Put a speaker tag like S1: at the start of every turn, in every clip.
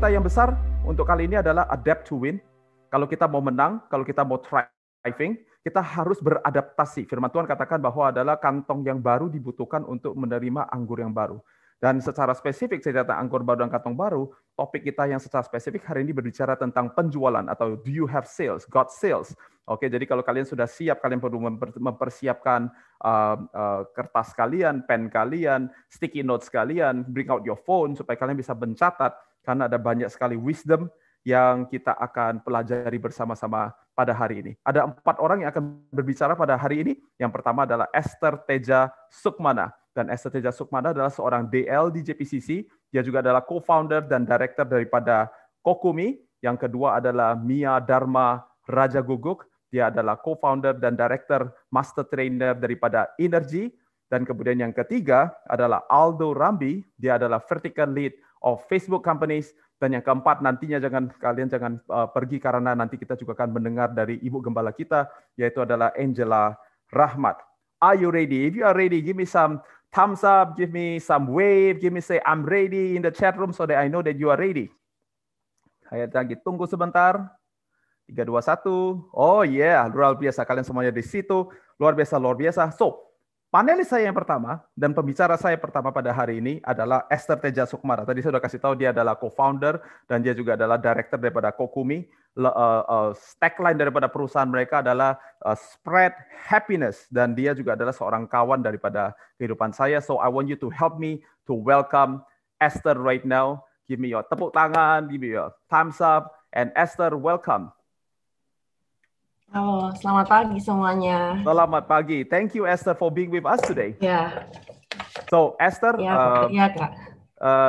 S1: kita yang besar untuk kali ini adalah adapt to win. Kalau kita mau menang, kalau kita mau thriving, kita harus beradaptasi. Firman Tuhan katakan bahwa adalah kantong yang baru dibutuhkan untuk menerima anggur yang baru. Dan secara spesifik cerita tentang anggur baru dan kantong baru, topik kita yang secara spesifik hari ini berbicara tentang penjualan atau do you have sales, God sales. Oke, jadi kalau kalian sudah siap, kalian perlu mempersiapkan kertas kalian, pen kalian, sticky notes kalian, bring out your phone supaya kalian bisa mencatat karena ada banyak sekali wisdom yang kita akan pelajari bersama-sama pada hari ini. Ada 4 orang yang akan berbicara pada hari ini. Yang pertama adalah Esther Teja Sukmana. Dan Esther Teja Sukmana adalah seorang DL di JPCC. Dia juga adalah co-founder dan director daripada Kokumi. Yang kedua adalah Mia Dharma Raja Guguk. Dia adalah co-founder dan director master trainer daripada Energy. Dan kemudian yang ketiga adalah Aldo Rambi. Dia adalah vertical lead of Facebook companies. Dan yang keempat nantinya kalian jangan pergi karena nanti kita juga akan mendengar dari Ibu Gembala kita, yaitu adalah Angela Rahmat. Are you ready? If you are ready, give me some thumbs up, give me some wave, give me say I'm ready in the chat room so that I know that you are ready. Saya lagi tunggu sebentar. 3, 2, 1. Oh yeah, luar biasa. Kalian semuanya di situ. Luar biasa, luar biasa. So, panelis saya yang pertama dan pembicara saya pertama pada hari ini adalah Esther Teja Sukmana. Tadi saya sudah kasih tahu dia adalah co-founder dan dia juga adalah director daripada Kokumi. Tagline daripada perusahaan mereka adalah spread happiness dan dia juga adalah seorang kawan daripada kehidupan saya. So I want you to help me to welcome Esther right now. Give me your tepuk tangan, give me your thumbs up, and Esther, welcome.
S2: Halo, selamat pagi semuanya.
S1: Selamat pagi. Thank you, Esther, for being with us today.
S2: Ya.
S1: So, Esther,
S2: Kak.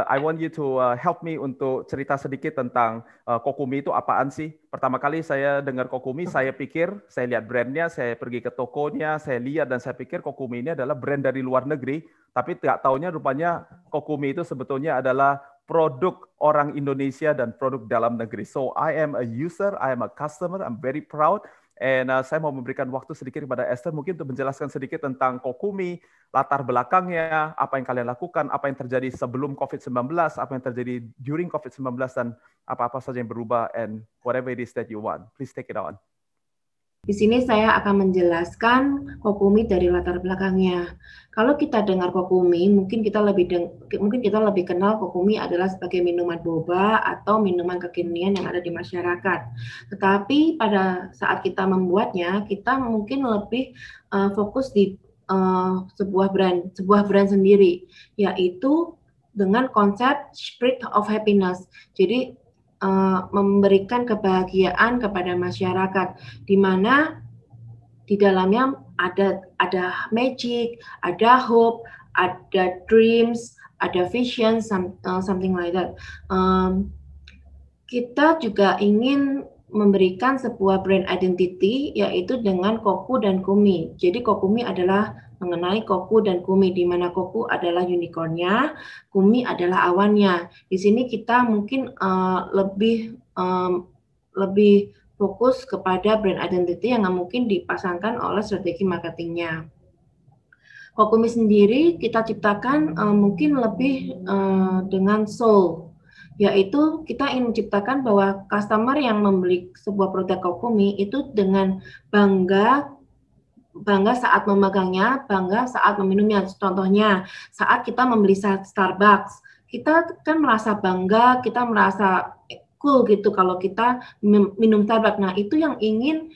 S1: I want you to help me untuk cerita sedikit tentang Kokumi itu apaan sih? Pertama kali saya dengar Kokumi, saya lihat brandnya, saya pergi ke tokonya, saya lihat dan saya pikir Kokumi ini adalah brand dari luar negeri, tapi tidak taunya rupanya Kokumi itu sebetulnya adalah produk orang Indonesia dan produk dalam negeri. So, I am a user, I am a customer, I'm very proud. And saya mau memberikan waktu sedikit kepada Esther mungkin untuk menjelaskan sedikit tentang Kokumi, latar belakangnya, apa yang kalian lakukan, apa yang terjadi sebelum COVID-19, apa yang terjadi during COVID-19, dan apa-apa saja yang berubah, and whatever it is that you want. Please take it on.
S2: Di sini saya akan menjelaskan Kokumi dari latar belakangnya. Kalau kita dengar Kokumi, mungkin kita lebih kenal Kokumi adalah sebagai minuman boba atau minuman kekinian yang ada di masyarakat. Tetapi pada saat kita membuatnya, kita mungkin lebih fokus di sebuah brand sendiri, yaitu dengan konsep Spirit of Happiness. Jadi memberikan kebahagiaan kepada masyarakat, di mana di dalamnya ada magic, ada hope, ada dreams, ada vision, something like that. Kita juga ingin memberikan sebuah brand identity, yaitu dengan Koku dan Kumi. Jadi Kokumi adalah mengenai Koku dan Kumi, di mana Koku adalah unicornnya, Kumi adalah awannya. Di sini kita mungkin lebih fokus kepada brand identity yang mungkin dipasangkan oleh strategi marketingnya. Kokumi sendiri kita ciptakan mungkin lebih dengan soul, yaitu kita ingin menciptakan bahwa customer yang membeli sebuah produk Kokumi itu dengan bangga saat memegangnya, bangga saat meminumnya. Contohnya, saat kita membeli Starbucks, kita kan merasa bangga, kita merasa cool gitu kalau kita minum Starbucks. Nah, itu yang ingin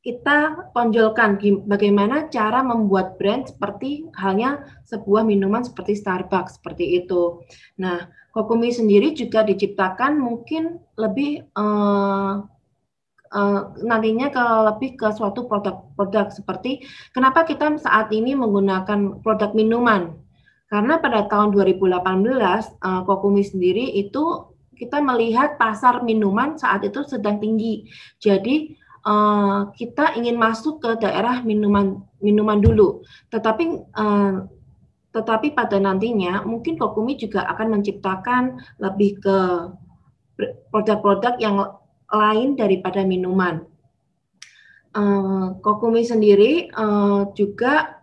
S2: kita tonjolkan, bagaimana cara membuat brand seperti halnya sebuah minuman seperti Starbucks, seperti itu. Nah, Kokumi sendiri juga diciptakan mungkin lebih nantinya lebih ke suatu produk seperti kenapa kita saat ini menggunakan produk minuman, karena pada tahun 2018 Kokumi sendiri itu kita melihat pasar minuman saat itu sedang tinggi, jadi kita ingin masuk ke daerah minuman dulu, tetapi pada nantinya mungkin Kokumi juga akan menciptakan lebih ke produk-produk yang lain daripada minuman. Kokumi sendiri juga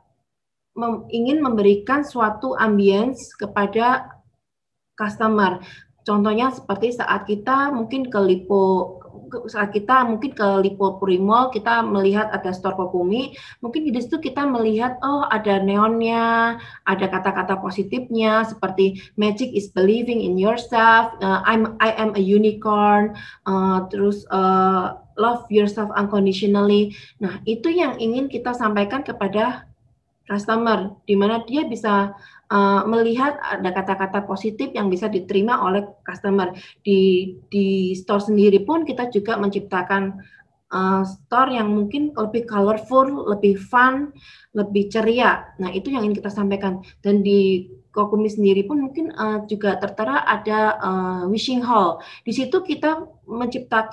S2: ingin memberikan suatu ambience kepada customer. Contohnya seperti saat kita mungkin ke Lipo Primol, kita melihat ada store Kokumi, mungkin di situ kita melihat ada neonnya, ada kata-kata positifnya seperti magic is believing in yourself, I am a unicorn, terus love yourself unconditionally. Nah, itu yang ingin kita sampaikan kepada customer, di mana dia bisa melihat ada kata-kata positif yang bisa diterima oleh customer. Di store sendiri pun kita juga menciptakan store yang mungkin lebih colorful, lebih fun, lebih ceria. Nah, itu yang ingin kita sampaikan. Dan di Kokumi sendiri pun mungkin juga tertera ada wishing hall. Di situ kita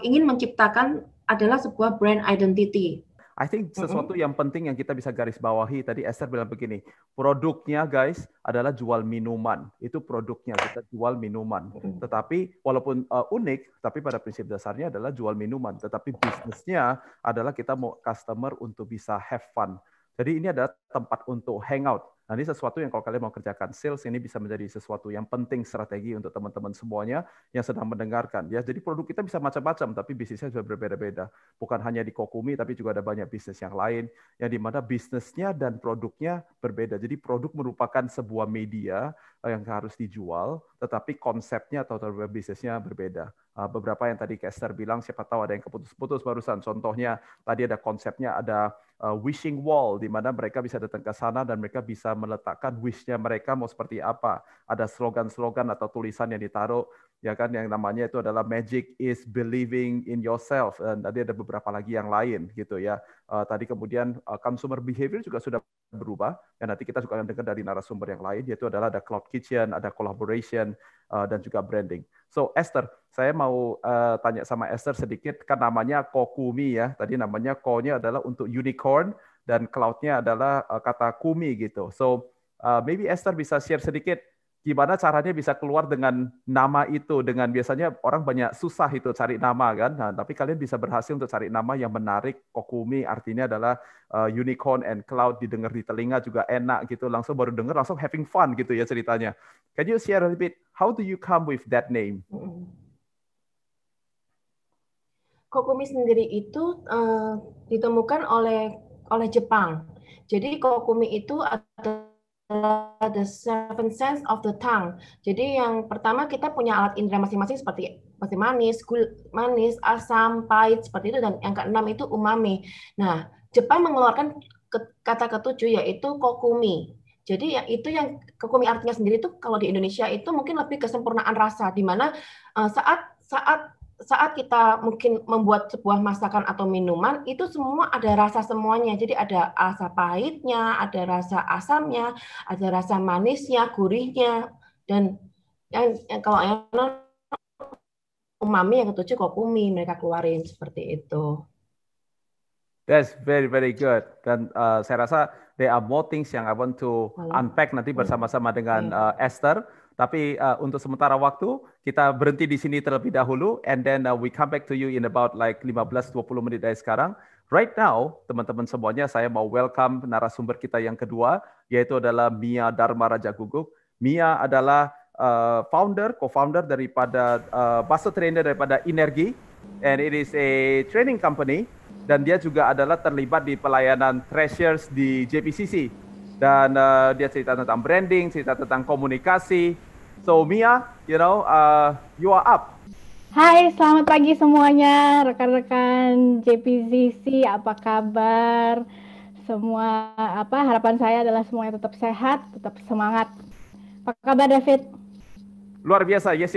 S2: ingin menciptakan adalah sebuah brand identity.
S1: I think sesuatu yang penting yang kita bisa garis bawahi, tadi Esther bilang begini, produknya guys adalah jual minuman. Itu produknya, kita jual minuman. Tetapi walaupun unik, tapi pada prinsip dasarnya adalah jual minuman. Tetapi bisnisnya adalah kita mau customer untuk bisa have fun. Jadi ini adalah tempat untuk hangout. Nah, ini sesuatu yang kalau kalian mau kerjakan sales, ini bisa menjadi sesuatu yang penting strategi untuk teman-teman semuanya yang sedang mendengarkan. Ya, jadi produk kita bisa macam-macam, tapi bisnisnya juga berbeda-beda. Bukan hanya di Kokumi, tapi juga ada banyak bisnis yang lain, yang di mana bisnisnya dan produknya berbeda. Jadi produk merupakan sebuah media yang harus dijual, tetapi konsepnya atau bisnisnya berbeda. Beberapa yang tadi Kester bilang, siapa tahu ada yang keputus-putus barusan. Contohnya, tadi ada konsepnya, ada wishing wall, di mana mereka bisa datang ke sana dan mereka bisa meletakkan wish-nya mereka mau seperti apa. Ada slogan-slogan atau tulisan yang ditaruh, ya kan, yang namanya itu adalah magic is believing in yourself. Dan tadi ada beberapa lagi yang lain, gitu ya. Tadi kemudian consumer behavior juga sudah berubah, dan nanti kita juga akan dengar dari narasumber yang lain, yaitu adalah ada cloud kitchen, ada collaboration, dan juga branding. So Esther, saya mau tanya sama Esther sedikit, kan namanya Kokumi ya, tadi namanya Ko-nya adalah untuk unicorn, dan cloud-nya adalah kata kumi gitu. So maybe Esther bisa share sedikit, gimana caranya bisa keluar dengan nama itu, dengan biasanya orang banyak susah itu cari nama kan, nah, tapi kalian bisa berhasil untuk cari nama yang menarik. Kokumi artinya adalah unicorn and cloud, didengar di telinga juga enak gitu, langsung baru dengar langsung having fun gitu ya ceritanya. Can you share a little bit, how do you come with that name?
S2: Kokumi sendiri itu ditemukan oleh Jepang. Jadi Kokumi itu adalah the seven sense of the tongue. Jadi yang pertama kita punya alat indera masing-masing seperti manis, manis, asam, pahit seperti itu, dan yang keenam itu umami. Nah, Jepang mengeluarkan kata ketujuh yaitu kokumi. Jadi itu yang kokumi artinya sendiri itu kalau di Indonesia itu mungkin lebih kesempurnaan rasa, di mana saat kita mungkin membuat sebuah masakan atau minuman, itu semua ada rasa semuanya. Jadi ada rasa pahitnya, ada rasa asamnya, ada rasa manisnya, gurihnya, dan yang kalau yang umami yang ketujuh kokumi mereka keluarin seperti itu.
S1: That's very, very good. Dan saya rasa there are more things yang I want to unpack nanti bersama-sama dengan Esther. Tapi untuk sementara waktu, kita berhenti di sini terlebih dahulu, and then we come back to you in about like 15-20 menit dari sekarang. Right now, teman-teman semuanya, saya mau welcome narasumber kita yang kedua, yaitu adalah Mia Dharma Rajaguguk. Mia adalah co-founder daripada master trainer daripada Inergi, and it is a training company, dan dia juga adalah terlibat di pelayanan Treasures di JPCC. Dan dia cerita tentang branding, cerita tentang komunikasi. So Mia, you know, you are up.
S3: Hai, selamat pagi semuanya, rekan-rekan JPCC, apa kabar? Semua harapan saya adalah semuanya tetap sehat, tetap semangat. Apa kabar David?
S1: Luar biasa, yes.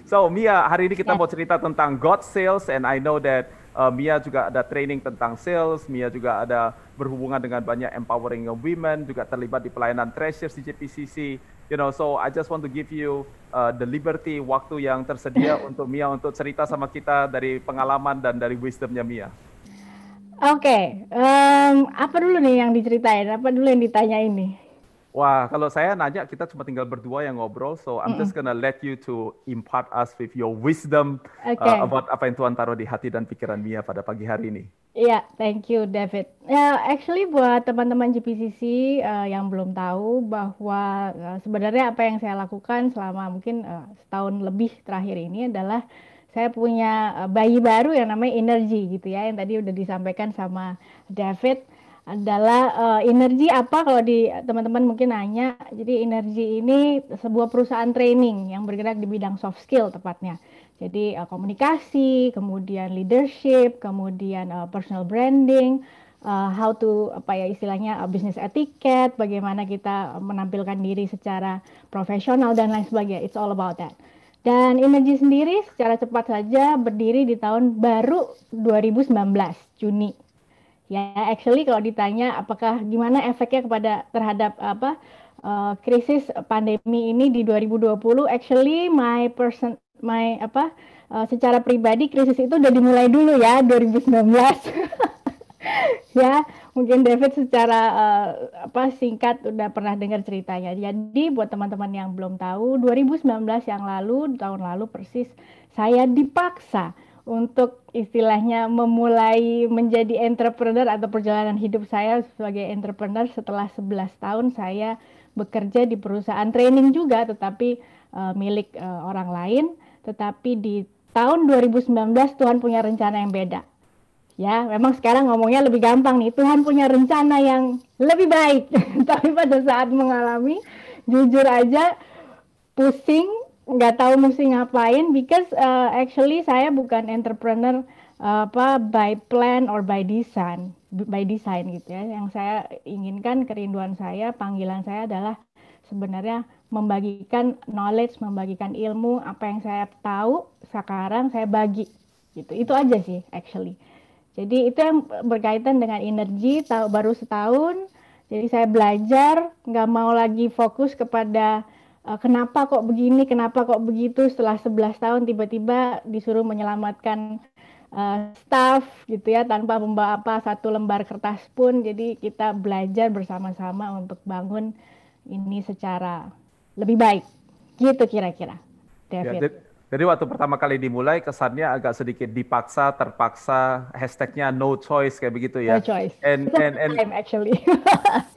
S1: So Mia, hari ini kita mau cerita tentang God Sales, and I know that Mia juga ada training tentang sales, Mia juga ada berhubungan dengan banyak empowering women, juga terlibat di pelayanan Treasures di JPCC. You know, so I just want to give you the liberty, waktu yang tersedia untuk Mia untuk cerita sama kita dari pengalaman dan dari wisdomnya Mia.
S3: Oke, apa dulu nih yang diceritain? Apa dulu yang ditanya ini?
S1: Wah, kalau saya nanya, kita cuma tinggal berdua yang ngobrol, so I'm just gonna let you to impart us with your wisdom
S3: Oke.
S1: about apa yang Tuhan taruh di hati dan pikiran Mia pada pagi hari ini.
S3: Iya, thank you David. Ya, actually buat teman-teman GPCC yang belum tahu bahwa sebenarnya apa yang saya lakukan selama mungkin setahun lebih terakhir ini adalah saya punya bayi baru yang namanya Energy gitu ya, yang tadi udah disampaikan sama David adalah Energy apa kalau di teman-teman mungkin nanya. Jadi Energy ini sebuah perusahaan training yang bergerak di bidang soft skill tepatnya. Jadi komunikasi, kemudian leadership, kemudian personal branding, how to apa ya istilahnya business etiquette, bagaimana kita menampilkan diri secara profesional dan lain sebagainya. It's all about that. Dan Energy sendiri secara cepat saja berdiri di tahun baru 2019 Juni. Ya, actually kalau ditanya apakah gimana efeknya terhadap apa krisis pandemi ini di 2020, actually secara pribadi krisis itu udah dimulai dulu ya 2019. Ya, mungkin David secara singkat udah pernah dengar ceritanya. Jadi buat teman-teman yang belum tahu, 2019 yang lalu, tahun lalu persis, saya dipaksa untuk istilahnya memulai menjadi entrepreneur atau perjalanan hidup saya sebagai entrepreneur setelah 11 tahun saya bekerja di perusahaan training juga, tetapi milik orang lain. Tetapi di tahun 2019 Tuhan punya rencana yang beda. Ya, memang sekarang ngomongnya lebih gampang nih. Tuhan punya rencana yang lebih baik. Tapi pada saat mengalami, jujur aja pusing, nggak tahu mesti ngapain. Because actually saya bukan entrepreneur by plan or by design gitu ya. Yang saya inginkan, kerinduan saya, panggilan saya adalah sebenarnya membagikan knowledge, membagikan ilmu, apa yang saya tahu sekarang saya bagi. Gitu. Itu aja sih actually. Jadi itu yang berkaitan dengan Energy, baru setahun. Jadi saya belajar, nggak mau lagi fokus kepada kenapa kok begini, kenapa kok begitu. Setelah 11 tahun tiba-tiba disuruh menyelamatkan staff gitu ya, tanpa membawa satu lembar kertas pun. Jadi kita belajar bersama-sama untuk bangun ini secara lebih baik. Gitu kira-kira, David.
S1: Ya, jadi waktu pertama kali dimulai kesannya agak sedikit dipaksa, terpaksa, hashtagnya no choice kayak begitu ya.
S3: No choice.
S1: And
S3: time actually.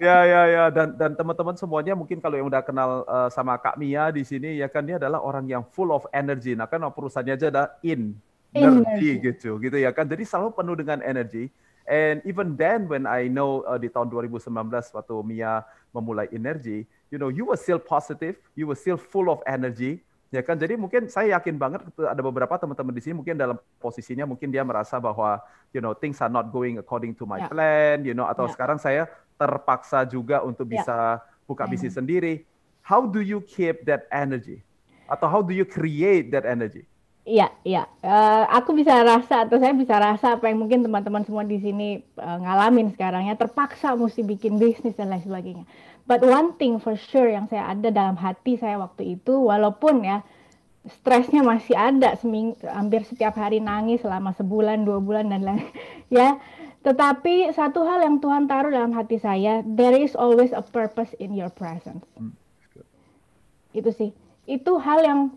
S1: ya dan teman-teman semuanya mungkin kalau yang udah kenal sama Kak Mia di sini ya kan dia adalah orang yang full of energy. Nah kan perusahaannya aja ada energy gitu ya kan. Jadi selalu penuh dengan energi. And even then when I know di tahun 2019 waktu Mia memulai energy, you know you were still positive, you were still full of energy. Ya kan, jadi mungkin saya yakin banget ada beberapa teman-teman di sini mungkin dalam posisinya mungkin dia merasa bahwa you know things are not going according to my plan, you know, atau sekarang saya terpaksa juga untuk bisa buka bisnis sendiri. How do you keep that energy? Atau how do you create that energy?
S3: Iya. Aku bisa rasa atau saya bisa rasa apa yang mungkin teman-teman semua di sini ngalamin sekarang ya, terpaksa mesti bikin bisnis dan lain sebagainya. But one thing for sure yang saya ada dalam hati saya waktu itu, walaupun ya stresnya masih ada, hampir setiap hari nangis selama sebulan, 2 bulan dan lain ya. Tetapi satu hal yang Tuhan taruh dalam hati saya, there is always a purpose in your presence. Itu sih. Itu hal yang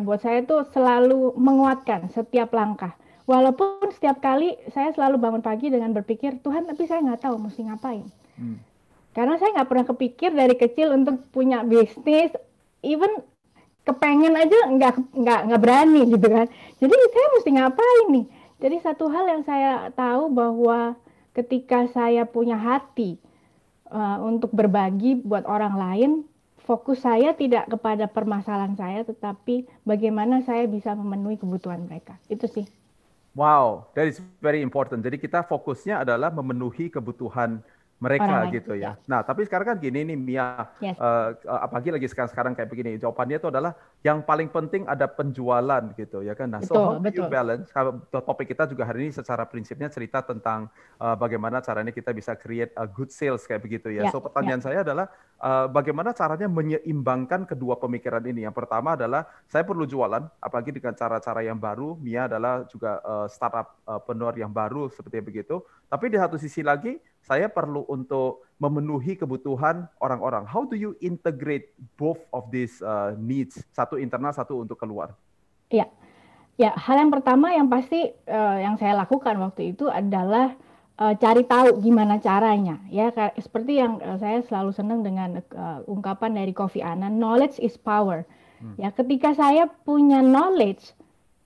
S3: buat saya tuh selalu menguatkan setiap langkah. Walaupun setiap kali saya selalu bangun pagi dengan berpikir, Tuhan tapi saya nggak tahu mesti ngapain. Karena saya nggak pernah kepikir dari kecil untuk punya bisnis, even kepengen aja nggak berani gitu kan. Jadi saya mesti ngapain nih? Jadi satu hal yang saya tahu bahwa ketika saya punya hati untuk berbagi buat orang lain, fokus saya tidak kepada permasalahan saya, tetapi bagaimana saya bisa memenuhi kebutuhan mereka. Itu sih.
S1: Wow, that is very important. Jadi kita fokusnya adalah memenuhi kebutuhan mereka gitu ya. Nah, tapi sekarang kan gini nih Mia, apalagi lagi sekarang kayak begini, jawabannya itu adalah yang paling penting ada penjualan gitu ya kan. Nah, so how do you balance? Topik kita juga hari ini secara prinsipnya cerita tentang bagaimana caranya kita bisa create a good sales kayak begitu ya. So pertanyaan saya adalah bagaimana caranya menyeimbangkan kedua pemikiran ini. Yang pertama adalah saya perlu jualan, apalagi dengan cara-cara yang baru. Mia adalah juga startup penjual yang baru seperti begitu. Tapi di satu sisi lagi saya perlu untuk memenuhi kebutuhan orang-orang. How do you integrate both of these needs, satu internal, satu untuk keluar?
S3: Ya, ya, hal yang pertama yang pasti yang saya lakukan waktu itu adalah cari tahu gimana caranya. Ya, seperti yang saya selalu senang dengan ungkapan dari Kofi Annan, knowledge is power. Ya, ketika saya punya knowledge,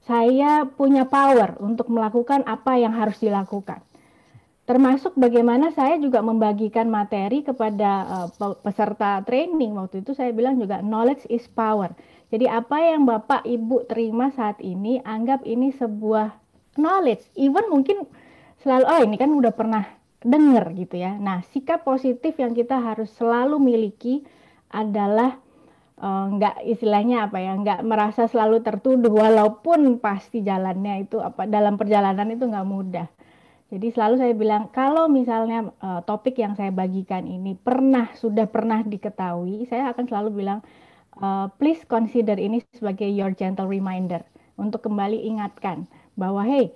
S3: saya punya power untuk melakukan apa yang harus dilakukan. Termasuk bagaimana saya juga membagikan materi kepada peserta training. Waktu itu saya bilang juga knowledge is power. Jadi apa yang Bapak Ibu terima saat ini, anggap ini sebuah knowledge. Even mungkin selalu, oh ini kan udah pernah dengar gitu ya. Nah, sikap positif yang kita harus selalu miliki adalah nggak istilahnya apa ya, nggak merasa selalu tertuduh walaupun pasti jalannya itu dalam perjalanan itu nggak mudah. Jadi selalu saya bilang kalau misalnya topik yang saya bagikan ini sudah pernah diketahui, saya akan selalu bilang please consider ini sebagai your gentle reminder untuk kembali ingatkan bahwa hey,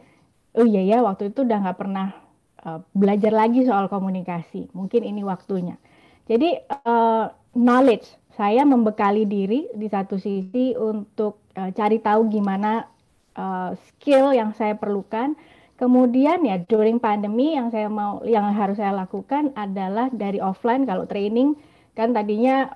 S3: oh iya ya waktu itu udah nggak pernah belajar lagi soal komunikasi, mungkin ini waktunya. Jadi knowledge, saya membekali diri di satu sisi untuk cari tahu gimana skill yang saya perlukan. Kemudian ya during pandemi yang harus saya lakukan adalah dari offline. Kalau training kan tadinya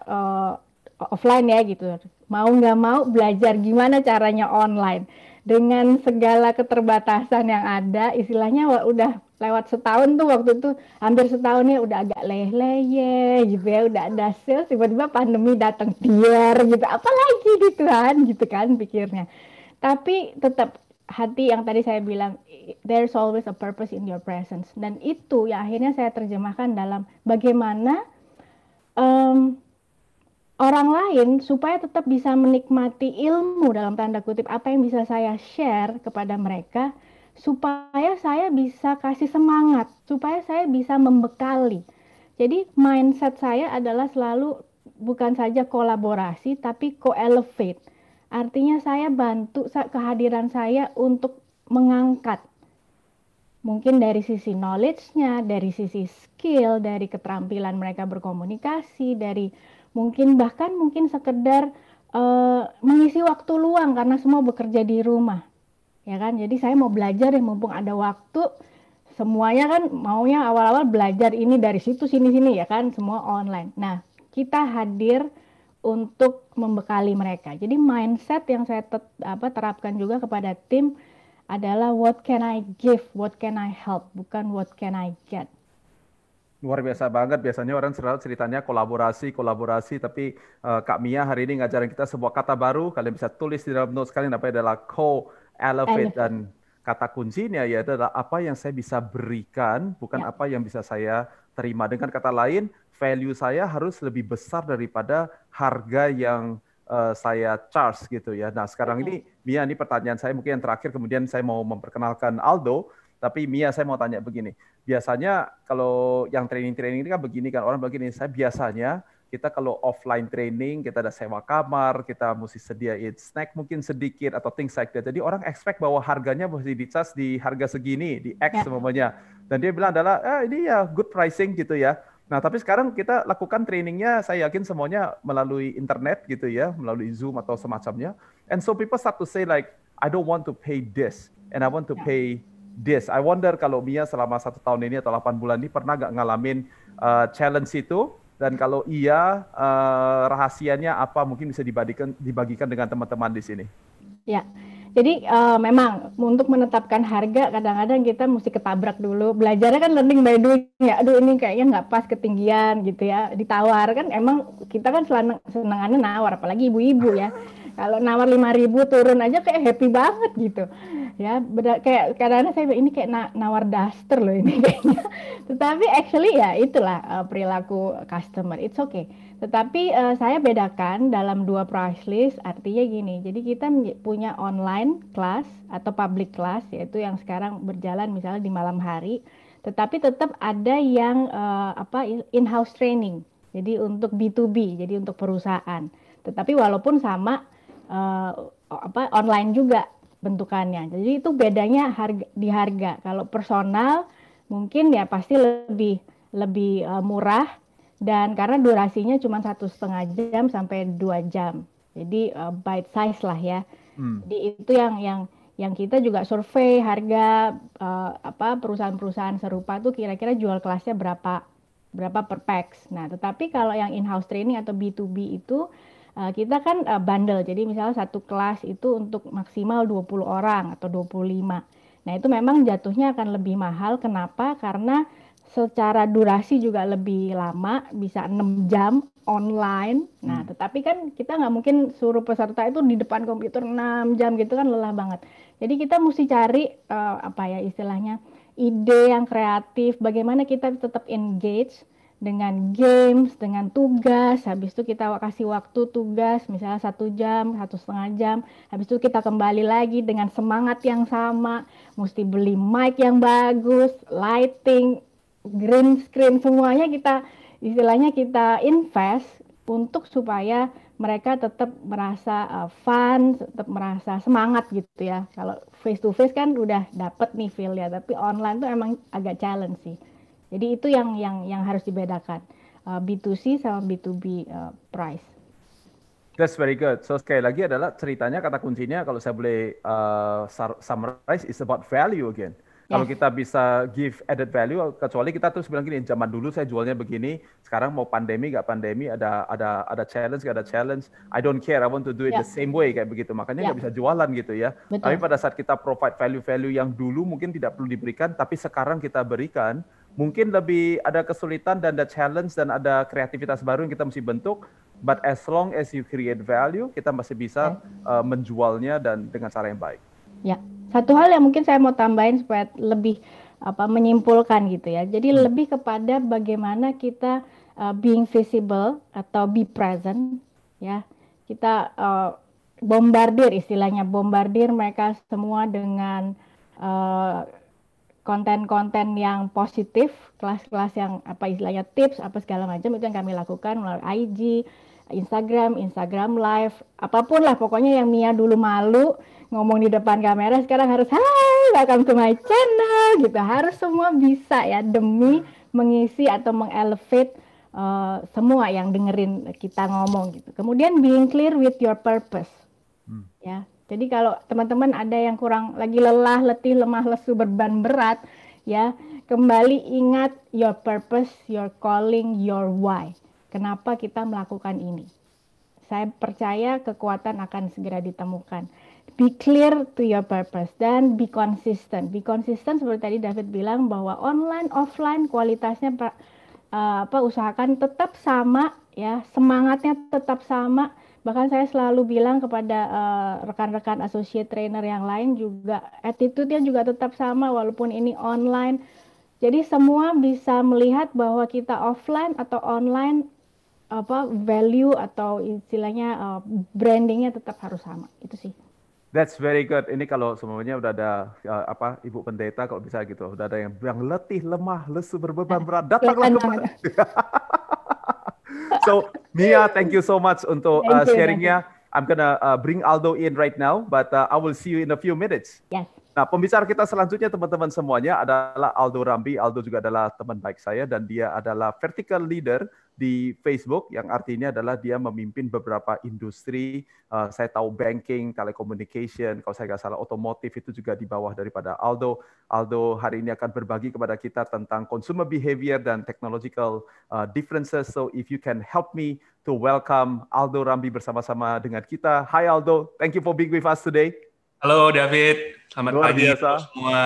S3: offline ya gitu. Mau nggak mau belajar gimana caranya online. Dengan segala keterbatasan yang ada, istilahnya udah lewat setahun tuh waktu itu, hampir setahun ya udah agak leleh gitu ya, udah ada sales, tiba-tiba pandemi datang biar gitu, apalagi gitu kan pikirnya. Tapi tetap hati yang tadi saya bilang, there's always a purpose in your presence. Dan itu ya akhirnya saya terjemahkan dalam bagaimana orang lain supaya tetap bisa menikmati ilmu dalam tanda kutip apa yang bisa saya share kepada mereka, supaya saya bisa kasih semangat, supaya saya bisa membekali. Jadi mindset saya adalah selalu bukan saja kolaborasi tapi co-elevate. Artinya saya bantu kehadiran saya untuk mengangkat. Mungkin dari sisi knowledge-nya, dari sisi skill, dari keterampilan mereka berkomunikasi, dari mungkin sekedar mengisi waktu luang karena semua bekerja di rumah. Ya kan? Jadi saya mau belajar ya mumpung ada waktu. Semuanya kan maunya awal-awal belajar ini dari situ sini ya kan, semua online. Nah, kita hadir untuk membekali mereka. Jadi mindset yang saya terapkan juga kepada tim adalah what can I give, what can I help, bukan what can I get.
S1: Luar biasa banget, biasanya orang selalu ceritanya kolaborasi, tapi Kak Mia hari ini ngajarin kita sebuah kata baru, kalian bisa tulis di dalam notes kalian, apa adalah co-elevate, dan kata kuncinya ya adalah apa yang saya bisa berikan, bukan apa yang bisa saya terima. Dengan kata lain, value saya harus lebih besar daripada harga yang saya charge gitu ya. Nah sekarang ini Mia, ini pertanyaan saya mungkin yang terakhir, kemudian saya mau memperkenalkan Aldo. Tapi Mia, saya mau tanya begini. Biasanya kalau yang training-training ini kan begini kan, orang begini, saya biasanya kita kalau offline training, kita ada sewa kamar, kita mesti sediain snack mungkin sedikit atau things like that. Jadi orang expect bahwa harganya mesti di-charge di harga segini, di X semuanya. Dan dia bilang adalah, ini ya good pricing gitu ya. Nah, tapi sekarang kita lakukan trainingnya, saya yakin semuanya melalui internet gitu ya, melalui Zoom atau semacamnya. And so people start to say like, I don't want to pay this, and I want to pay this. I wonder kalau Mia selama 1 tahun ini atau 8 bulan ini pernah nggak ngalamin challenge itu? Dan kalau iya, rahasianya apa? Mungkin bisa dibagikan dengan teman-teman di sini.
S3: Ya, jadi memang untuk menetapkan harga kadang-kadang kita mesti ketabrak dulu. Belajarnya kan learning by doing ya. Aduh ini kayaknya nggak pas ketinggian gitu ya. Ditawar kan emang kita kan senangannya nawar, apalagi ibu-ibu ya. Kalau nawar 5.000 turun aja kayak happy banget gitu. Ya, kayak kadang-kadang saya ini kayak nawar daster loh ini kayaknya. Tetapi actually ya itulah perilaku customer. It's okay. Tetapi saya bedakan dalam 2 price list, artinya gini. Jadi kita punya online class atau public class, yaitu yang sekarang berjalan misalnya di malam hari. Tetapi tetap ada yang in-house training. Jadi untuk B2B, jadi untuk perusahaan. Tetapi walaupun sama online juga bentukannya. Jadi itu bedanya di harga. Kalau personal mungkin ya pasti lebih murah, dan karena durasinya cuma 1,5 jam sampai 2 jam. Jadi bite size lah ya. Jadi itu yang kita juga survei harga perusahaan-perusahaan serupa tuh kira-kira jual kelasnya berapa per packs. Nah, tetapi kalau yang in-house training atau B2B itu kita kan bundle. Jadi misalnya satu kelas itu untuk maksimal 20 orang atau 25. Nah, itu memang jatuhnya akan lebih mahal. Kenapa? Karena secara durasi juga lebih lama, bisa 6 jam online. Nah, tetapi kan kita nggak mungkin suruh peserta itu di depan komputer 6 jam gitu kan, lelah banget. Jadi kita mesti cari istilahnya ide yang kreatif, bagaimana kita tetap engage dengan games, dengan tugas. Habis itu kita kasih waktu tugas misalnya 1 jam, 1,5 jam. Habis itu kita kembali lagi dengan semangat yang sama, mesti beli mic yang bagus, lighting, green screen, semuanya kita istilahnya kita invest untuk supaya mereka tetap merasa fun, tetap merasa semangat gitu ya. Kalau face to face kan udah dapet nih feel ya, tapi online tuh emang agak challenge sih. Jadi itu yang harus dibedakan, B2C sama B2B price.
S1: That's very good. So sekali lagi adalah ceritanya, kata kuncinya kalau saya boleh summarize, is about value again. Kalau kita bisa give added value, kecuali kita terus bilang gini, zaman dulu saya jualnya begini, sekarang mau pandemi nggak pandemi, ada challenge nggak ada challenge, I don't care, I want to do it the same way, kayak begitu. Makanya nggak bisa jualan gitu ya. Betul. Tapi pada saat kita provide value-value yang dulu mungkin tidak perlu diberikan, tapi sekarang kita berikan, mungkin lebih ada kesulitan dan ada challenge dan ada kreativitas baru yang kita mesti bentuk. But as long as you create value, kita masih bisa menjualnya dan dengan cara yang baik. Ya.
S3: Satu hal yang mungkin saya mau tambahin supaya lebih menyimpulkan gitu ya. Jadi lebih kepada bagaimana kita being visible atau be present ya. Kita bombardir, istilahnya bombardir mereka semua dengan konten-konten yang positif, kelas-kelas yang istilahnya tips segala macam, itu yang kami lakukan melalui IG, Instagram Live, apapun lah pokoknya yang Mia dulu malu ngomong di depan kamera, sekarang harus hai, welcome to my channel gitu. Harus semua bisa ya, demi mengisi atau mengelevate semua yang dengerin kita ngomong gitu. Kemudian being clear with your purpose. Ya. Jadi kalau teman-teman ada yang kurang lagi lelah, letih, lemah, lesu, beban berat, ya, kembali ingat your purpose, your calling, your why. Kenapa kita melakukan ini? Saya percaya kekuatan akan segera ditemukan. Be clear to your purpose dan be consistent. Be consistent seperti tadi David bilang bahwa online, offline kualitasnya usahakan tetap sama ya, semangatnya tetap sama. Bahkan saya selalu bilang kepada rekan-rekan associate trainer yang lain juga, attitude-nya juga tetap sama walaupun ini online. Jadi semua bisa melihat bahwa kita offline atau online, value atau istilahnya brandingnya tetap harus sama. Itu sih.
S1: That's very good. Ini kalau semuanya udah ada Ibu Pendeta kalau bisa gitu, udah ada yang letih, lemah, lesu, berbeban berat, datanglah kepada. So Mia, thank you so much untuk sharingnya. I'm gonna bring Aldo in right now, but I will see you in a few minutes.
S3: Yes.
S1: Nah, pembicara kita selanjutnya teman-teman semuanya adalah Aldo Rambi. Aldo juga adalah teman baik saya dan dia adalah vertical leader di Facebook, yang artinya adalah dia memimpin beberapa industri. Saya tahu banking, telecommunication, kalau saya nggak salah otomotif itu juga di bawah daripada Aldo. Aldo hari ini akan berbagi kepada kita tentang consumer behavior dan technological differences. So if you can help me to welcome Aldo Rambi bersama-sama dengan kita. Hi Aldo, thank you for being with us today.
S4: Halo David, selamat pagi semua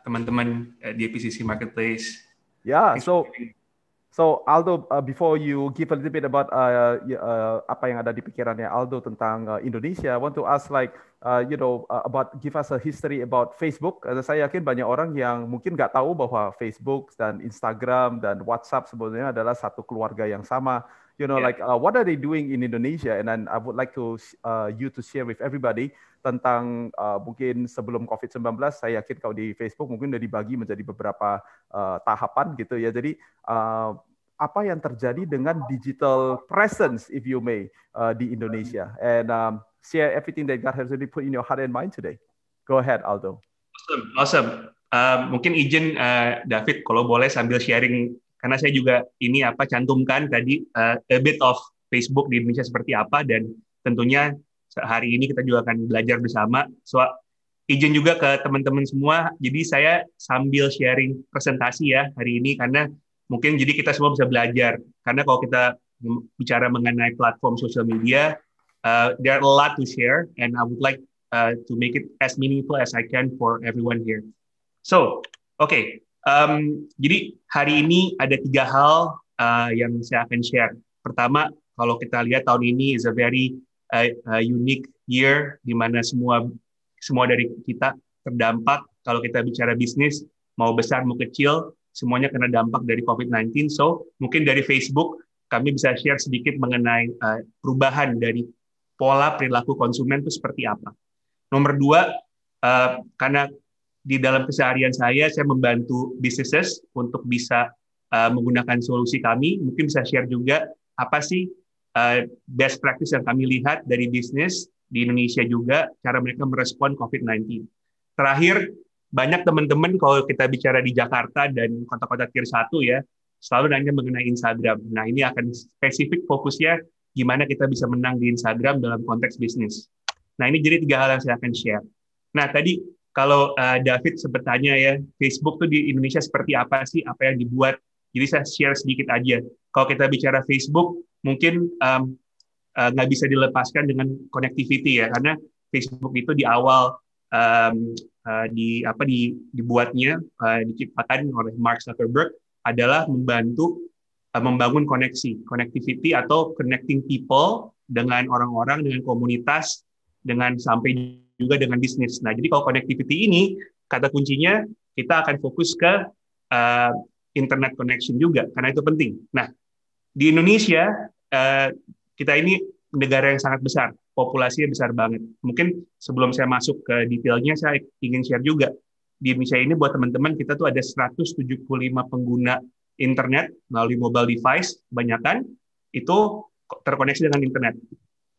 S4: teman-teman di PCC Marketplace.
S1: Yeah, so Aldo, before you give a little bit about apa yang ada di pikirannya Aldo tentang Indonesia, I want to ask about give us a history about Facebook. Saya yakin banyak orang yang mungkin nggak tahu bahwa Facebook dan Instagram dan WhatsApp sebenarnya adalah satu keluarga yang sama. What are they doing in Indonesia? And then I would like to you to share with everybody tentang mungkin sebelum COVID-19, saya yakin kalau di Facebook mungkin udah dibagi menjadi beberapa tahapan gitu ya. Jadi apa yang terjadi dengan digital presence, if you may, di Indonesia? And share everything that God has already put in your heart and mind today. Go ahead, Aldo.
S4: Awesome. Mungkin izin David, kalau boleh sambil sharing karena saya juga ini cantumkan tadi a bit of Facebook di Indonesia seperti apa, dan tentunya hari ini kita juga akan belajar bersama. So, izin juga ke teman-teman semua, jadi saya sambil sharing presentasi ya hari ini, karena mungkin jadi kita semua bisa belajar. Karena kalau kita bicara mengenai platform sosial media, there are a lot to share, and I would like to make it as meaningful as I can for everyone here. So, okay. Jadi hari ini ada 3 hal yang saya akan share. Pertama, kalau kita lihat tahun ini is a very unique year, di mana semua dari kita terdampak. Kalau kita bicara bisnis, mau besar mau kecil, semuanya kena dampak dari COVID-19. So, mungkin dari Facebook kami bisa share sedikit mengenai perubahan dari pola perilaku konsumen itu seperti apa. Nomor 2, karena di dalam keseharian saya membantu businesses untuk bisa menggunakan solusi kami. Mungkin bisa share juga apa sih best practice yang kami lihat dari bisnis di Indonesia juga, cara mereka merespon COVID-19. Terakhir, banyak teman-teman kalau kita bicara di Jakarta dan kota-kota tier 1 ya, selalu nanya mengenai Instagram. Nah, ini akan spesifik fokusnya gimana kita bisa menang di Instagram dalam konteks bisnis. Nah, ini jadi 3 hal yang saya akan share. Nah, tadi kalau David sempat tanya ya, Facebook tuh di Indonesia seperti apa sih, apa yang dibuat. Jadi saya share sedikit aja. Kalau kita bicara Facebook, mungkin nggak bisa dilepaskan dengan connectivity ya, karena Facebook itu di awal dibuatnya, diciptakan oleh Mark Zuckerberg adalah membangun connectivity atau connecting people dengan orang-orang, dengan komunitas, dengan sampai juga dengan bisnis. Nah, jadi kalau connectivity ini, kata kuncinya kita akan fokus ke internet connection juga, karena itu penting. Nah, di Indonesia, kita ini negara yang sangat besar, populasinya besar banget. Mungkin sebelum saya masuk ke detailnya, saya ingin share juga. Di Indonesia ini buat teman-teman, kita tuh ada 175 pengguna internet melalui mobile device, kebanyakan itu terkoneksi dengan internet.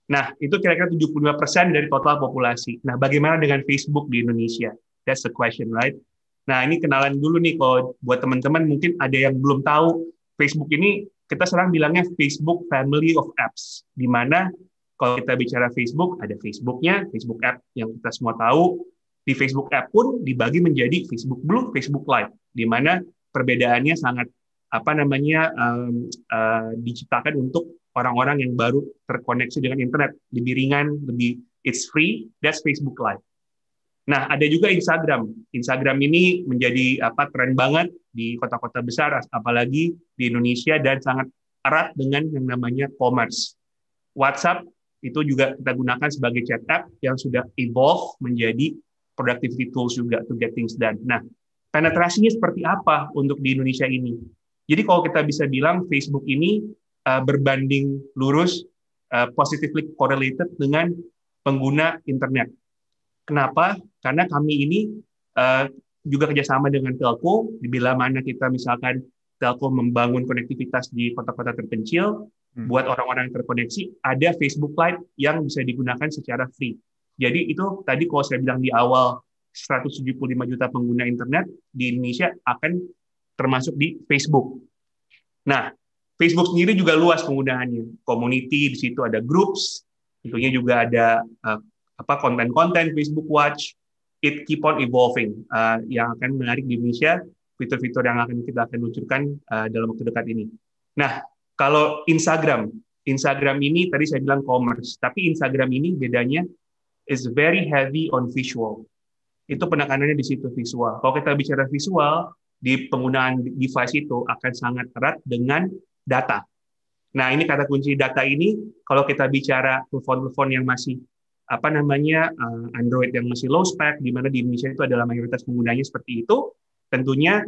S4: Nah, itu kira-kira 75% dari total populasi. Nah, bagaimana dengan Facebook di Indonesia? That's the question, right? Nah, ini kenalan dulu nih, kalau buat teman-teman mungkin ada yang belum tahu, Facebook ini kita sering bilangnya Facebook Family of Apps, di mana kalau kita bicara Facebook, ada Facebook-nya, Facebook App yang kita semua tahu. Di Facebook App pun dibagi menjadi Facebook Blue, Facebook Lite, di mana perbedaannya sangat diciptakan untuk orang-orang yang baru terkoneksi dengan internet, lebih ringan, lebih it's free, that's Facebook Live. Nah, ada juga Instagram. Instagram ini menjadi tren banget di kota-kota besar, apalagi di Indonesia, dan sangat erat dengan yang namanya commerce. WhatsApp itu juga kita gunakan sebagai chat app yang sudah evolve menjadi productivity tools juga to get things done. Nah, penetrasinya seperti apa untuk di Indonesia ini? Jadi kalau kita bisa bilang Facebook ini berbanding lurus, positively correlated dengan pengguna internet. Kenapa? Karena kami ini juga kerjasama dengan telco, bila mana kita misalkan telco membangun konektivitas di kota-kota terpencil, buat orang-orang yang terkoneksi, ada Facebook Lite yang bisa digunakan secara free. Jadi itu tadi kalau saya bilang di awal, 175 juta pengguna internet di Indonesia akan termasuk di Facebook. Nah, Facebook sendiri juga luas penggunaannya. Community, di situ ada groups, tentunya juga ada konten-konten Facebook Watch. It keep on evolving. Yang akan menarik di Indonesia, fitur-fitur yang kita akan luncurkan dalam waktu dekat ini. Nah, kalau Instagram ini tadi saya bilang commerce, tapi Instagram ini bedanya is very heavy on visual. Itu penekanannya di situ visual. Kalau kita bicara visual, di penggunaan device itu akan sangat erat dengan data. Nah, ini kata kunci data ini, kalau kita bicara telepon-telepon yang masih Android yang masih low spec, di mana di Indonesia itu adalah mayoritas penggunanya seperti itu, tentunya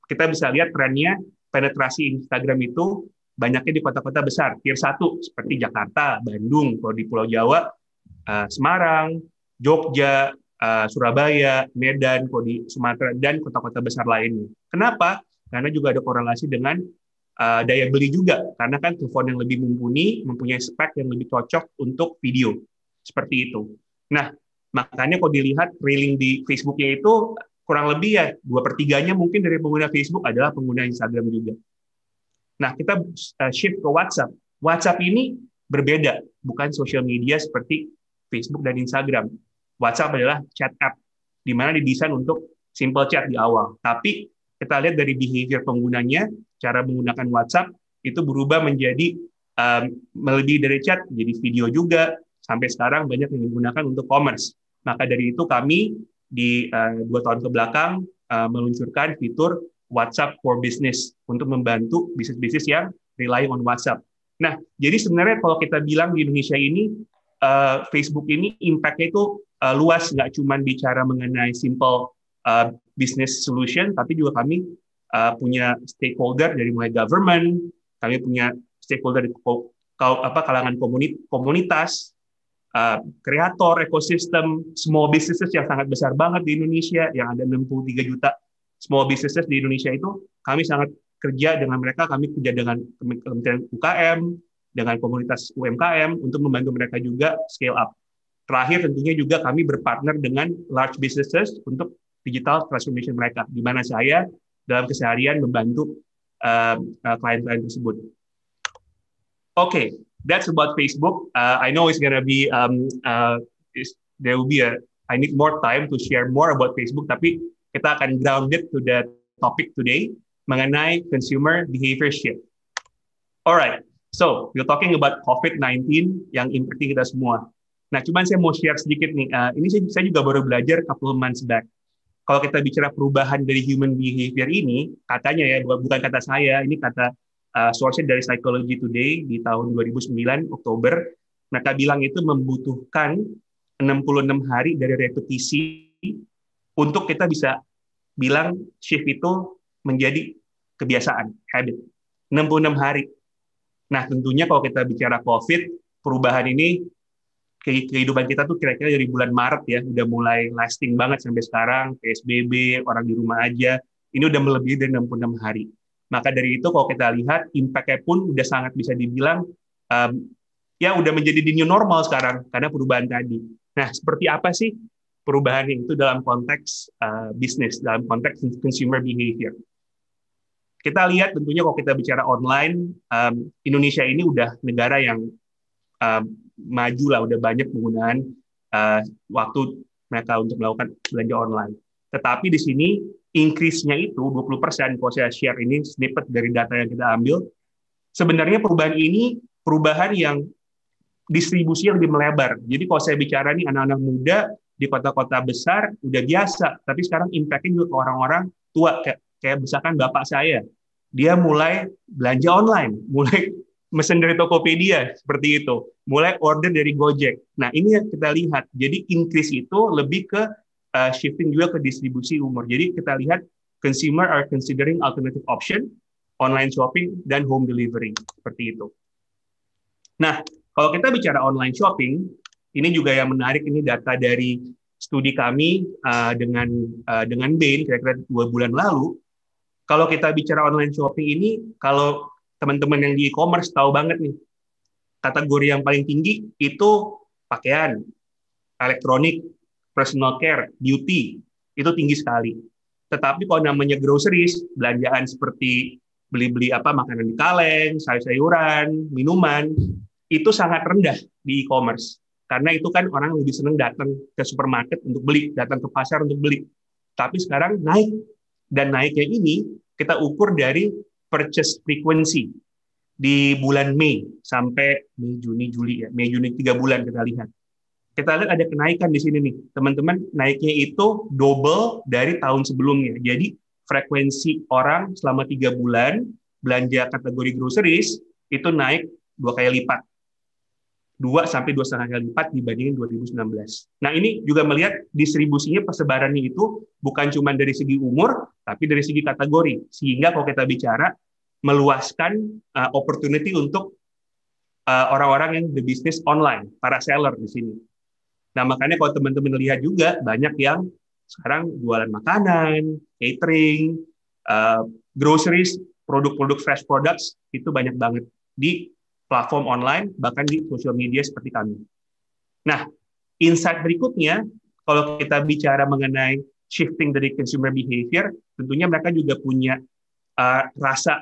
S4: kita bisa lihat trennya penetrasi Instagram itu banyaknya di kota-kota besar, tier 1, seperti Jakarta, Bandung, kalau di Pulau Jawa, Semarang, Jogja, Surabaya, Medan, kalau di Sumatera, dan kota-kota besar lainnya. Kenapa? Karena juga ada korelasi dengan daya beli juga, karena kan telepon yang lebih mumpuni, mempunyai spek yang lebih cocok untuk video. Seperti itu. Nah, makanya kalau dilihat railing di Facebook-nya itu kurang lebih ya 2/3-nya mungkin dari pengguna Facebook adalah pengguna Instagram juga. Nah, kita shift ke WhatsApp. WhatsApp ini berbeda, bukan social media seperti Facebook dan Instagram. WhatsApp adalah chat app, di mana didesain untuk simple chat di awal. Tapi kita lihat dari behavior penggunanya, cara menggunakan WhatsApp itu berubah menjadi melebihi dari chat, jadi video juga. Sampai sekarang banyak yang digunakan untuk commerce. Maka dari itu kami di 2 tahun kebelakang meluncurkan fitur WhatsApp for Business untuk membantu bisnis-bisnis yang rely on WhatsApp. Nah, jadi sebenarnya kalau kita bilang di Indonesia ini, Facebook ini impact-nya itu luas, nggak cuma bicara mengenai simple business solution, tapi juga kami punya stakeholder dari mulai government, kami punya stakeholder dari kalangan komunitas, kreator, ekosistem, small businesses yang sangat besar banget di Indonesia, yang ada 63 juta small businesses di Indonesia itu, kami sangat kerja dengan mereka, kami kerja dengan Kementerian UKM, dengan komunitas UMKM, untuk membantu mereka juga scale up. Terakhir tentunya juga kami berpartner dengan large businesses untuk digital transformation mereka, di mana saya dalam keseharian membantu klien-klien tersebut. Okay, that's about Facebook. I know it's gonna be there will be I need more time to share more about Facebook, tapi kita akan grounded to the topic today mengenai consumer behavior shift. Alright, so we're talking about COVID-19 yang impacting kita semua. Nah, cuman saya mau share sedikit nih. Ini saya juga baru belajar couple months back. Kalau kita bicara perubahan dari human behavior ini, katanya ya, bukan kata saya, ini kata source dari Psychology Today di tahun 2009 Oktober. Mereka bilang itu membutuhkan 66 hari dari repetisi untuk kita bisa bilang shift itu menjadi kebiasaan, habit. 66 hari. Nah, tentunya kalau kita bicara COVID, perubahan ini, kehidupan kita tuh kira-kira dari bulan Maret ya, udah mulai lasting banget sampai sekarang, PSBB, orang di rumah aja, ini udah melebihi dari 66 hari. Maka dari itu kalau kita lihat, impact-nya pun udah sangat bisa dibilang, ya udah menjadi the new normal sekarang, karena perubahan tadi. Nah, seperti apa sih perubahan itu dalam konteks bisnis, dalam konteks consumer behavior? Kita lihat tentunya kalau kita bicara online, Indonesia ini udah negara yang maju lah, udah banyak penggunaan waktu mereka untuk melakukan belanja online. Tetapi di sini increase-nya itu 20%, kalau saya share ini snippet dari data yang kita ambil, sebenarnya perubahan ini perubahan yang distribusinya lebih melebar. Jadi kalau saya bicara nih anak-anak muda di kota-kota besar udah biasa, tapi sekarang impact-nya juga ke orang-orang tua, kayak misalkan bapak saya, dia mulai belanja online, mulai mesen dari Tokopedia, seperti itu, mulai order dari Gojek. Nah, ini yang kita lihat, jadi increase itu lebih ke shifting juga ke distribusi umur. Jadi kita lihat consumer are considering alternative option, online shopping, dan home delivery, seperti itu. Nah, kalau kita bicara online shopping, ini juga yang menarik, ini data dari studi kami dengan Bain, kira-kira 2 bulan lalu. Kalau kita bicara online shopping ini, kalau teman-teman yang di e-commerce tahu banget nih, kategori yang paling tinggi itu pakaian, elektronik, personal care, beauty, itu tinggi sekali. Tetapi kalau namanya groceries, belanjaan seperti beli-beli makanan di kaleng, sayur-sayuran, minuman, itu sangat rendah di e-commerce. Karena itu kan orang lebih senang datang ke supermarket untuk beli, datang ke pasar untuk beli. Tapi sekarang naik. Dan naiknya ini kita ukur dari purchase frequency di bulan Mei sampai Mei, Juni, Juli ya. Mei, Juni 3 bulan kita lihat. Kita lihat ada kenaikan di sini nih. Teman-teman, naiknya itu double dari tahun sebelumnya. Jadi frekuensi orang selama 3 bulan belanja kategori groceries itu naik 2 kali lipat. 2 sampai 2,5 kali lipat dibandingin 2019. Nah, ini juga melihat distribusinya, persebarannya itu bukan cuma dari segi umur, tapi dari segi kategori. Sehingga kalau kita bicara meluaskan opportunity untuk orang-orang yang berbisnis online, para seller di sini. Nah, makanya kalau teman-teman lihat juga banyak yang sekarang jualan makanan, catering, groceries, produk-produk fresh products, itu banyak banget di platform online, bahkan di social media seperti kami. Nah, insight berikutnya, kalau kita bicara mengenai shifting dari consumer behavior, tentunya mereka juga punya rasa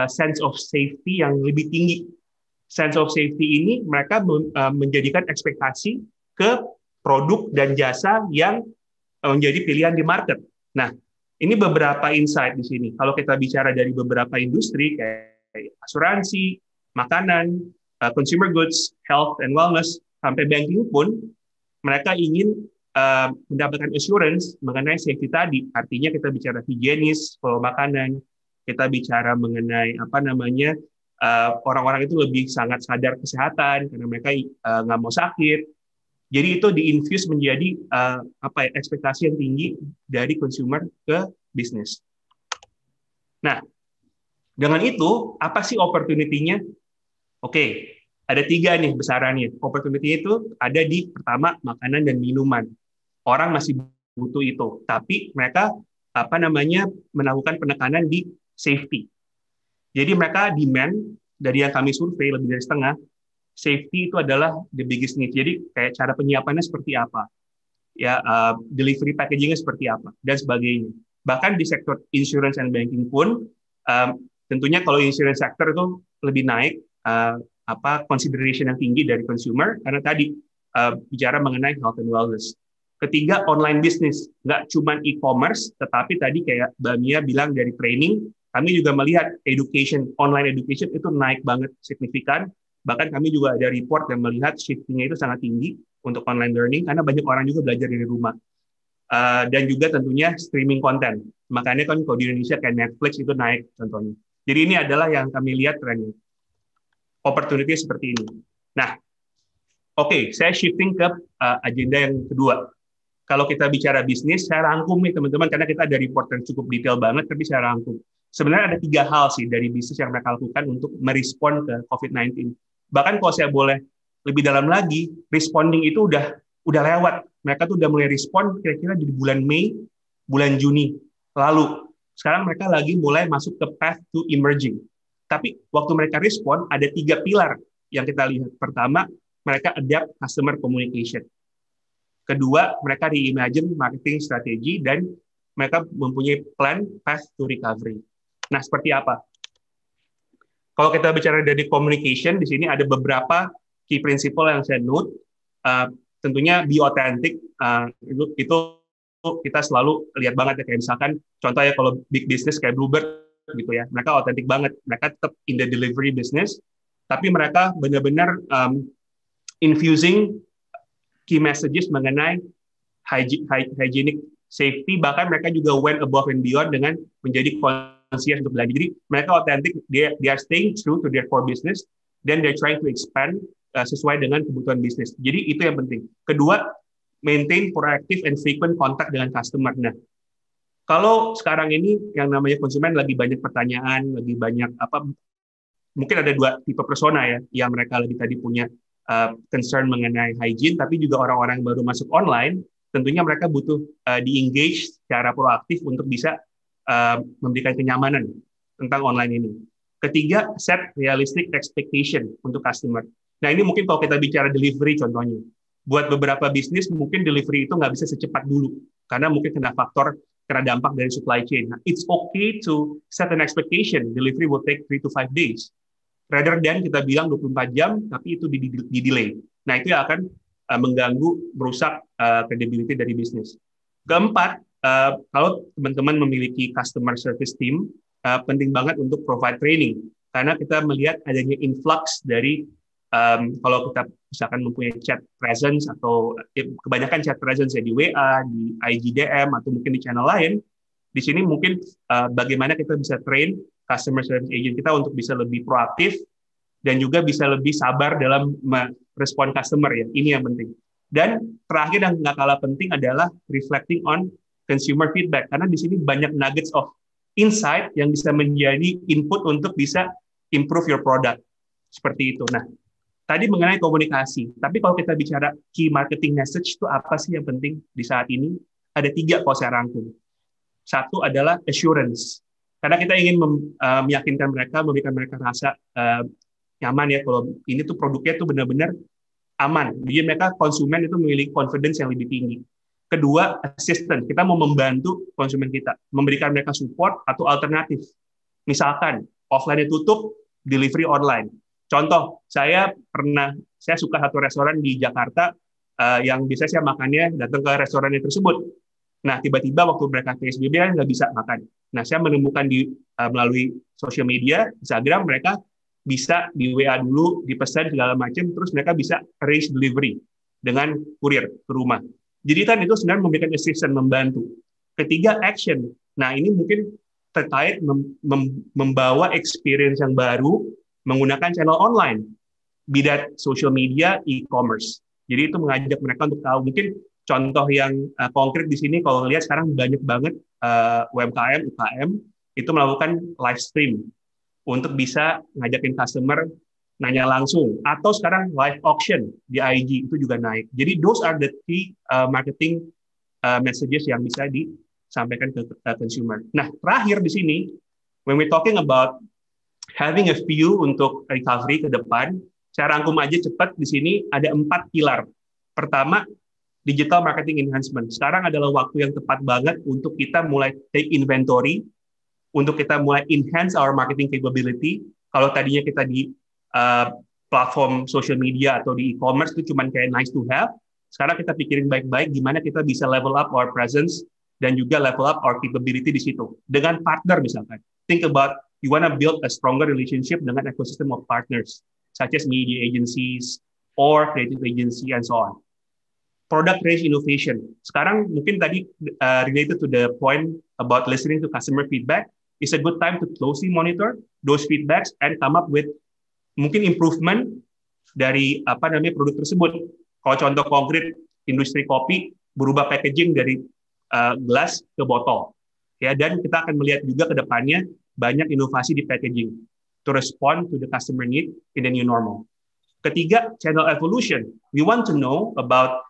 S4: sense of safety yang lebih tinggi. Sense of safety ini mereka menjadikan ekspektasi ke produk dan jasa yang menjadi pilihan di market. Nah, ini beberapa insight di sini. Kalau kita bicara dari beberapa industri kayak asuransi, makanan, consumer goods, health and wellness, sampai banking pun, mereka ingin mendapatkan assurance mengenai safety tadi. Artinya kita bicara higienis, flow makanan, kita bicara mengenai orang-orang itu lebih sangat sadar kesehatan karena mereka nggak mau sakit. Jadi itu diinfuse menjadi ekspektasi yang tinggi dari consumer ke bisnis. Nah, dengan itu apa sih opportunity-nya? Oke, ada 3 nih besarannya. Opportunity-nya itu ada di pertama makanan dan minuman. Orang masih butuh itu, tapi mereka melakukan penekanan di safety. Jadi mereka demand dari yang kami survei lebih dari setengah. Safety itu adalah the biggest need. Jadi kayak cara penyiapannya seperti apa, ya delivery packagingnya seperti apa dan sebagainya. Bahkan di sektor insurance and banking pun tentunya kalau insurance sector itu lebih naik consideration yang tinggi dari consumer karena tadi bicara mengenai health and wellness. Ketiga, online business, nggak cuma e-commerce, tetapi tadi kayak Mbak Mia bilang dari training, kami juga melihat online education itu naik banget signifikan. Bahkan kami juga ada report yang melihat shifting-nya itu sangat tinggi untuk online learning karena banyak orang juga belajar dari rumah. Dan juga tentunya streaming konten. Makanya kan kalau di Indonesia kayak Netflix itu naik contohnya. Jadi ini adalah yang kami lihat trennya. Opportunity seperti ini. Nah, oke, saya shifting ke agenda yang kedua. Kalau kita bicara bisnis, saya rangkum nih teman-teman karena kita ada report yang cukup detail banget, tapi saya rangkum. Sebenarnya ada 3 hal sih dari bisnis yang mereka lakukan untuk merespon ke COVID-19. Bahkan kalau saya boleh lebih dalam lagi, responding itu udah lewat. Mereka tuh udah mulai respon kira-kira di bulan Mei, bulan Juni lalu. Sekarang mereka lagi mulai masuk ke path to emerging. Tapi waktu mereka respon, ada 3 pilar yang kita lihat. Pertama, mereka adapt customer communication. Kedua, mereka reimagine marketing strategy dan mereka mempunyai plan path to recovery. Nah, seperti apa? Kalau kita bicara dari communication, di sini ada beberapa key principle yang saya note. Tentunya be authentic, itu kita selalu lihat banget ya, kayak misalkan contoh ya kalau big business kayak Bluebird gitu ya, mereka authentic banget, mereka tetap in the delivery business, tapi mereka benar-benar infusing key messages mengenai hygienic safety, bahkan mereka juga went above and beyond dengan menjadi concierge untuk belanja. Jadi mereka authentic, they are staying true to their core business, then they're trying to expand sesuai dengan kebutuhan bisnis. Jadi itu yang penting. Kedua, maintain proactive and frequent contact dengan customer. Nah, kalau sekarang ini yang namanya konsumen lagi banyak pertanyaan, lagi banyak mungkin ada 2 tipe persona ya, yang mereka lagi tadi punya concern mengenai hygiene, tapi juga orang-orang yang baru masuk online, tentunya mereka butuh di-engage secara proaktif untuk bisa memberikan kenyamanan tentang online ini. Ketiga, set realistic expectation untuk customer. Nah, ini mungkin kalau kita bicara delivery contohnya. Buat beberapa bisnis, mungkin delivery itu nggak bisa secepat dulu, karena mungkin kena dampak dari supply chain. Nah, it's okay to set an expectation. Delivery will take 3 to 5 days. Rather than kita bilang 24 jam, tapi itu di-delay. Nah, itu yang akan mengganggu, merusak credibility dari bisnis. Keempat, kalau teman-teman memiliki customer service team, penting banget untuk provide training. Karena kita melihat adanya influx dari, kalau kita misalkan mempunyai chat presence, atau kebanyakan chat presence ya di WA, di IGDM, atau mungkin di channel lain, di sini mungkin bagaimana kita bisa train customer service agent kita untuk bisa lebih proaktif, dan juga bisa lebih sabar dalam merespon customer ya. Ini yang penting. Dan terakhir yang nggak kalah penting adalah reflecting on consumer feedback. Karena di sini banyak nuggets of insight yang bisa menjadi input untuk bisa improve your product. Seperti itu. Nah, tadi mengenai komunikasi. Tapi kalau kita bicara key marketing message itu apa sih yang penting di saat ini? Ada 3 kalau saya rangkum. Satu adalah assurance. Karena kita ingin meyakinkan mereka, memberikan mereka rasa nyaman ya, kalau ini tuh produknya tuh benar-benar aman. Jadi mereka konsumen itu memiliki confidence yang lebih tinggi. Kedua, assistance. Kita mau membantu konsumen kita, memberikan mereka support atau alternatif. Misalkan offline tutup, delivery online. Contoh, saya suka satu restoran di Jakarta yang biasanya saya makannya datang ke restorannya tersebut. Nah, tiba-tiba waktu mereka PSBB kan nggak bisa makan. Nah, saya menemukan melalui sosial media, Instagram, mereka bisa di WA dulu, dipesan segala macam, terus mereka bisa arrange delivery dengan kurir ke rumah. Jadi kan itu sebenarnya memberikan assistance, membantu. Ketiga, action. Nah, ini mungkin terkait membawa experience yang baru menggunakan channel online, be that social media, e-commerce. Jadi itu mengajak mereka untuk tahu. Mungkin contoh yang konkret di sini, kalau lihat sekarang banyak banget UMKM, UKM, itu melakukan live stream untuk bisa ngajakin customer nanya langsung. Atau sekarang live auction di IG, itu juga naik. Jadi those are the key marketing messages yang bisa disampaikan ke consumer. Nah, terakhir di sini, when we talking about having a view untuk recovery ke depan, saya rangkum aja cepat di sini ada 4 pilar. Pertama, digital marketing enhancement. Sekarang adalah waktu yang tepat banget untuk kita mulai take inventory, untuk kita mulai enhance our marketing capability. Kalau tadinya kita di platform social media atau di e-commerce itu cuma kayak nice to have, sekarang kita pikirin baik-baik gimana kita bisa level up our presence dan juga level up our capability di situ. Dengan partner misalkan. Think about you want to build a stronger relationship dengan ecosystem of partners, such as media agencies or creative agency and so on. Product range innovation. Sekarang mungkin tadi related to the point about listening to customer feedback, is a good time to closely monitor those feedbacks and come up with mungkin improvement dari produk tersebut. Kalau contoh konkret industri kopi berubah packaging dari gelas ke botol. Ya, dan kita akan melihat juga ke depannya banyak inovasi di packaging to respond to the customer need in the new normal. Ketiga, channel evolution. We want to know about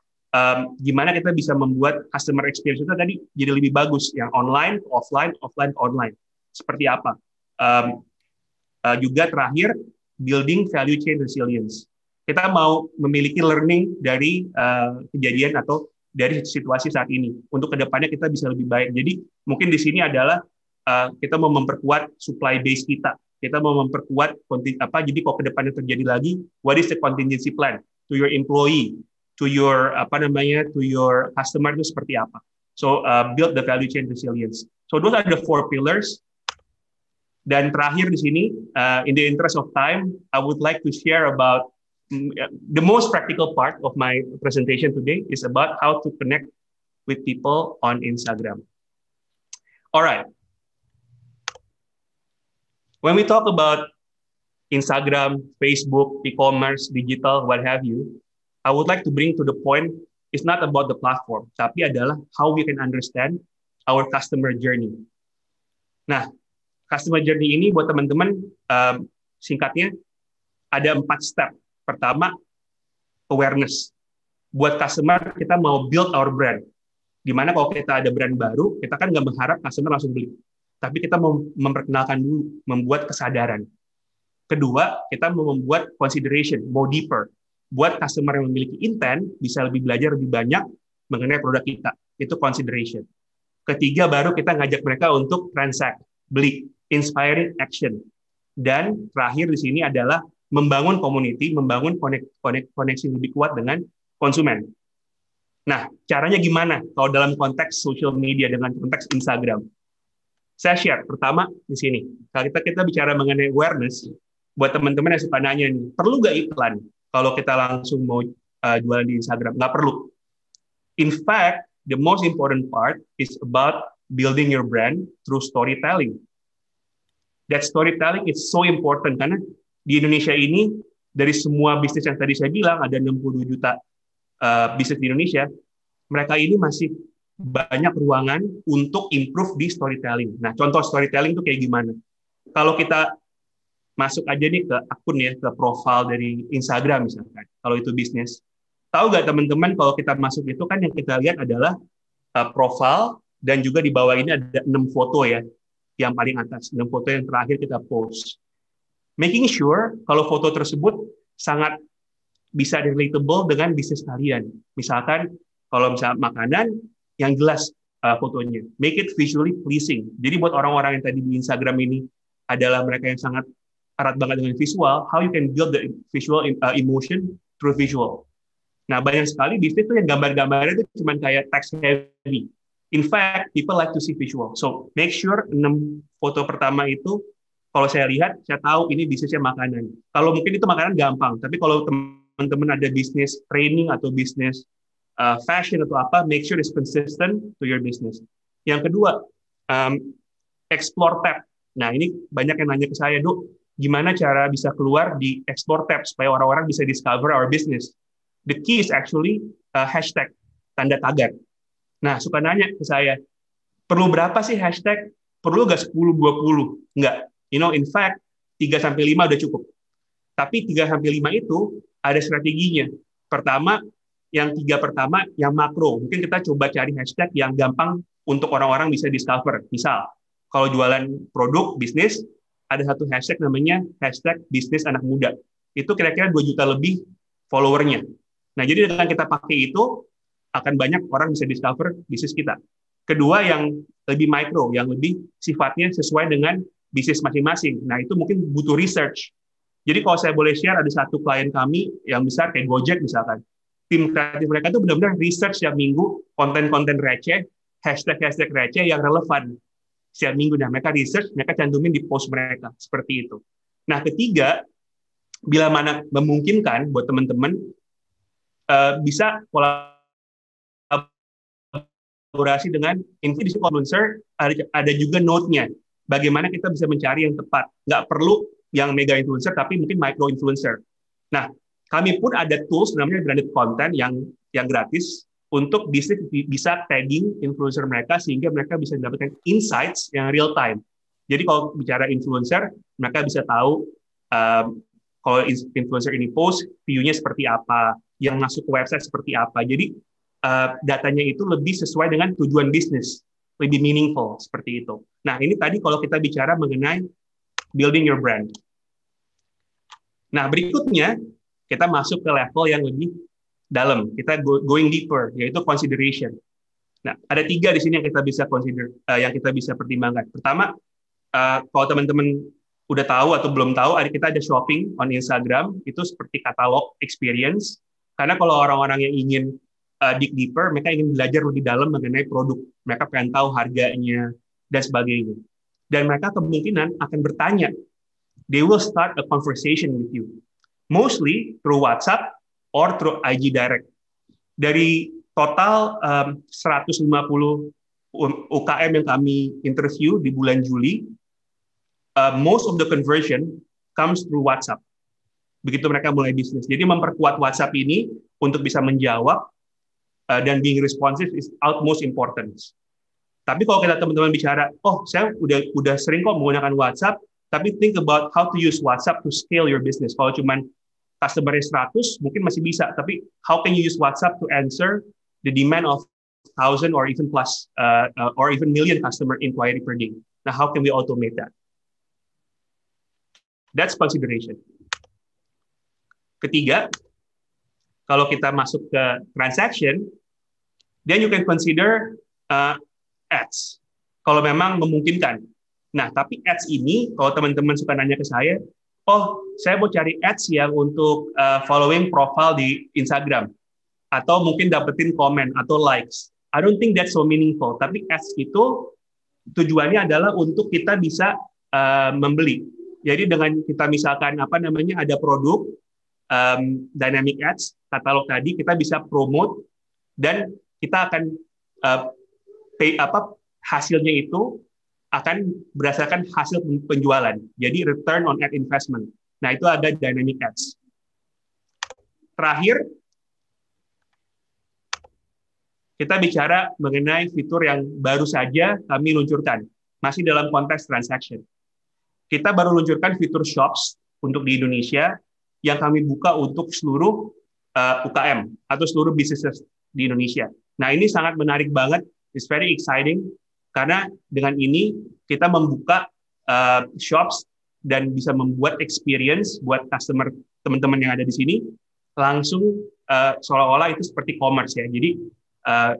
S4: gimana kita bisa membuat customer experience itu tadi jadi lebih bagus, yang online, offline, offline, online. Seperti apa? Juga terakhir, building value chain resilience. Kita mau memiliki learning dari kejadian atau dari situasi saat ini. Untuk kedepannya kita bisa lebih baik. Jadi mungkin di sini adalah kita mau memperkuat supply base kita. Kita mau memperkuat jadi kalau kedepannya terjadi lagi, what is the contingency plan to your employee, to your to your customer itu seperti apa. So build the value chain resilience. So those are the 4 pillars. Dan terakhir di sini, in the interest of time, I would like to share about the most practical part of my presentation today is about how to connect with people on Instagram. All right. When we talk about Instagram, Facebook, e-commerce, digital, what have you, I would like to bring to the point, it's not about the platform, tapi adalah how we can understand our customer journey. Nah, customer journey ini buat teman-teman, singkatnya, ada 4 step. Pertama, awareness. Buat customer, kita mau build our brand. Dimana kalau kita ada brand baru, kita kan nggak berharap customer langsung beli. Tapi kita mau memperkenalkan dulu, membuat kesadaran. Kedua, kita mau membuat consideration, more deeper. Buat customer yang memiliki intent, bisa lebih belajar lebih banyak mengenai produk kita. Itu consideration. Ketiga, baru kita ngajak mereka untuk transact, beli, inspiring action. Dan terakhir di sini adalah membangun community, membangun koneksi lebih kuat dengan konsumen. Nah, caranya gimana kalau dalam konteks social media, dengan konteks Instagram? Saya share, pertama di sini. Kalau kita bicara mengenai awareness, buat teman-teman yang suka nanya nih, perlu nggak iklan kalau kita langsung mau jualan di Instagram? Nggak perlu. In fact, the most important part is about building your brand through storytelling. That storytelling is so important karena di Indonesia ini, dari semua bisnis yang tadi saya bilang, ada 62 juta bisnis di Indonesia, mereka ini masih banyak ruangan untuk improve di storytelling. Nah, contoh storytelling itu kayak gimana? Kalau kita masuk aja nih ke akun ya, ke profile dari Instagram misalkan, kalau itu bisnis. Tahu nggak teman-teman, kalau kita masuk itu kan yang kita lihat adalah profile, dan juga di bawah ini ada 6 foto ya, yang paling atas, 6 foto yang terakhir kita post. Making sure kalau foto tersebut sangat bisa relatable dengan bisnis kalian. Misalkan kalau misalnya makanan, yang jelas fotonya. Make it visually pleasing. Jadi buat orang-orang yang tadi di Instagram ini adalah mereka yang sangat erat banget dengan visual, how you can build the visual emotion through visual. Nah, banyak sekali bisnis tuh yang gambar-gambarnya itu cuma kayak text heavy. In fact, people like to see visual. So, make sure 6 foto pertama itu, kalau saya lihat, saya tahu ini bisnisnya makanan. Kalau mungkin itu makanan gampang, tapi kalau teman-teman ada bisnis training atau bisnis fashion atau apa, make sure it's consistent to your business. Yang kedua, explore tab. Nah, ini banyak yang nanya ke saya, Dok, gimana cara bisa keluar di explore tab supaya orang-orang bisa discover our business? The key is actually hashtag, tanda tagar. Nah, suka nanya ke saya, perlu berapa sih hashtag? Perlu nggak 10-20? Nggak. In fact, 3-5 udah cukup. Tapi 3-5 itu ada strateginya. Pertama, yang 3 pertama, yang makro. Mungkin kita coba cari hashtag yang gampang untuk orang-orang bisa discover. Misal, kalau jualan produk, bisnis, ada satu hashtag namanya hashtag bisnis anak muda. Itu kira-kira 2 juta lebih followernya. Nah, jadi dengan kita pakai itu, akan banyak orang bisa discover bisnis kita. Kedua, yang lebih micro, yang lebih sifatnya sesuai dengan bisnis masing-masing. Nah, itu mungkin butuh research. Jadi kalau saya boleh share, ada satu klien kami yang besar, kayak Gojek misalkan. Tim kreatif mereka itu benar-benar research setiap minggu, konten-konten receh, hashtag-hashtag receh yang relevan. Setiap minggu, nah mereka research, mereka cantumin di post mereka. Seperti itu. Nah, ketiga, bila mana memungkinkan buat teman-teman, bisa kolaborasi dengan influencer, ada juga note-nya. Bagaimana kita bisa mencari yang tepat. Nggak perlu yang mega influencer, tapi mungkin micro influencer. Nah, kami pun ada tools namanya branded content yang gratis untuk bisnis bisa tagging influencer mereka sehingga mereka bisa mendapatkan insights yang real time. Jadi kalau bicara influencer, mereka bisa tahu kalau influencer ini post, view-nya seperti apa, yang masuk ke website seperti apa. Jadi datanya itu lebih sesuai dengan tujuan bisnis, lebih meaningful seperti itu. Nah, ini tadi kalau kita bicara mengenai building your brand. Nah, berikutnya kita masuk ke level yang lebih dalam. Kita going deeper, yaitu consideration. Nah, ada 3 di sini yang kita bisa consider, yang kita bisa pertimbangkan. Pertama, kalau teman-teman udah tahu atau belum tahu, kita ada shopping on Instagram, itu seperti katalog experience. Karena kalau orang-orang yang ingin dig deeper, mereka ingin belajar lebih dalam mengenai produk. Mereka pengen tahu harganya, dan sebagainya. Dan mereka kemungkinan akan bertanya. They will start a conversation with you. Mostly through WhatsApp or through IG Direct. Dari total 150 UKM yang kami interview di bulan Juli, most of the conversion comes through WhatsApp. Begitu mereka mulai bisnis. Jadi memperkuat WhatsApp ini untuk bisa menjawab dan being responsive is utmost importance. Tapi kalau kita teman-teman bicara, saya udah sering kok menggunakan WhatsApp, tapi think about how to use WhatsApp to scale your business. Kalau cuman customer-nya 100, mungkin masih bisa. Tapi how can you use WhatsApp to answer the demand of 1,000 or even plus, or even million customer inquiry per day? Now, how can we automate that? That's consideration. Ketiga, kalau kita masuk ke transaction, then you can consider ads. Kalau memang memungkinkan. Nah, tapi ads ini, kalau teman-teman suka nanya ke saya, saya mau cari ads yang untuk following profile di Instagram. Atau mungkin dapetin komen atau likes. I don't think that's so meaningful. Tapi ads itu tujuannya adalah untuk kita bisa membeli. Jadi dengan kita misalkan ada produk, dynamic ads, katalog tadi, kita bisa promote, dan kita akan hasilnya itu akan berdasarkan hasil penjualan. Jadi return on ad investment. Nah, itu ada dynamic ads. Terakhir, kita bicara mengenai fitur yang baru saja kami luncurkan. Masih dalam konteks transaction. Kita baru luncurkan fitur shops untuk di Indonesia yang kami buka untuk seluruh UKM atau seluruh businesses di Indonesia. Nah, ini sangat menarik banget. It's very exciting. Karena dengan ini kita membuka shops dan bisa membuat experience buat customer teman-teman yang ada di sini langsung seolah-olah itu seperti commerce ya. Jadi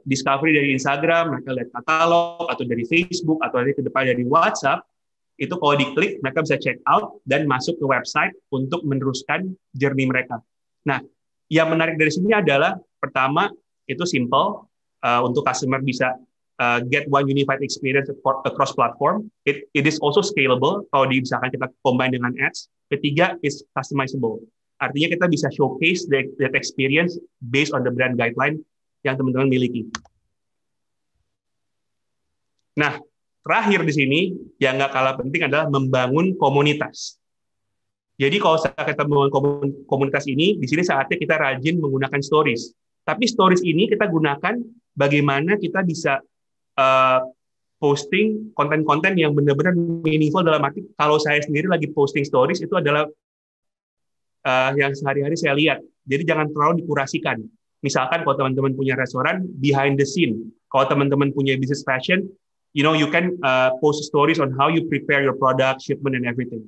S4: discovery dari Instagram, mereka lihat katalog atau dari Facebook atau dari ke depan dari WhatsApp, itu kalau diklik mereka bisa check out dan masuk ke website untuk meneruskan journey mereka. Nah, yang menarik dari sini adalah pertama itu simple untuk customer bisa get one unified experience across platform. It is also scalable kalau misalkan kita combine dengan ads. Ketiga is customizable. Artinya kita bisa showcase that experience based on the brand guideline yang teman-teman miliki. Nah, terakhir di sini yang nggak kalah penting adalah membangun komunitas. Jadi kalau kita membangun komunitas ini, di sini saatnya kita rajin menggunakan stories. Tapi stories ini kita gunakan bagaimana kita bisa posting konten-konten yang benar-benar meaningful dalam arti kalau saya sendiri lagi posting stories itu adalah yang sehari-hari saya lihat. Jadi jangan terlalu dikurasikan. Misalkan kalau teman-teman punya restoran, behind the scene. Kalau teman-teman punya business fashion, you can post stories on how you prepare your product, shipment, and everything.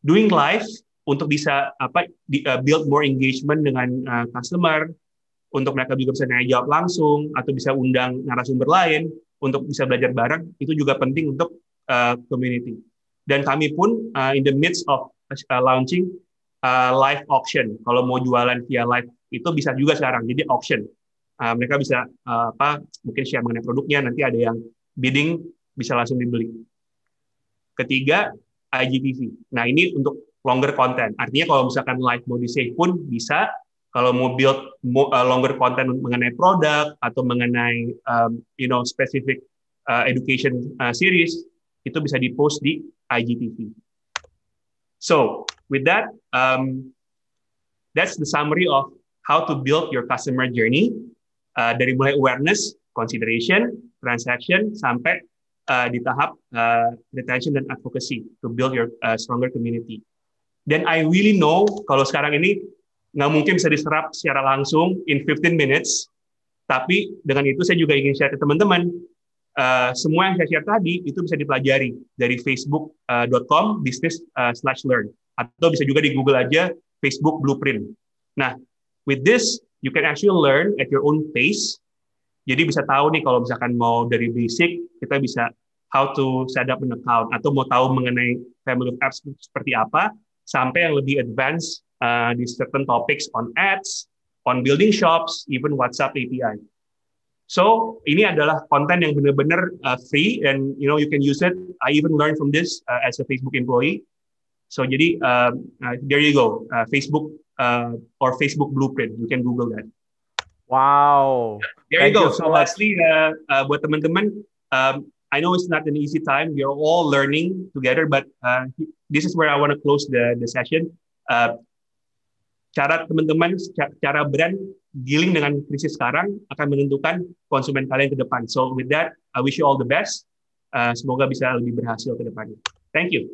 S4: Doing live untuk bisa build more engagement dengan customer, untuk mereka juga bisa nanya jawab langsung, atau bisa undang narasumber lain, untuk bisa belajar bareng, itu juga penting untuk community. Dan kami pun in the midst of launching live auction. Kalau mau jualan via live, itu bisa juga sekarang, jadi auction. Mereka bisa mungkin share mengenai produknya, nanti ada yang bidding, bisa langsung dibeli. Ketiga, IGTV. Nah, ini untuk longer content. Artinya kalau misalkan live mau di-save pun bisa, kalau mau build longer content mengenai produk atau mengenai specific education series, itu bisa di-post di IGTV. So, with that, that's the summary of how to build your customer journey, dari mulai awareness, consideration, transaction, sampai di tahap retention dan advocacy to build your stronger community. Dan I really know kalau sekarang ini nggak mungkin bisa diserap secara langsung in 15 minutes, tapi dengan itu saya juga ingin share ke teman-teman, semua yang saya share tadi itu bisa dipelajari dari facebook.com business/learn, atau bisa juga di Google aja Facebook Blueprint. Nah, with this you can actually learn at your own pace. Jadi bisa tahu nih kalau misalkan mau dari basic, kita bisa how to set up an account, atau mau tahu mengenai family of apps seperti apa, sampai yang lebih advance di certain topics on ads, on building shops, even WhatsApp API. So ini adalah konten yang benar-benar free, and you can use it. I even learned from this as a Facebook employee. So jadi there you go, Facebook or Facebook Blueprint. You can Google that.
S1: Wow.
S4: There you go. So lastly, buat teman-teman, I know it's not an easy time. We are all learning together, but this is where I want to close the session. Cara teman-teman, cara brand dealing dengan krisis sekarang akan menentukan konsumen kalian ke depan. So with that, I wish you all the best. Semoga bisa lebih berhasil ke depannya. Thank you.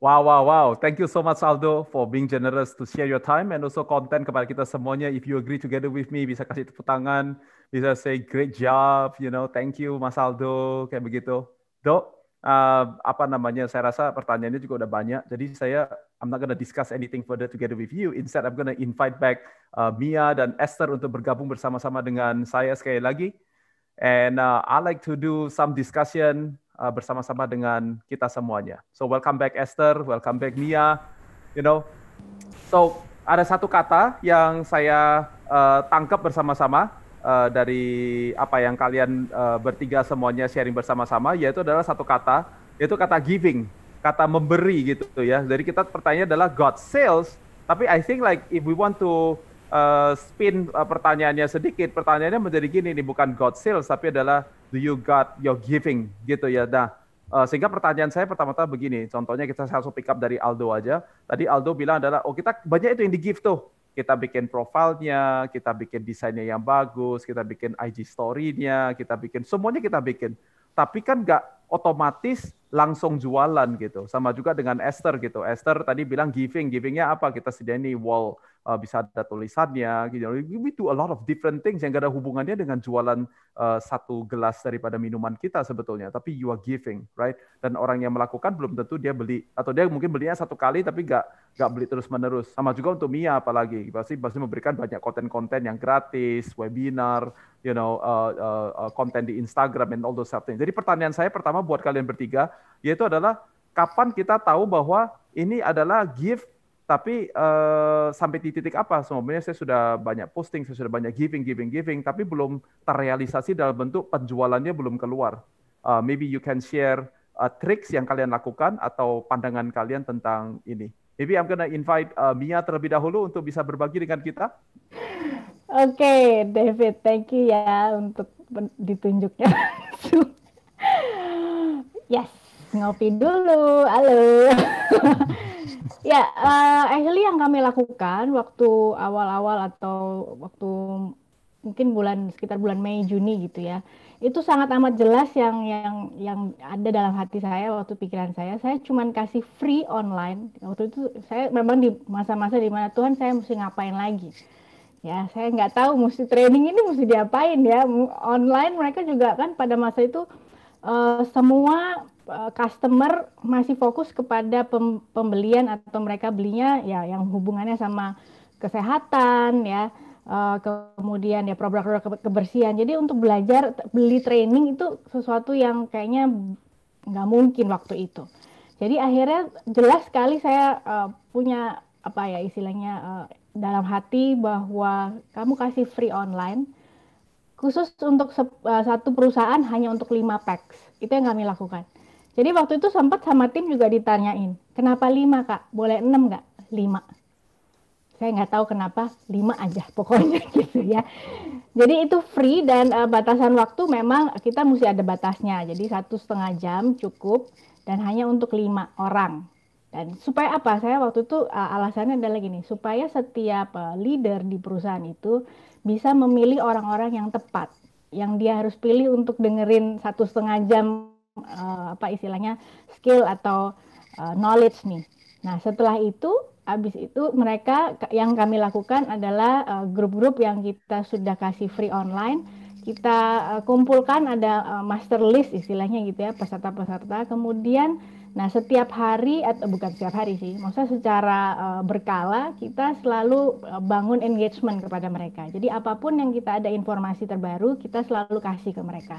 S1: Wow. Thank you so much, Aldo, for being generous to share your time and also content kepada kita semuanya. If you agree together with me, bisa kasih tepuk tangan, bisa say great job, thank you, Mas Aldo, kayak begitu. Dok, saya rasa pertanyaannya juga udah banyak. Jadi I'm not gonna discuss anything further together with you. Instead, I'm gonna invite back Mia dan Esther untuk bergabung bersama-sama dengan saya sekali lagi. And I like to do some discussion bersama-sama dengan kita semuanya. So welcome back Esther, welcome back Mia. So ada satu kata yang saya tangkap bersama-sama dari apa yang kalian bertiga semuanya sharing bersama-sama, yaitu adalah satu kata, yaitu kata giving, kata memberi gitu ya. Jadi kita pertanyaan adalah God sales, tapi I think like if we want to spin pertanyaannya sedikit, pertanyaannya menjadi gini nih, bukan God sales, tapi adalah do you got your giving gitu ya. Nah, sehingga pertanyaan saya pertama-tama begini, contohnya kita langsung pick up dari Aldo aja. Tadi Aldo bilang adalah, kita banyak itu yang di-give tuh. Kita bikin profilnya, kita bikin desainnya yang bagus, kita bikin IG story-nya, kita bikin, semuanya kita bikin. Tapi kan nggak otomatis langsung jualan gitu. Sama juga dengan Esther gitu. Esther tadi bilang givingnya apa? Kita sediain nih wall, bisa ada tulisannya. Gitu. We do a lot of different things yang nggak ada hubungannya dengan jualan satu gelas daripada minuman kita sebetulnya. Tapi you are giving, right? Dan orang yang melakukan belum tentu dia beli, atau dia mungkin belinya satu kali tapi nggak beli terus-menerus. Sama juga untuk Mia apalagi. Pasti memberikan banyak konten-konten yang gratis, webinar, konten di Instagram and all those things. Jadi pertanyaan saya pertama buat kalian bertiga, yaitu adalah kapan kita tahu bahwa ini adalah gift, tapi sampai di titik apa? Sebenarnya saya sudah banyak posting, saya sudah banyak giving, tapi belum terrealisasi dalam bentuk penjualannya belum keluar. Maybe you can share tricks yang kalian lakukan atau pandangan kalian tentang ini. Maybe I'm gonna invite Mia terlebih dahulu untuk bisa berbagi dengan kita.
S3: Oke, David, thank you ya untuk ditunjuknya. Yes, ngopi dulu. Halo. Ya, actually yang kami lakukan waktu awal-awal atau waktu mungkin sekitar bulan Mei Juni gitu ya, itu sangat amat jelas yang ada dalam hati saya waktu pikiran saya cuman kasih free online. Waktu itu saya memang di masa-masa di mana Tuhan saya mesti ngapain lagi. Ya, saya nggak tahu mesti training ini mesti diapain ya. Online mereka juga kan pada masa itu semua customer masih fokus kepada pembelian atau mereka belinya ya yang hubungannya sama kesehatan ya. Kemudian ya produk-produk kebersihan. Jadi untuk belajar beli training itu sesuatu yang kayaknya nggak mungkin waktu itu. Jadi akhirnya jelas sekali saya punya apa ya istilahnya dalam hati bahwa kamu kasih free online khusus untuk satu perusahaan hanya untuk 5 packs. Itu yang kami lakukan. Jadi waktu itu sempat sama tim juga ditanyain, kenapa 5 Kak? Boleh 6 nggak? 5. Saya nggak tahu kenapa 5 aja pokoknya gitu ya. Jadi itu free dan batasan waktu memang kita mesti ada batasnya. Jadi 1,5 jam cukup dan hanya untuk 5 orang. Dan supaya apa? Saya waktu itu alasannya adalah gini, supaya setiap leader di perusahaan itu bisa memilih orang-orang yang tepat, yang dia harus pilih untuk dengerin 1,5 jam apa istilahnya skill atau knowledge nih. Nah setelah itu habis itu mereka yang kami lakukan adalah grup-grup yang kita sudah kasih free online. Kita kumpulkan ada master list istilahnya gitu ya, peserta-peserta. Kemudian nah setiap hari atau bukan setiap hari sih, maksudnya secara berkala kita selalu bangun engagement kepada mereka. Jadi apapun yang kita ada informasi terbaru kita selalu kasih ke mereka.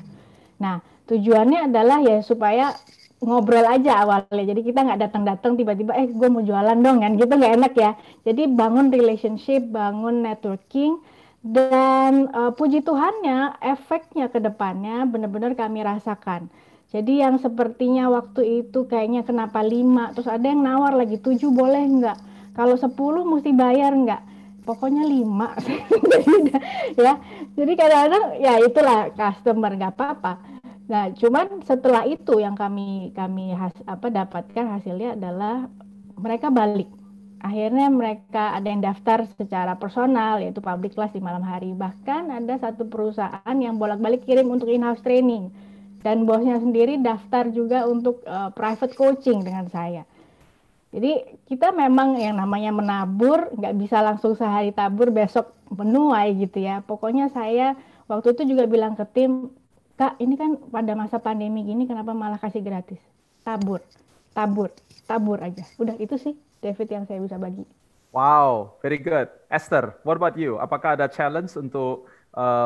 S3: Nah tujuannya adalah ya supaya ngobrol aja awalnya, jadi kita nggak datang-datang tiba-tiba gue mau jualan dong kan, gitu nggak enak ya. Jadi bangun relationship, bangun networking, dan puji Tuhannya efeknya ke depannya benar-benar kami rasakan. Jadi yang sepertinya waktu itu kayaknya kenapa 5, terus ada yang nawar lagi 7 boleh nggak, kalau 10 mesti bayar nggak, pokoknya 5 ya. Jadi kadang-kadang ya itulah customer, nggak apa-apa. Nah, cuman setelah itu yang kami dapatkan hasilnya adalah mereka balik. Akhirnya mereka ada yang daftar secara personal, yaitu public class di malam hari. Bahkan ada satu perusahaan yang bolak-balik kirim untuk in-house training. Dan bosnya sendiri daftar juga untuk private coaching dengan saya. Jadi kita memang yang namanya menabur, nggak bisa langsung sehari tabur, besok menuai gitu ya. Pokoknya saya waktu itu juga bilang ke tim, Kak, ini kan pada masa pandemi gini kenapa malah kasih gratis? Tabur aja. Udah itu sih, David, yang saya bisa bagi.
S1: Wow, very good. Esther, what about you? Apakah ada challenge untuk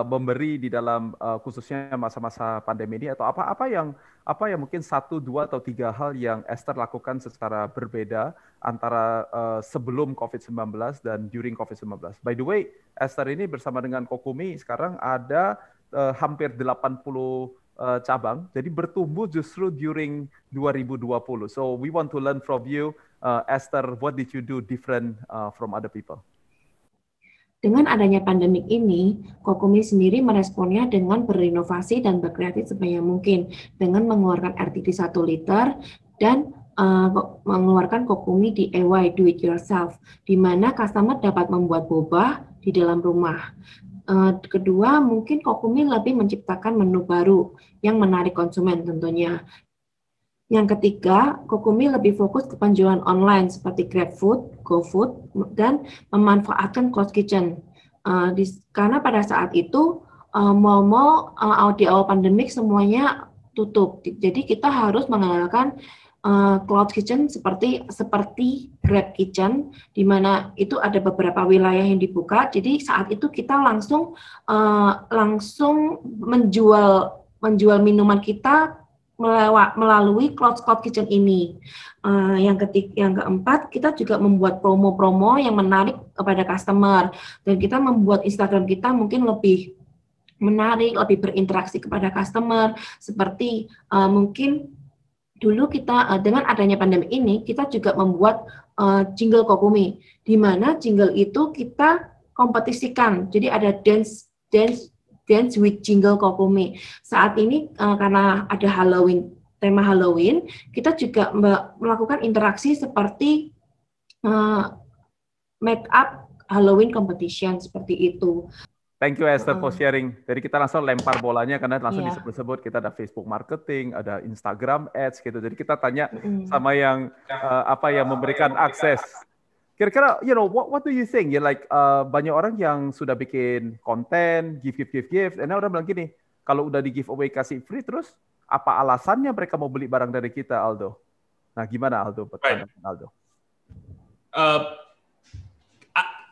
S1: memberi di dalam khususnya masa-masa pandemi ini, atau apa yang mungkin 1, 2, atau 3 hal yang Esther lakukan secara berbeda antara sebelum COVID-19 dan during COVID-19? By the way, Esther ini bersama dengan Kokumi sekarang ada hampir 80 cabang, jadi bertumbuh justru during 2020. So we want to learn from you, Esther, what did you do different from other people?
S2: Dengan adanya pandemik ini, Kokumi sendiri meresponnya dengan berinovasi dan berkreatif sebanyak mungkin dengan mengeluarkan RTD 1 liter dan mengeluarkan Kokumi DIY, do it yourself, di mana customer dapat membuat boba di dalam rumah. Kedua, mungkin Kokumi lebih menciptakan menu baru yang menarik konsumen tentunya. Yang ketiga, Kokumi lebih fokus ke penjualan online seperti GrabFood, GoFood, dan memanfaatkan cloud kitchen. Karena pada saat itu mall-mall di awal pandemik semuanya tutup. Jadi kita harus mengandalkan cloud kitchen seperti Grab Kitchen, di mana itu ada beberapa wilayah yang dibuka. Jadi saat itu kita langsung menjual minuman kita melalui cloud kitchen ini. Yang keempat, kita juga membuat promo-promo yang menarik kepada customer, dan kita membuat Instagram kita mungkin lebih menarik, lebih berinteraksi kepada customer. Seperti mungkin dulu kita dengan adanya pandemi ini, kita juga membuat jingle Kokumi, di mana jingle itu kita kompetisikan. Jadi ada dance with jingle Kokumi. Saat ini karena ada tema Halloween, kita juga melakukan interaksi seperti make up Halloween competition seperti itu.
S1: Thank you Esther for sharing. Jadi kita langsung lempar bolanya karena langsung disebut-sebut kita ada Facebook marketing, ada Instagram ads gitu. Jadi kita tanya sama yang yang memberikan akses. Kira-kira, what do you think? Banyak orang yang sudah bikin konten, give, and orang bilang gini, kalau udah di giveaway kasih free terus, apa alasannya mereka mau beli barang dari kita, Aldo? Nah, gimana Aldo? Aldo?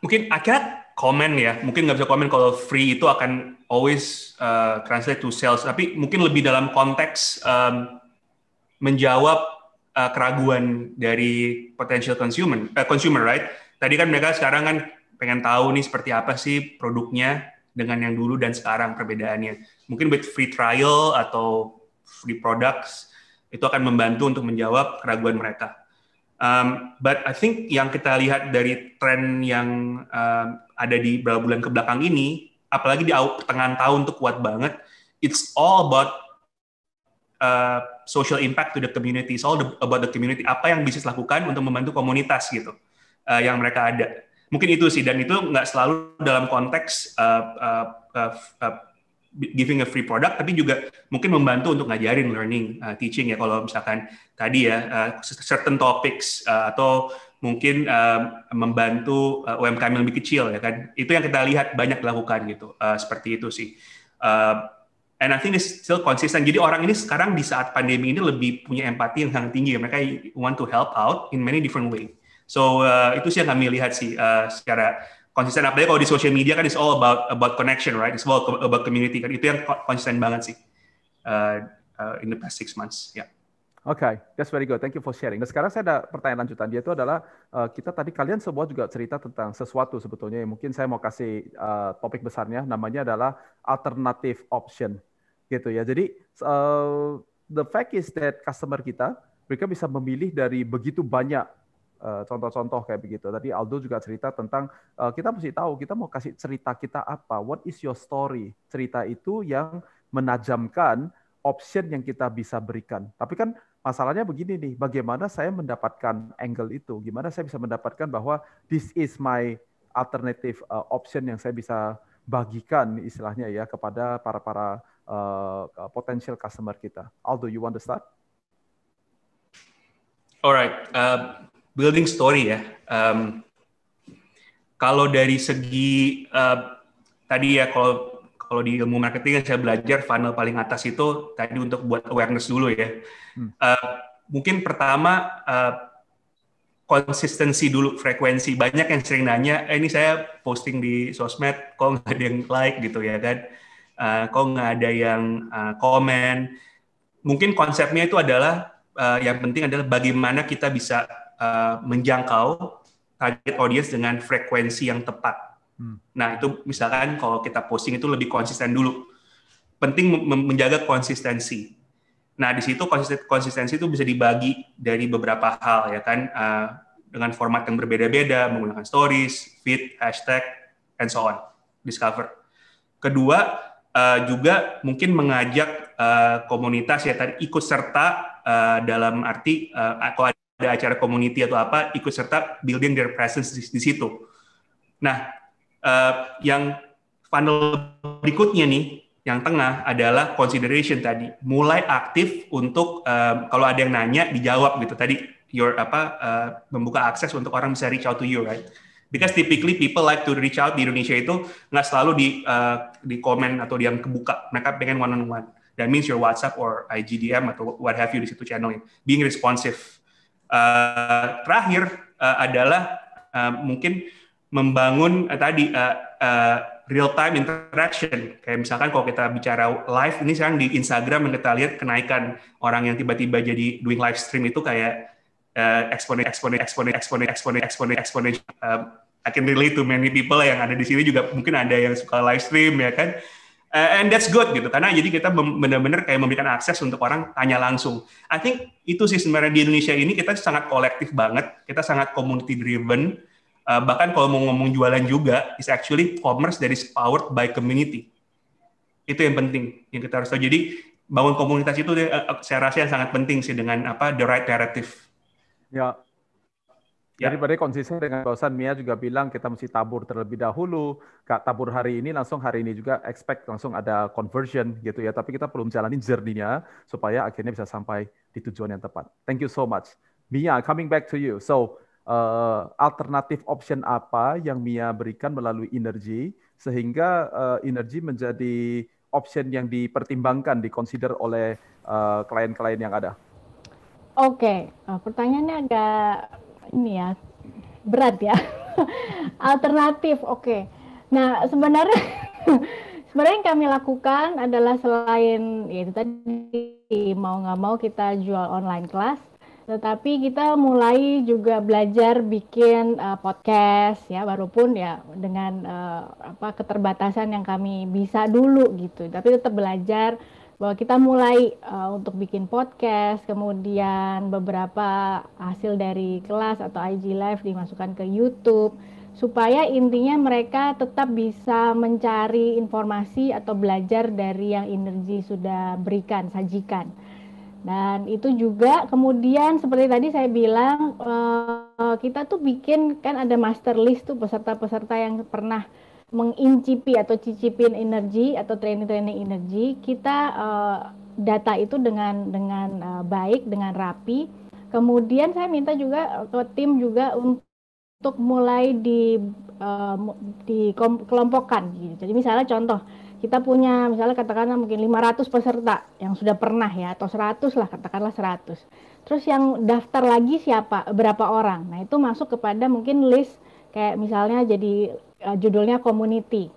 S4: Mungkin akhirnya komen ya, mungkin nggak bisa komen kalau free itu akan always translate to sales, tapi mungkin lebih dalam konteks menjawab keraguan dari potential consumer, right? Tadi kan mereka sekarang kan pengen tahu nih seperti apa sih produknya dengan yang dulu dan sekarang perbedaannya. Mungkin with free trial atau free products itu akan membantu untuk menjawab keraguan mereka. But I think yang kita lihat dari tren yang ada di beberapa bulan ke belakang ini, apalagi di pertengahan tahun tuh kuat banget, it's all about social impact to the community, it's all about the community, apa yang bisnis lakukan untuk membantu komunitas gitu, yang mereka ada. Mungkin itu sih, dan itu nggak selalu dalam konteks giving a free product, tapi juga mungkin membantu untuk ngajarin learning, teaching ya, kalau misalkan tadi ya, certain topics, atau mungkin membantu UMKM yang lebih kecil ya kan, itu yang kita lihat banyak dilakukan gitu, seperti itu sih. And I think it's still konsisten. Jadi orang ini sekarang di saat pandemi ini lebih punya empati yang sangat tinggi, mereka want to help out in many different way. So itu sih yang kami lihat sih secara konsisten, apalagi kalau di social media kan it's all about connection, right? It's all about community kan. Itu yang konsisten banget sih in the past 6 months. Yeah.
S1: Okay, that's very good. Thank you for sharing. Nah, sekarang saya ada pertanyaan lanjutan. Dia itu adalah kalian semua juga cerita tentang sesuatu sebetulnya yang mungkin saya mau kasih topik besarnya, namanya adalah alternative option, gitu ya. Jadi the fact is that customer kita mereka bisa memilih dari begitu banyak contoh-contoh kayak begitu. Tadi Aldo juga cerita tentang kita mesti tahu kita mau kasih cerita kita apa. What is your story? Cerita itu yang menajamkan option yang kita bisa berikan. Tapi kan masalahnya begini nih, bagaimana saya mendapatkan angle itu? Gimana saya bisa mendapatkan bahwa this is my alternative option yang saya bisa bagikan istilahnya ya kepada para potential customer kita. Aldo, you want to start?
S4: Alright. Building story ya. Kalau dari segi tadi ya, kalau di ilmu marketing saya belajar funnel paling atas itu tadi untuk buat awareness dulu ya. Mungkin pertama konsistensi dulu, frekuensi. Banyak yang sering nanya, ini saya posting di sosmed, kok nggak ada yang like gitu ya kan? Kok nggak ada yang komen? Mungkin konsepnya itu adalah yang penting adalah bagaimana kita bisa menjangkau target audience dengan frekuensi yang tepat. Nah, itu misalkan kalau kita posting itu lebih konsisten dulu. Penting menjaga konsistensi. Nah, di situ konsistensi itu bisa dibagi dari beberapa hal ya kan, dengan format yang berbeda-beda, menggunakan stories, feed, hashtag, and so on, discover. Kedua, juga mungkin mengajak komunitas ya tadi ikut serta dalam arti kalau ada acara community atau apa, ikut serta building their presence di situ. Nah, yang funnel berikutnya nih, yang tengah adalah consideration tadi. Mulai aktif untuk kalau ada yang nanya dijawab gitu. Tadi membuka akses untuk orang bisa reach out to you, right? Because typically people like to reach out di Indonesia itu nggak selalu di komen atau yang kebuka. Mereka pengen one on one. That means your WhatsApp or IGDM atau what have you di situ channelnya. Being responsive. Terakhir adalah mungkin membangun real time interaction. Kayak misalkan kalau kita bicara live ini sekarang di Instagram yang kita lihat kenaikan orang yang tiba-tiba jadi doing live stream itu kayak exponential. I can relate to many people yang ada di sini juga mungkin ada yang suka live stream ya kan. And that's good gitu, karena jadi kita benar-benar kayak memberikan akses untuk orang tanya langsung. I think itu sih sebenarnya di Indonesia ini kita sangat kolektif banget, kita sangat community driven. Bahkan kalau mau ngomong jualan juga, is actually commerce that is powered by community. Itu yang penting, yang kita harus tahu. Jadi bangun komunitas itu saya rasa yang sangat penting sih dengan the right narrative.
S1: Ya. Daripada konsisten dengan bahasan Mia juga bilang kita mesti tabur terlebih dahulu, gak tabur hari ini langsung hari ini juga expect langsung ada conversion gitu ya, tapi kita perlu menjalani journey-nya supaya akhirnya bisa sampai di tujuan yang tepat. Thank you so much. Mia, coming back to you. So, alternatif option apa yang Mia berikan melalui Energy sehingga Energy menjadi option yang dipertimbangkan, diconsider oleh klien-klien yang ada?
S3: Oke, pertanyaannya agak ini ya, berat ya. Alternatif, oke. Nah, sebenarnya yang kami lakukan adalah selain ya itu tadi mau nggak mau kita jual online class, tetapi kita mulai juga belajar bikin podcast ya, walaupun ya dengan keterbatasan yang kami bisa dulu gitu, tapi tetap belajar bahwa kita mulai untuk bikin podcast, kemudian beberapa hasil dari kelas atau IG Live dimasukkan ke YouTube, supaya intinya mereka tetap bisa mencari informasi atau belajar dari yang Energy sudah berikan, sajikan. Dan itu juga kemudian seperti tadi saya bilang, kita tuh bikin, kan ada master list tuh peserta-peserta yang pernah mengincipi atau cicipin Energy atau training-training Energy, kita data itu dengan baik, dengan rapi. Kemudian saya minta juga ke tim juga untuk mulai dikelompokkan gitu. Jadi misalnya contoh, kita punya misalnya katakanlah mungkin 500 peserta yang sudah pernah ya, atau 100 lah, katakanlah 100. Terus yang daftar lagi siapa, berapa orang. Nah, itu masuk kepada mungkin list kayak misalnya jadi judulnya community,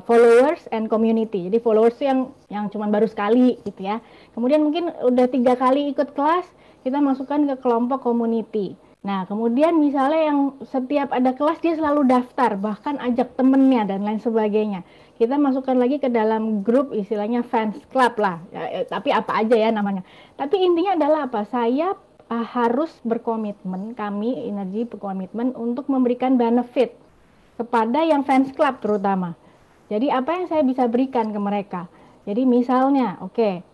S3: followers and community. Jadi followers yang cuma baru sekali gitu ya. Kemudian mungkin udah 3 kali ikut kelas, kita masukkan ke kelompok community. Nah, kemudian misalnya yang setiap ada kelas dia selalu daftar, bahkan ajak temennya dan lain sebagainya. Kita masukkan lagi ke dalam grup istilahnya fans club lah, tapi apa aja ya namanya. Tapi intinya adalah apa? Saya harus berkomitmen, kami Energy berkomitmen untuk memberikan benefit kepada yang fans club terutama. Jadi apa yang saya bisa berikan ke mereka? Jadi misalnya,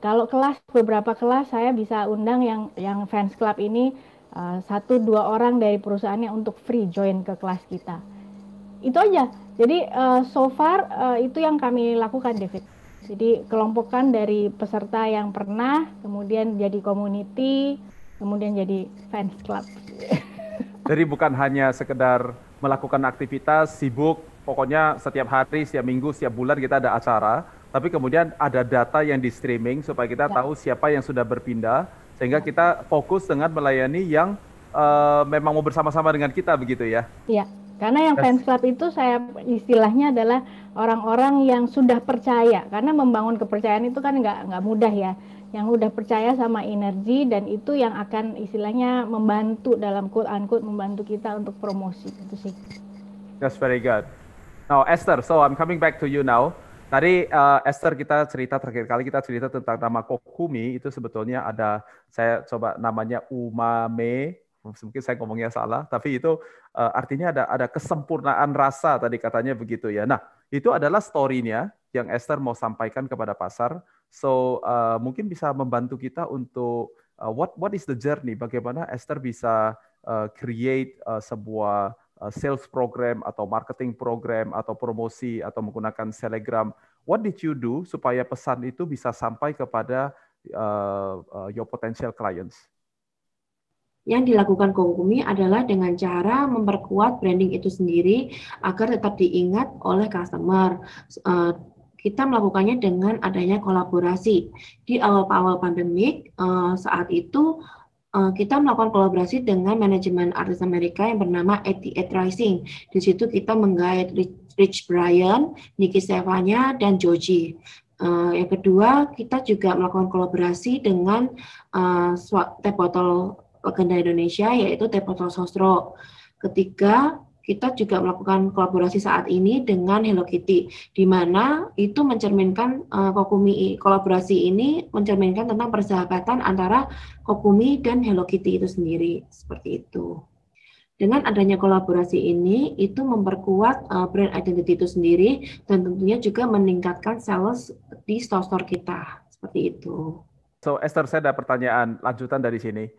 S3: kalau kelas, beberapa kelas saya bisa undang yang fans club ini 1-2 orang dari perusahaannya untuk free join ke kelas kita. Itu aja. Jadi so far itu yang kami lakukan, David. Jadi kelompokkan dari peserta yang pernah, kemudian jadi community, kemudian jadi fans club.
S1: Jadi bukan hanya sekedar melakukan aktivitas, sibuk, pokoknya setiap hari, setiap minggu, setiap bulan kita ada acara, tapi kemudian ada data yang di streaming supaya kita tahu siapa yang sudah berpindah, sehingga kita fokus dengan melayani yang memang mau bersama-sama dengan kita, begitu ya? Iya,
S3: karena yang fans club itu saya istilahnya adalah orang-orang yang sudah percaya, karena membangun kepercayaan itu kan nggak mudah ya. Yang udah percaya sama Energy dan itu yang akan istilahnya membantu dalam quote-unquote membantu kita untuk promosi, itu sih.
S1: That's very good. Now Esther, so I'm coming back to you now. Tadi Esther kita cerita terakhir kali kita cerita tentang nama Kokumi, itu sebetulnya ada, saya coba namanya umame, mungkin saya ngomongnya salah, tapi itu artinya ada kesempurnaan rasa tadi katanya begitu ya. Nah, itu adalah story-nya yang Esther mau sampaikan kepada pasar. So mungkin bisa membantu kita untuk what is the journey? Bagaimana Esther bisa create sebuah sales program atau marketing program atau promosi atau menggunakan Telegram. What did you do supaya pesan itu bisa sampai kepada your potential clients?
S2: Yang dilakukan Kokumi adalah dengan cara memperkuat branding itu sendiri agar tetap diingat oleh customer. Kita melakukannya dengan adanya kolaborasi. Di awal-awal pandemik, saat itu kita melakukan kolaborasi dengan manajemen artis Amerika yang bernama 88 Rising. Di situ kita menggait Rich Brian, Nicky Stefania, dan Joji. Yang kedua, kita juga melakukan kolaborasi dengan teh botol legenda Indonesia, yaitu teh botol Sosro. Ketiga, kita juga melakukan kolaborasi saat ini dengan Hello Kitty, di mana itu mencerminkan Kokumi, kolaborasi ini mencerminkan tentang persahabatan antara Kokumi dan Hello Kitty itu sendiri, seperti itu. Dengan adanya kolaborasi ini, itu memperkuat brand identity itu sendiri dan tentunya juga meningkatkan sales di store-store kita, seperti itu.
S1: So Esther, saya ada pertanyaan lanjutan dari sini.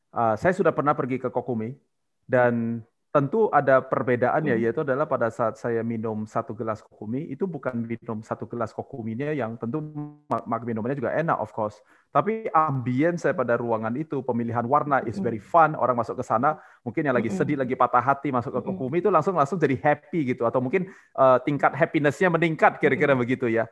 S1: Saya sudah pernah pergi ke Kokumi dan tentu ada perbedaannya, yaitu adalah pada saat saya minum 1 gelas Kokumi, itu bukan minum 1 gelas Kokuminya yang tentu minumannya juga enak, of course. Tapi ambience saya pada ruangan itu, pemilihan warna is very fun, orang masuk ke sana, mungkin yang lagi sedih, lagi patah hati masuk ke Kokumi itu langsung jadi happy gitu, atau mungkin tingkat happiness-nya meningkat, kira-kira begitu ya.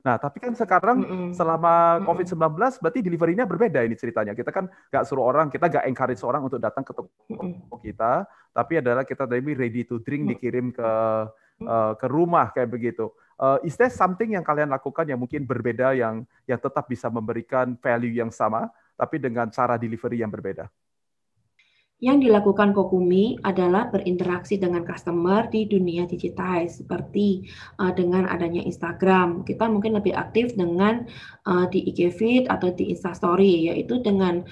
S1: Nah, tapi kan sekarang selama COVID-19 berarti delivery-nya berbeda ini ceritanya. Kita kan nggak suruh orang, kita nggak encourage orang untuk datang ke toko kita, tapi adalah kita dari ready to drink dikirim ke rumah kayak begitu. Is there something yang kalian lakukan yang mungkin berbeda yang tetap bisa memberikan value yang sama, tapi dengan cara delivery yang berbeda?
S2: Yang dilakukan Kokumi adalah berinteraksi dengan customer di dunia digital, seperti dengan adanya Instagram. Kita mungkin lebih aktif dengan di IG Feed atau di Instastory, yaitu dengan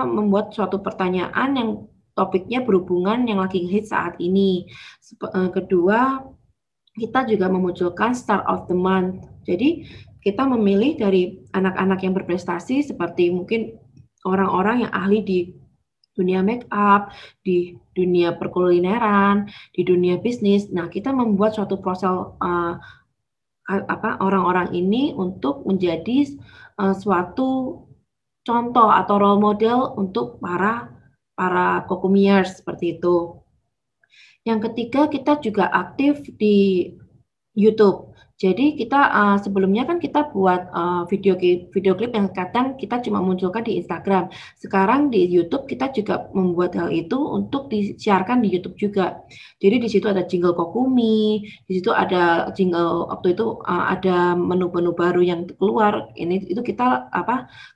S2: membuat suatu pertanyaan yang topiknya berhubungan yang lagi hit saat ini. Kedua, kita juga memunculkan Star of the Month. Jadi kita memilih dari anak-anak yang berprestasi seperti mungkin orang-orang yang ahli di dunia make up, di dunia perkulineran, di dunia bisnis. Nah, kita membuat suatu profil orang-orang ini untuk menjadi suatu contoh atau role model untuk para Kokumiers seperti itu. Yang ketiga, kita juga aktif di YouTube. Jadi kita sebelumnya kan kita buat video klip yang kadang kita cuma munculkan di Instagram. Sekarang di YouTube kita juga membuat hal itu untuk disiarkan di YouTube juga. Jadi di situ ada jingle Kokumi, di situ ada jingle waktu itu ada menu-menu baru yang keluar. Itu kita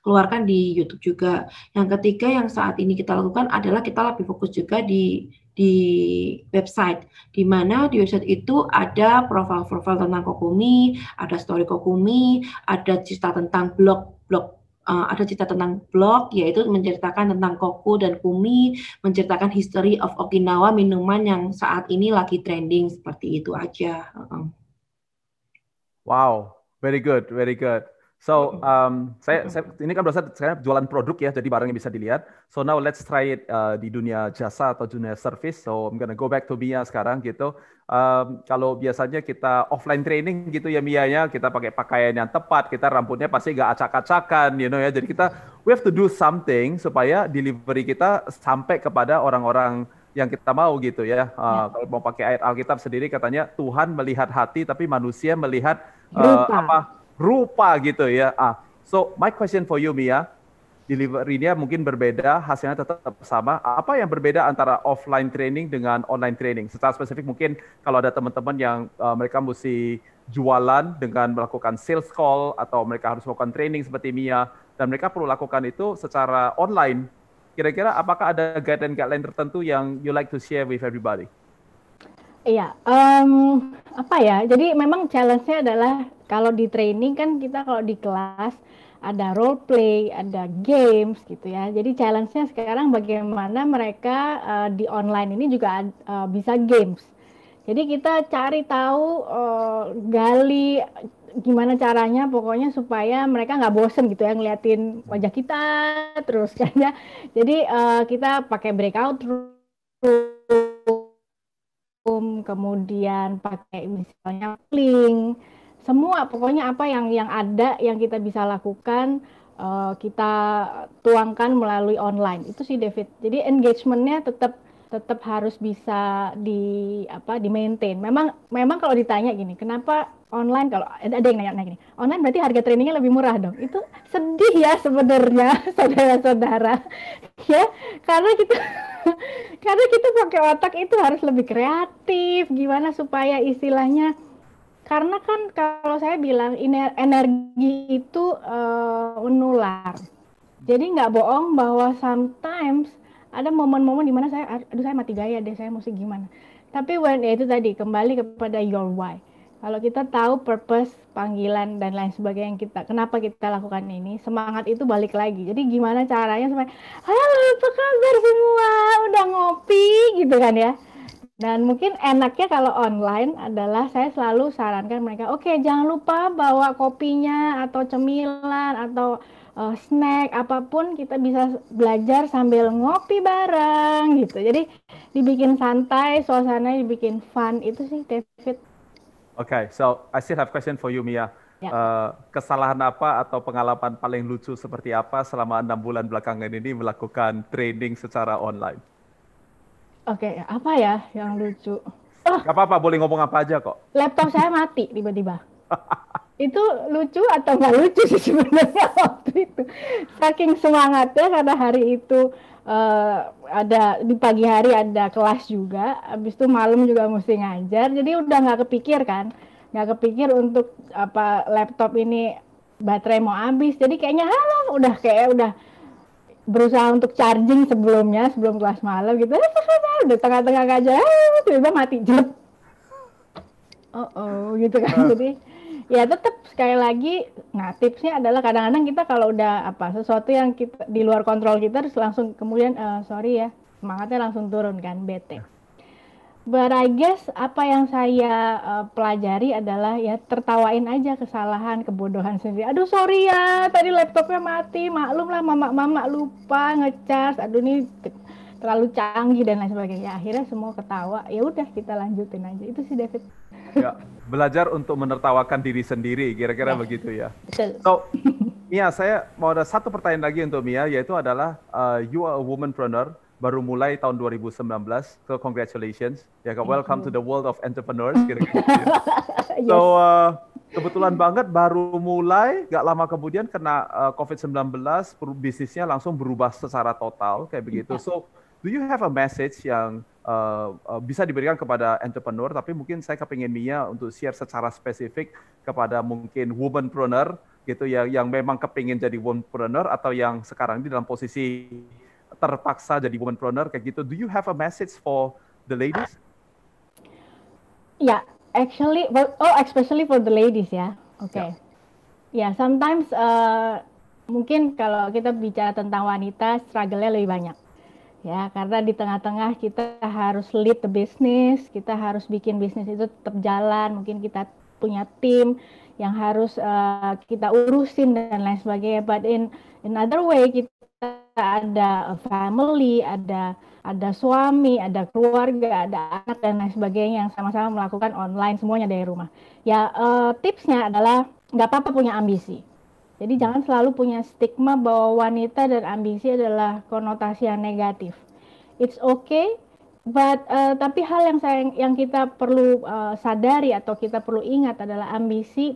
S2: keluarkan di YouTube juga. Yang ketiga yang saat ini kita lakukan adalah kita lebih fokus juga di website, di mana di website itu ada profil-profil tentang Kokumi, ada story Kokumi, ada cerita tentang ada cerita tentang blog, yaitu menceritakan tentang Koku dan Kumi, menceritakan history of Okinawa, minuman yang saat ini lagi trending, seperti itu aja.
S1: Wow, very good, very good. So, saya ini kan berasa saya jualan produk ya, jadi barang yang bisa dilihat. So now let's try it di dunia jasa atau dunia service. So I'm gonna go back to Mia sekarang gitu. Kalau biasanya kita offline training gitu ya Mia ya, kita pakai pakaian yang tepat, kita rambutnya pasti nggak acak-acakan, ya. Jadi we have to do something supaya delivery kita sampai kepada orang-orang yang kita mau gitu ya. Kalau mau pakai ayat Alkitab sendiri katanya Tuhan melihat hati, tapi manusia melihat rupa gitu ya. So my question for you Mia, delivery-nya mungkin berbeda, hasilnya tetap sama. Apa yang berbeda antara offline training dengan online training? Secara spesifik mungkin kalau ada teman-teman yang mereka mesti jualan dengan melakukan sales call atau mereka harus melakukan training seperti Mia dan mereka perlu lakukan itu secara online. Kira-kira apakah ada guideline tertentu yang you like to share with everybody?
S3: Iya, jadi memang challenge-nya adalah kalau di training kan kita kalau di kelas ada role play, ada games gitu ya. Jadi challenge-nya sekarang bagaimana mereka di online ini juga bisa games. Jadi kita cari tahu, gali gimana caranya pokoknya supaya mereka nggak bosen gitu ya ngeliatin wajah kita terus kan ya. Jadi kita pakai breakout room, kemudian pakai misalnya link, semua pokoknya apa yang ada yang kita bisa lakukan kita tuangkan melalui online itu sih David. Jadi engagement-nya tetap tetap harus bisa di maintain. Memang kalau ditanya gini, kenapa online, kalau ada yang nanya gini, online berarti harga trainingnya lebih murah dong. Itu sedih ya sebenarnya saudara-saudara. Ya, karena kita karena kita pakai otak itu harus lebih kreatif, gimana supaya istilahnya, karena kan kalau saya bilang energi itu menular. Jadi nggak bohong bahwa sometimes ada momen-momen di mana saya mati gaya deh, saya mesti gimana. Tapi ya itu tadi, kembali kepada your why. Kalau kita tahu purpose, panggilan, dan lain sebagainya kenapa kita lakukan ini, semangat itu balik lagi. Jadi gimana caranya supaya, halo apa kabar semua, udah ngopi gitu kan ya. Dan mungkin enaknya kalau online adalah saya selalu sarankan mereka, oke, jangan lupa bawa kopinya atau cemilan atau snack apapun, kita bisa belajar sambil ngopi bareng gitu. Jadi dibikin santai, suasananya dibikin fun, itu sih David.
S1: Okay, so I still have question for you, Mia.
S3: Ya.
S1: Kesalahan apa atau pengalaman paling lucu seperti apa selama 6 bulan belakangan ini melakukan training secara online?
S3: Oke, apa ya yang lucu?
S1: Gak apa-apa, boleh ngomong apa aja kok.
S3: Laptop saya mati tiba-tiba. Itu lucu atau nggak lucu sih sebenarnya waktu itu. Saking semangatnya karena hari itu ada di pagi hari ada kelas juga, habis itu malam juga mesti ngajar, jadi udah nggak kepikir untuk laptop ini baterai mau habis, jadi kayaknya udah berusaha untuk charging sebelum kelas malam gitu, udah tengah-tengah ngajar, tiba-tiba mati jelek. Gitu kan. Jadi ya tetap sekali lagi, nah tipsnya adalah kadang-kadang kita kalau udah sesuatu yang kita di luar kontrol kita terus langsung kemudian sorry ya, semangatnya langsung turun kan, bete. But I guess apa yang saya pelajari adalah ya tertawain aja kesalahan, kebodohan sendiri. Aduh sorry ya, tadi laptopnya mati, maklum lah mama lupa ngecas, aduh ini terlalu canggih dan lain sebagainya. Akhirnya semua ketawa, ya udah kita lanjutin aja. Itu sih David.
S1: Ya, belajar untuk menertawakan diri sendiri, kira-kira begitu ya.
S3: Betul.
S1: So, Mia, saya mau ada satu pertanyaan lagi untuk Mia, yaitu adalah you are a womanpreneur, baru mulai tahun 2019, so congratulations. Ya, welcome to the world of entrepreneurs, kira-kira. Yes. So, kebetulan banget baru mulai, gak lama kemudian kena COVID-19, bisnisnya langsung berubah secara total, kayak begitu. So, do you have a message yang bisa diberikan kepada entrepreneur, tapi mungkin saya kepingin Mia untuk share secara spesifik kepada mungkin womanpreneur gitu ya, yang memang kepingin jadi womanpreneur atau yang sekarang ini dalam posisi terpaksa jadi womanpreneur kayak gitu. Do you have a message for the ladies?
S3: Yeah, actually, especially for the ladies ya. Okay. Yeah, sometimes mungkin kalau kita bicara tentang wanita, struggle-nya lebih banyak. Ya, karena di tengah-tengah kita harus lead the business, kita harus bikin bisnis itu tetap jalan, mungkin kita punya tim yang harus kita urusin dan lain sebagainya. But in another way, kita ada family, ada suami, ada keluarga, ada anak dan lain sebagainya yang sama-sama melakukan online, semuanya dari rumah. Ya, tipsnya adalah nggak apa-apa punya ambisi. Jadi jangan selalu punya stigma bahwa wanita dan ambisi adalah konotasi yang negatif. It's okay, but tapi hal yang kita perlu sadari atau kita perlu ingat adalah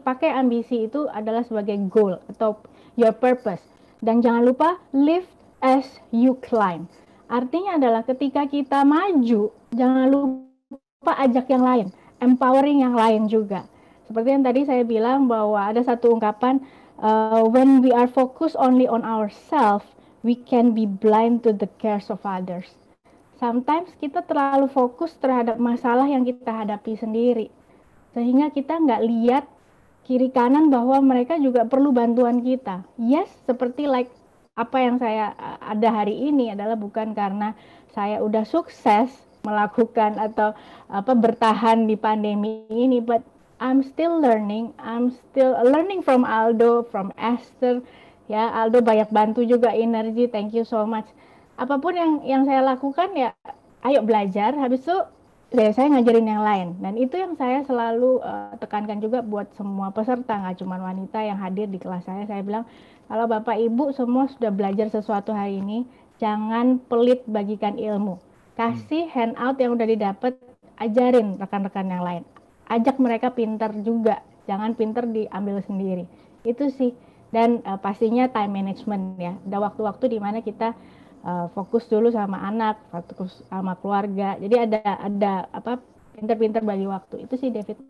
S3: pakai ambisi itu adalah sebagai goal atau your purpose. Dan jangan lupa live as you climb. Artinya adalah ketika kita maju, jangan lupa ajak yang lain, empowering yang lain juga. Seperti yang tadi saya bilang bahwa ada satu ungkapan, when we are focused only on ourselves, we can be blind to the cares of others. Sometimes kita terlalu fokus terhadap masalah yang kita hadapi sendiri, sehingga kita nggak lihat kiri kanan bahwa mereka juga perlu bantuan kita. Yes, seperti apa yang saya ada hari ini adalah bukan karena saya udah sukses melakukan atau bertahan di pandemi ini, but I'm still learning from Aldo, from Esther. Ya, Aldo banyak bantu juga energi, thank you so much. Apapun yang saya lakukan ya, ayo belajar, habis itu saya ngajarin yang lain. Dan itu yang saya selalu tekankan juga buat semua peserta, nggak cuma wanita yang hadir di kelas saya. Saya bilang, kalau Bapak Ibu semua sudah belajar sesuatu hari ini, jangan pelit bagikan ilmu. kasih handout yang udah didapat, ajarin rekan-rekan yang lain. Ajak mereka pinter juga, jangan pinter diambil sendiri. Itu sih. Dan pastinya time management ya. Ada waktu-waktu di mana kita fokus dulu sama anak, fokus sama keluarga. Jadi ada pinter-pinter bagi waktu. Itu sih, David.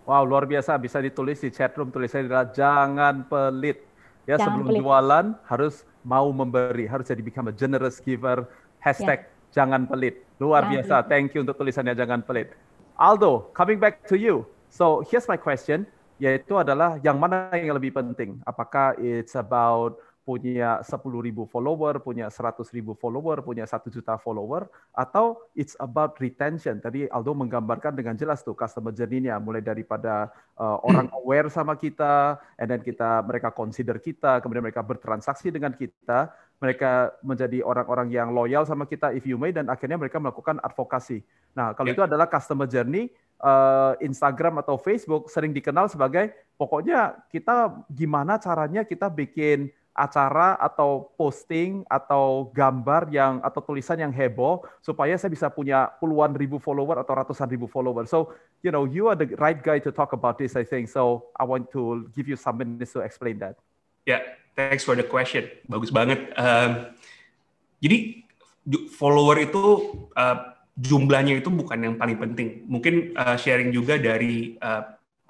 S1: Wow, luar biasa. Bisa ditulis di chat room, tulisnya adalah jangan pelit. Ya,
S3: Jangan
S1: sebelum
S3: pelit.
S1: jualan harus mau memberi, harus jadi become a generous giver. Hashtag jangan pelit. Luar
S3: Jangan
S1: biasa.
S3: pelit.
S1: Thank you untuk tulisannya jangan pelit. Aldo, coming back to you. So here's my question, yaitu adalah yang mana yang lebih penting? Apakah it's about punya 10.000 follower, punya 100.000 follower, punya 1 juta follower, atau it's about retention? Tadi Aldo menggambarkan dengan jelas tuh customer journey-nya, mulai daripada orang aware sama kita, and then mereka consider kita, kemudian mereka bertransaksi dengan kita, mereka menjadi orang-orang yang loyal sama kita, if you may, dan akhirnya mereka melakukan advokasi. Nah, kalau itu adalah customer journey, Instagram atau Facebook sering dikenal sebagai pokoknya kita gimana caranya kita bikin acara atau posting atau gambar atau tulisan yang heboh supaya saya bisa punya puluhan ribu follower atau ratusan ribu follower. So, you are the right guy to talk about this, I think. So, I want to give you some minutes to explain that.
S4: Ya, thanks for the question. Bagus banget. Jadi follower itu jumlahnya itu bukan yang paling penting. Mungkin sharing juga dari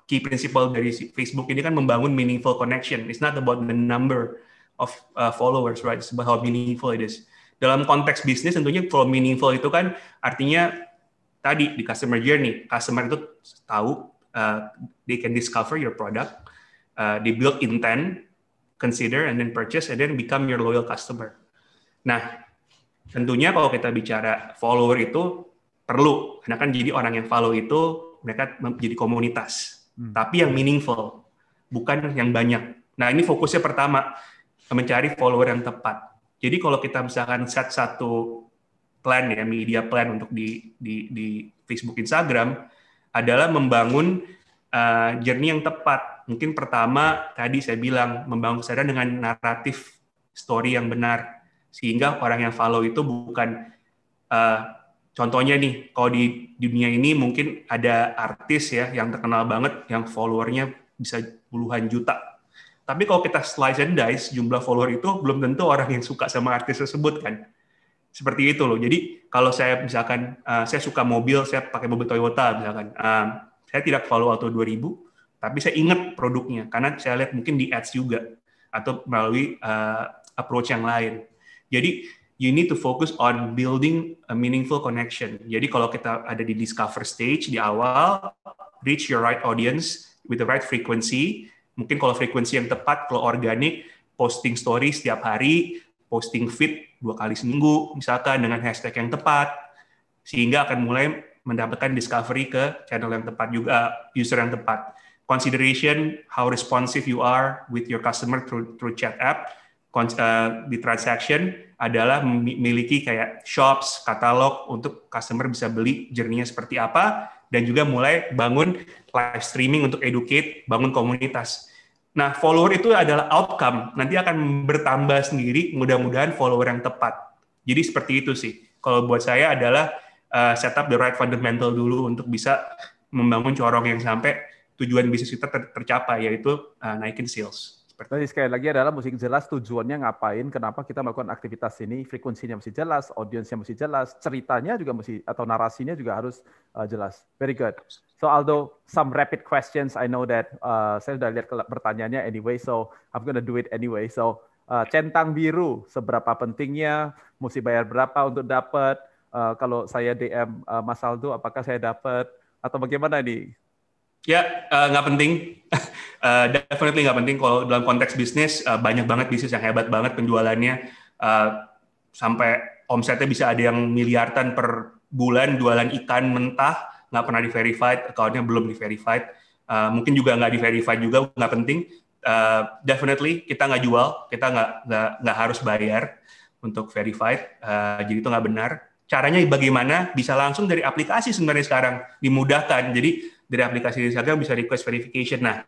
S4: key principle dari Facebook ini kan membangun meaningful connection. It's not about the number of followers, right? It's about how meaningful it is. Dalam konteks bisnis tentunya kalau meaningful itu kan artinya tadi di customer journey, customer itu tahu they can discover your product, they build intent, consider and then purchase and then become your loyal customer. Nah, tentunya kalau kita bicara follower itu perlu, karena kan jadi orang yang follow itu mereka menjadi komunitas, tapi yang meaningful, bukan yang banyak. Nah, ini fokusnya pertama, mencari follower yang tepat. Jadi kalau kita misalkan set satu plan ya, media plan untuk di Facebook, Instagram, adalah membangun journey yang tepat. Mungkin pertama, tadi saya bilang, membangun kesadaran dengan naratif story yang benar. Sehingga orang yang follow itu bukan, contohnya nih, kalau di dunia ini mungkin ada artis ya yang terkenal banget, yang followernya bisa puluhan juta. Tapi kalau kita slice and dice, jumlah follower itu belum tentu orang yang suka sama artis tersebut kan. Seperti itu loh. Jadi kalau saya misalkan, saya suka mobil, saya pakai mobil Toyota misalkan, saya tidak follow Auto 2000, tapi saya ingat produknya, karena saya lihat mungkin di ads juga, atau melalui approach yang lain. Jadi, you need to focus on building a meaningful connection. Jadi, kalau kita ada di discover stage di awal, reach your right audience with the right frequency. Mungkin kalau frekuensi yang tepat, kalau organik, posting story setiap hari, posting feed 2 kali seminggu, misalkan dengan hashtag yang tepat, sehingga akan mulai mendapatkan discovery ke channel yang tepat juga, user yang tepat. Consideration, how responsive you are with your customer through chat app. Di transaction adalah memiliki kayak shops, katalog untuk customer bisa beli journey-nya seperti apa, dan juga mulai bangun live streaming untuk educate, bangun komunitas. Nah, follower itu adalah outcome, nanti akan bertambah sendiri, mudah-mudahan follower yang tepat. Jadi seperti itu sih. Kalau buat saya adalah set up the right fundamental dulu untuk bisa membangun corong yang sampai tujuan bisnis kita tercapai, yaitu naikin sales.
S1: Jadi sekali lagi adalah mesti jelas tujuannya ngapain, kenapa kita melakukan aktivitas ini, frekuensinya mesti jelas, audiensnya mesti jelas, ceritanya juga mesti, atau narasinya juga harus jelas. Very good. So Aldo, some rapid questions. I know that saya sudah lihat pertanyaannya anyway, so I'm gonna do it anyway. So centang biru, seberapa pentingnya, mesti bayar berapa untuk dapat? Kalau saya DM Mas Aldo, apakah saya dapat? Atau bagaimana nih?
S4: Ya, nggak penting. Definitely nggak penting. Kalau dalam konteks bisnis, banyak banget bisnis yang hebat banget penjualannya. Sampai omsetnya bisa ada yang miliaran per bulan, jualan ikan mentah, nggak pernah di-verified, account-nya belum di-verified. Mungkin juga nggak di-verified juga, nggak penting. Definitely, kita nggak jual, kita nggak harus bayar untuk verified. Jadi itu nggak benar. Caranya bagaimana? Bisa langsung dari aplikasi sebenarnya sekarang, dimudahkan. Jadi dari aplikasi Instagram bisa request verification. Nah,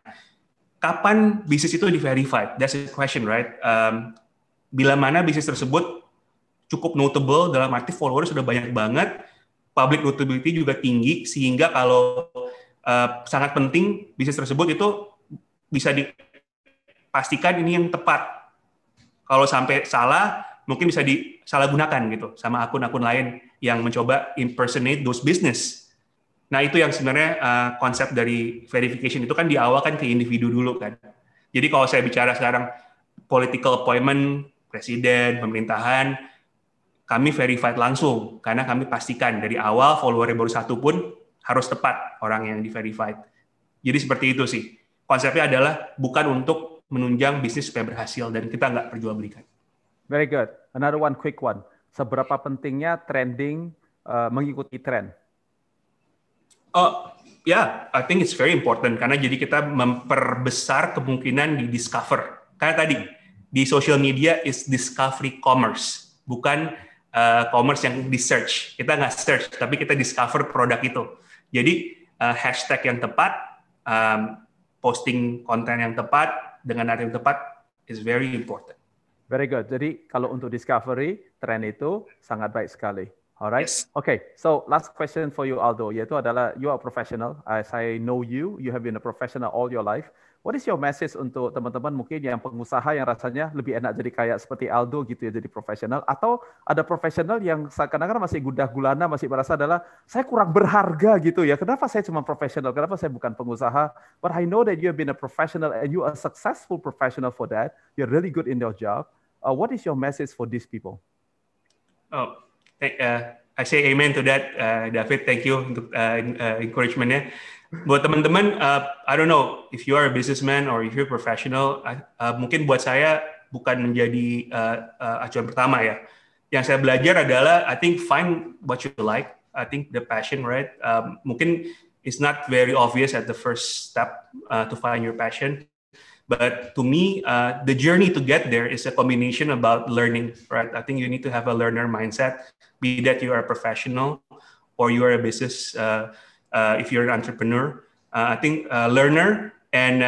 S4: kapan bisnis itu di-verified? That's the question, right? Bila mana bisnis tersebut cukup notable, dalam arti followers sudah banyak banget, public notability juga tinggi, sehingga kalau sangat penting bisnis tersebut itu bisa dipastikan ini yang tepat. Kalau sampai salah, mungkin bisa disalahgunakan gitu sama akun-akun lain yang mencoba impersonate those business. Nah, itu yang sebenarnya konsep dari verification itu kan di awal kan ke individu dulu kan. Jadi kalau saya bicara sekarang political appointment, presiden, pemerintahan, kami verified langsung karena kami pastikan dari awal follower baru satu pun harus tepat orang yang di-verified. Jadi seperti itu sih. Konsepnya adalah bukan untuk menunjang bisnis supaya berhasil dan kita nggak perjualbelikan.
S1: Very good. Another one, quick one. Seberapa pentingnya trending mengikuti tren?
S4: Oh, yeah, I think it's very important karena jadi kita memperbesar kemungkinan di discover. Karena tadi di social media is discovery commerce, bukan commerce yang di search. Kita nggak search, tapi kita discover produk itu. Jadi hashtag yang tepat, posting konten yang tepat dengan naratif yang tepat is very important.
S1: Very good. Jadi kalau untuk discovery, tren itu sangat baik sekali. Alright.
S4: Yes.
S1: Okay. So last question for you, Aldo. Yaitu adalah you are a professional. As I know you, you have been a professional all your life. What is your message untuk teman-teman mungkin yang pengusaha yang rasanya lebih enak jadi kayak seperti Aldo gitu ya, jadi profesional, atau ada profesional yang kadang-kadang masih gundah gulana, masih merasa adalah saya kurang berharga gitu ya. Kenapa saya cuma profesional? Kenapa saya bukan pengusaha? But I know that you have been a professional and you are a successful professional for that. You're really good in your job. What is your message for these people?
S4: Oh, I say amen to that, David. Thank you untuk encouragement-nya. Buat teman-teman, I don't know if you are a businessman or if you're a professional, mungkin buat saya bukan menjadi acuan pertama ya. Yang saya belajar adalah, I think find what you like. I think the passion, right? Mungkin it's not very obvious at the first step to find your passion. But to me, the journey to get there is a combination about learning, right? I think you need to have a learner mindset, be that you are a professional or you are a business, if you're an entrepreneur. I think learner and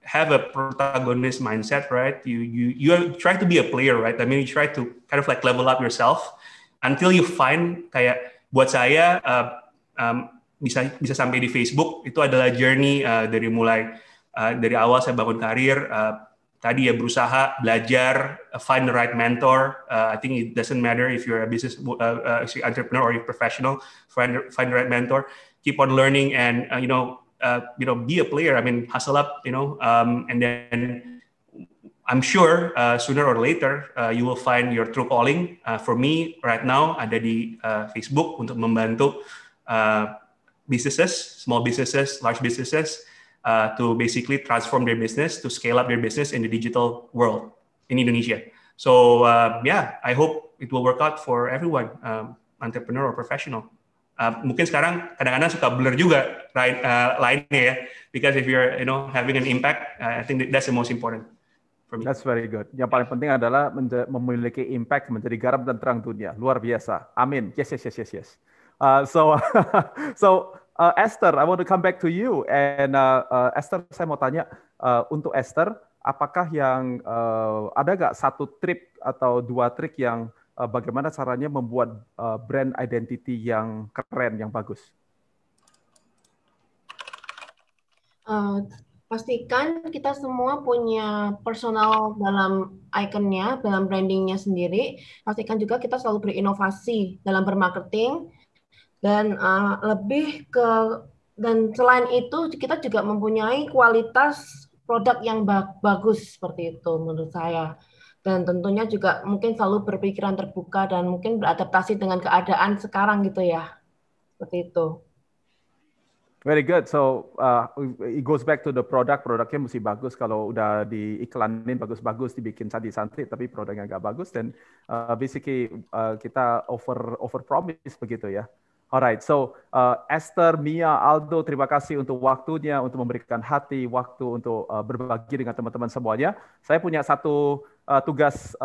S4: have a protagonist mindset, right? You try to be a player, right? I mean, you try to kind of like level up yourself until you find kayak buat saya bisa sampai di Facebook itu adalah journey dari mulai dari awal saya bangun karir, tadi ya berusaha, belajar, find the right mentor. I think it doesn't matter if you're a business entrepreneur or you're professional, find the right mentor. Keep on learning and be a player. I mean, hustle up, and then I'm sure sooner or later you will find your true calling. For me, right now ada di Facebook untuk membantu businesses, small businesses, large businesses. To basically transform their business, to scale up their business in the digital world in Indonesia. So I hope it will work out for everyone, entrepreneur or professional. Mungkin sekarang kadang-kadang suka blur juga lainnya ya, because if you're having an impact, I think that's the most important for me.
S1: That's very good. Yang paling penting adalah memiliki impact, menjadi garam dan terang dunia. Luar biasa. Amin. Yes. So Esther, I want to come back to you. And Esther, saya mau tanya untuk Esther, apakah yang ada nggak satu trik atau dua trik yang bagaimana caranya membuat brand identity yang keren, yang bagus?
S2: Pastikan kita semua punya personal dalam ikonnya, dalam brandingnya sendiri. Pastikan juga kita selalu berinovasi dalam bermarketing. Dan dan selain itu kita juga mempunyai kualitas produk yang bagus seperti itu menurut saya. Dan tentunya juga mungkin selalu berpikiran terbuka dan mungkin beradaptasi dengan keadaan sekarang gitu ya. Seperti itu.
S1: Very good. So it goes back to the produknya mesti bagus. Kalau udah diiklanin bagus-bagus, dibikin cantik-cantik, tapi produknya nggak bagus, dan basically kita over promise begitu ya. Alright, so Esther, Mia, Aldo, terima kasih untuk waktunya, untuk memberikan waktu untuk berbagi dengan teman-teman semuanya. Saya punya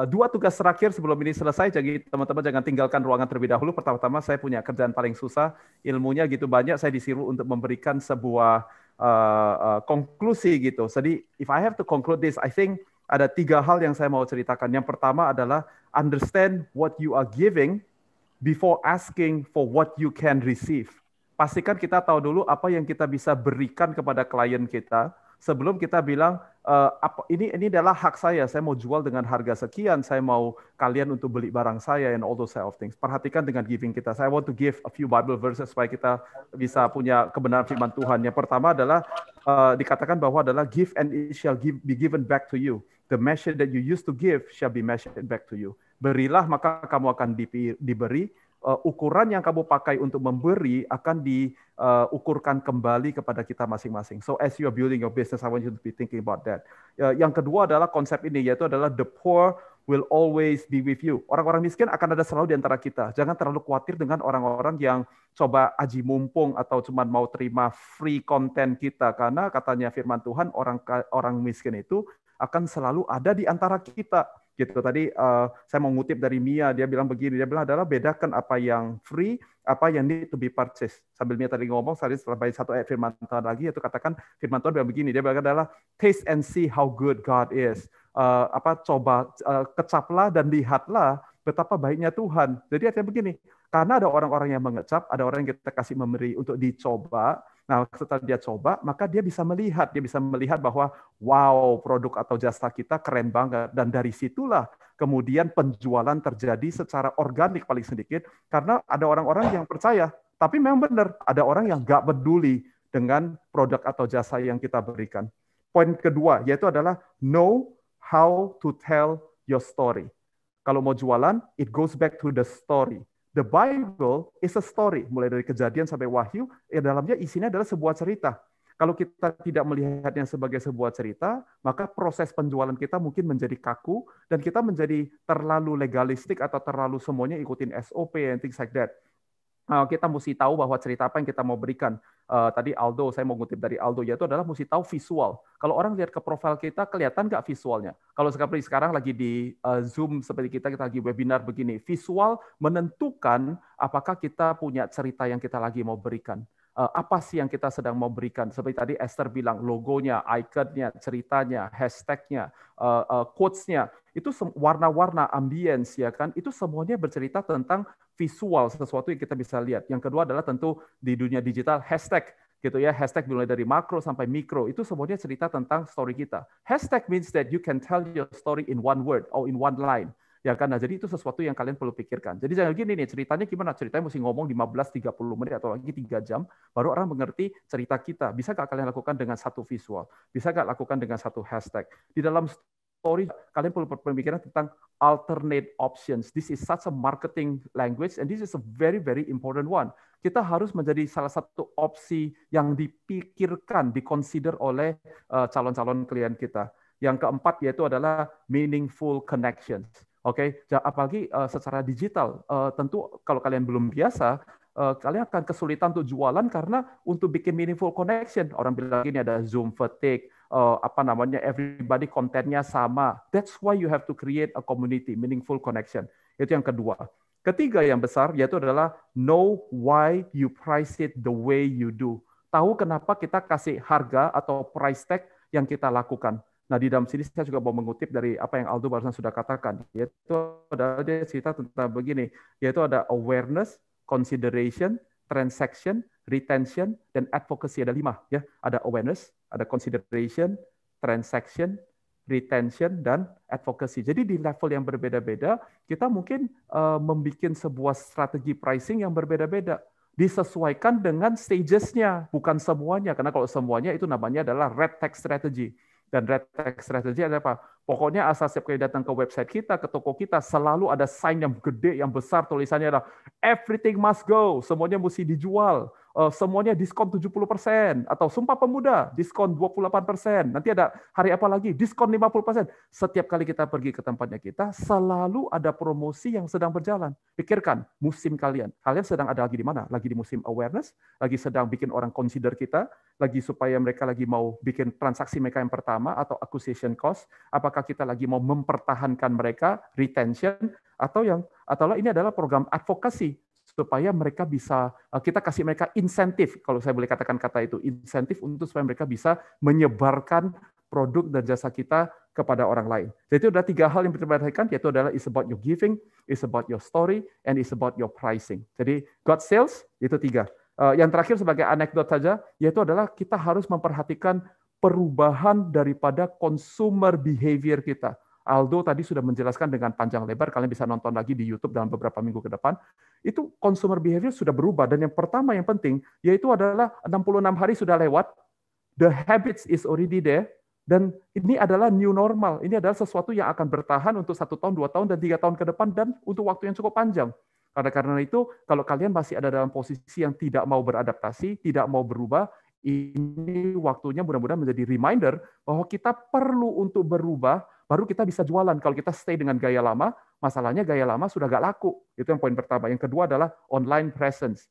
S1: dua tugas terakhir sebelum ini selesai, jadi teman-teman jangan tinggalkan ruangan terlebih dahulu. Pertama-tama saya punya kerjaan paling susah, ilmunya gitu banyak, saya disuruh untuk memberikan sebuah konklusi gitu. Jadi, if I have to conclude this, I think ada 3 hal yang saya mau ceritakan. Yang pertama adalah understand what you are giving before asking for what you can receive. Pastikan kita tahu dulu apa yang kita bisa berikan kepada klien kita sebelum kita bilang ini adalah hak saya mau jual dengan harga sekian, saya mau kalian untuk beli barang saya and all those sort of things. Perhatikan dengan giving kita. Saya want to give a few Bible verses supaya kita bisa punya kebenaran firman Tuhan. Yang pertama adalah dikatakan bahwa adalah give and it shall be given back to you. The measure that you used to give shall be measured back to you. Berilah maka kamu akan diberi. Ukuran yang kamu pakai untuk memberi akan diukurkan kembali kepada kita masing-masing. So as you are building your business, I want you to be thinking about that. Yang kedua adalah konsep ini, yaitu adalah the poor will always be with you. Orang-orang miskin akan ada selalu di antara kita. Jangan terlalu khawatir dengan orang-orang yang coba aji mumpung atau cuma mau terima free content kita. Karena katanya firman Tuhan, orang miskin itu akan selalu ada di antara kita. Gitu tadi saya mau ngutip dari Mia, dia bilang begini, dia bilang adalah bedakan apa yang free, apa yang need to be purchased. Sambil Mia tadi ngomong, saya setelah baca satu ayat firman Tuhan lagi, yaitu katakan firman Tuhan bilang begini, dia bilang adalah taste and see how good God is. Kecaplah dan lihatlah betapa baiknya Tuhan. Jadi artinya begini, karena ada orang-orang yang mengecap, ada orang yang kita kasih memberi untuk dicoba. Nah, setelah dia coba, maka dia bisa melihat bahwa wow, produk atau jasa kita keren banget. Dan dari situlah kemudian penjualan terjadi secara organik paling sedikit, karena ada orang-orang yang percaya. Tapi memang benar, ada orang yang nggak peduli dengan produk atau jasa yang kita berikan. Poin kedua, yaitu adalah know how to tell your story. Kalau mau jualan, it goes back to the story. The Bible is a story, mulai dari Kejadian sampai Wahyu, dalamnya isinya adalah sebuah cerita. Kalau kita tidak melihatnya sebagai sebuah cerita, maka proses penjualan kita mungkin menjadi kaku, dan kita menjadi terlalu legalistik atau terlalu semuanya ikutin SOP and things like that. Kita mesti tahu bahwa cerita apa yang kita mau berikan. Tadi Aldo, saya mau ngutip dari Aldo, yaitu adalah mesti tahu visual. Kalau orang lihat ke profil kita, kelihatan nggak visualnya? Kalau seperti sekarang lagi di Zoom, seperti kita lagi webinar begini, visual menentukan apakah kita punya cerita yang kita lagi mau berikan. Apa sih yang kita sedang mau berikan? Seperti tadi Esther bilang, logonya, iconnya, ceritanya, hashtagnya, quotes-nya, itu warna-warna, ambience, ya kan? Itu semuanya bercerita tentang visual, sesuatu yang kita bisa lihat. Yang kedua adalah tentu di dunia digital, hashtag, gitu ya. Hashtag mulai dari makro sampai mikro, itu semuanya cerita tentang story kita. Hashtag means that you can tell your story in one word or in one line. Ya kan, nah, jadi itu sesuatu yang kalian perlu pikirkan. Jadi jangan gini nih, ceritanya gimana? Ceritanya mesti ngomong 15-30 menit atau lagi 3 jam, baru orang mengerti cerita kita. Bisa nggak kalian lakukan dengan satu visual? Bisa nggak lakukan dengan satu hashtag? Di dalam story, kalian perlu berpemikiran tentang alternate options. This is such a marketing language, and this is a very, very important one. Kita harus menjadi salah satu opsi yang dipikirkan, diconsider oleh calon-calon klien kita. Yang keempat yaitu adalah meaningful connections. Oke, apalagi secara digital, tentu kalau kalian belum biasa, kalian akan kesulitan untuk jualan karena untuk bikin meaningful connection, orang bilang ini ada Zoom fatigue, everybody kontennya sama. That's why you have to create a community, meaningful connection. Itu yang kedua. Ketiga yang besar yaitu adalah know why you price it the way you do. Tahu kenapa kita kasih harga atau price tag yang kita lakukan. Nah, di dalam sini saya juga mau mengutip dari apa yang Aldo barusan sudah katakan, yaitu adalah dia cerita tentang begini, yaitu ada awareness, consideration, transaction, retention, dan advocacy. Ada 5, ya. Ada awareness, ada consideration, transaction, retention, dan advocacy. Jadi di level yang berbeda-beda, kita mungkin membuat sebuah strategi pricing yang berbeda-beda. Disesuaikan dengan stages-nya, bukan semuanya. Karena kalau semuanya itu namanya adalah red tag strategy. Dan red tag strategy adalah apa? Pokoknya asal setiap kali datang ke website kita, ke toko kita, selalu ada sign yang gede, yang besar, tulisannya adalah everything must go, semuanya mesti dijual, semuanya diskon 70%, atau Sumpah Pemuda, diskon 28%, nanti ada hari apa lagi, diskon 50%. Setiap kali kita pergi ke tempatnya kita, selalu ada promosi yang sedang berjalan. Pikirkan, musim kalian sedang ada lagi di mana? Lagi di musim awareness, lagi sedang bikin orang consider kita, lagi supaya mereka lagi mau bikin transaksi mereka yang pertama, atau acquisition cost, apakah kita lagi mau mempertahankan mereka, retention, atau ini adalah program advokasi, supaya mereka bisa, kita kasih mereka insentif, kalau saya boleh katakan kata itu, insentif untuk supaya mereka bisa menyebarkan produk dan jasa kita kepada orang lain. Jadi ada 3 hal yang diperhatikan, yaitu adalah it's about your giving, it's about your story, and it's about your pricing. Jadi God sales itu 3. Yang terakhir sebagai anekdot saja, yaitu adalah kita harus memperhatikan perubahan daripada consumer behavior kita. Aldo tadi sudah menjelaskan dengan panjang lebar, kalian bisa nonton lagi di YouTube dalam beberapa minggu ke depan. Itu consumer behavior sudah berubah, dan yang pertama yang penting, yaitu adalah 66 hari sudah lewat, the habits is already there, dan ini adalah new normal. Ini adalah sesuatu yang akan bertahan untuk 1 tahun, 2 tahun, dan 3 tahun ke depan, dan untuk waktu yang cukup panjang. Karena itu, kalau kalian masih ada dalam posisi yang tidak mau beradaptasi, tidak mau berubah, ini waktunya mudah-mudahan menjadi reminder bahwa kita perlu untuk berubah, baru kita bisa jualan. Kalau kita stay dengan gaya lama, masalahnya gaya lama sudah gak laku. Itu yang poin pertama. Yang kedua adalah online presence.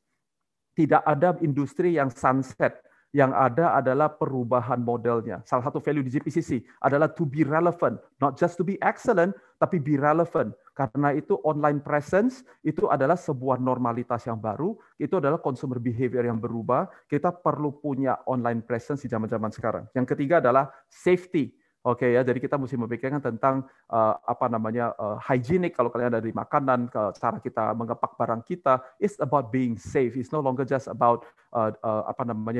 S1: Tidak ada industri yang sunset. Yang ada adalah perubahan modelnya. Salah satu value di JPCC adalah to be relevant, not just to be excellent, tapi be relevant. Karena itu online presence itu adalah sebuah normalitas yang baru, itu adalah consumer behavior yang berubah. Kita perlu punya online presence di zaman-zaman sekarang. Yang ketiga adalah safety. Oke ya, jadi kita mesti memikirkan tentang hygienic kalau kalian ada di makanan, cara kita mengepak barang kita. It's about being safe. It's no longer just about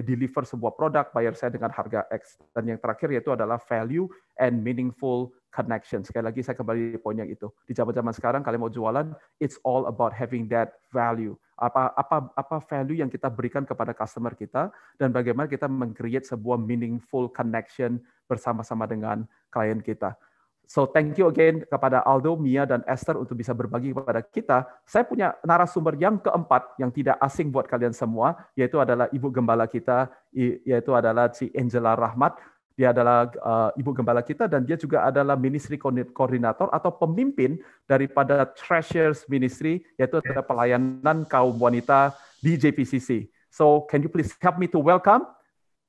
S1: deliver sebuah produk, bayar saya dengan harga X. Dan yang terakhir yaitu adalah value and meaningful connection. Sekali lagi saya kembali di poin yang itu. Di zaman-zaman sekarang kalian mau jualan, it's all about having that value. Apa value yang kita berikan kepada customer kita, dan bagaimana kita meng-create sebuah meaningful connection bersama-sama dengan klien kita. So thank you again kepada Aldo, Mia, dan Esther untuk bisa berbagi kepada kita. Saya punya narasumber yang keempat yang tidak asing buat kalian semua, yaitu adalah Ibu Gembala kita, yaitu adalah Ci Angela Rahmat. Dia adalah Ibu Gembala kita, dan dia juga adalah Ministry Koordinator atau pemimpin daripada Treasures Ministry, yaitu adalah pelayanan kaum wanita di JPCC. So can you please help me to welcome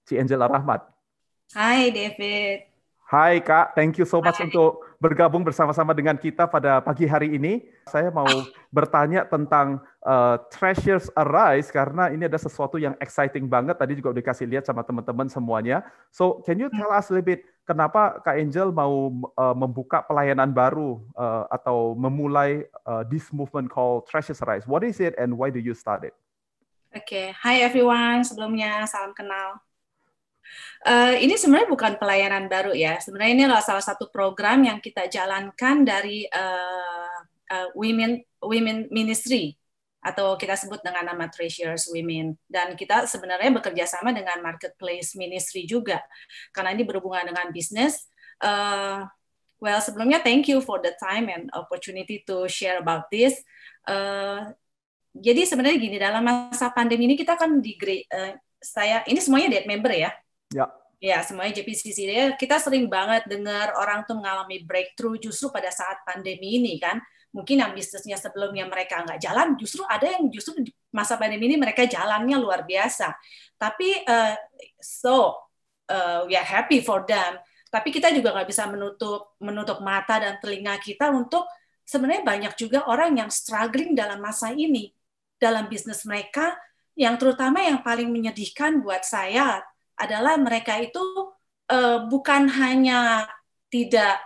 S1: Ci Angela Rahmat.
S5: Hai David.
S1: Hai Kak, thank you so much untuk bergabung bersama-sama dengan kita pada pagi hari ini. Saya mau bertanya tentang Treasures Arise, karena ini ada sesuatu yang exciting banget. Tadi juga udah dikasih lihat sama teman-teman semuanya. So, can you tell us a little bit, kenapa Kak Angel mau membuka pelayanan baru atau memulai this movement called Treasures Arise? What is it and why do you start it?
S5: Oke, Hi everyone. Sebelumnya salam kenal. Ini sebenarnya bukan pelayanan baru ya. Sebenarnya ini adalah salah satu program yang kita jalankan dari Women Ministry, atau kita sebut dengan nama Treasures Women. Dan kita sebenarnya bekerja sama dengan Marketplace Ministry juga, karena ini berhubungan dengan bisnis. Well, sebelumnya thank you for the time and opportunity to share about this. Jadi sebenarnya gini, dalam masa pandemi ini kita kan ini semuanya dead member ya.
S1: Ya.
S5: Ya, semuanya JPCC. Kita sering banget dengar orang tuh mengalami breakthrough justru pada saat pandemi ini kan. Mungkin yang bisnisnya sebelumnya mereka nggak jalan, justru ada yang justru di masa pandemi ini mereka jalannya luar biasa. Tapi we are happy for them. Tapi kita juga nggak bisa menutup mata dan telinga kita untuk sebenarnya banyak juga orang yang struggling dalam masa ini dalam bisnis mereka, yang terutama yang paling menyedihkan buat saya adalah mereka itu bukan hanya tidak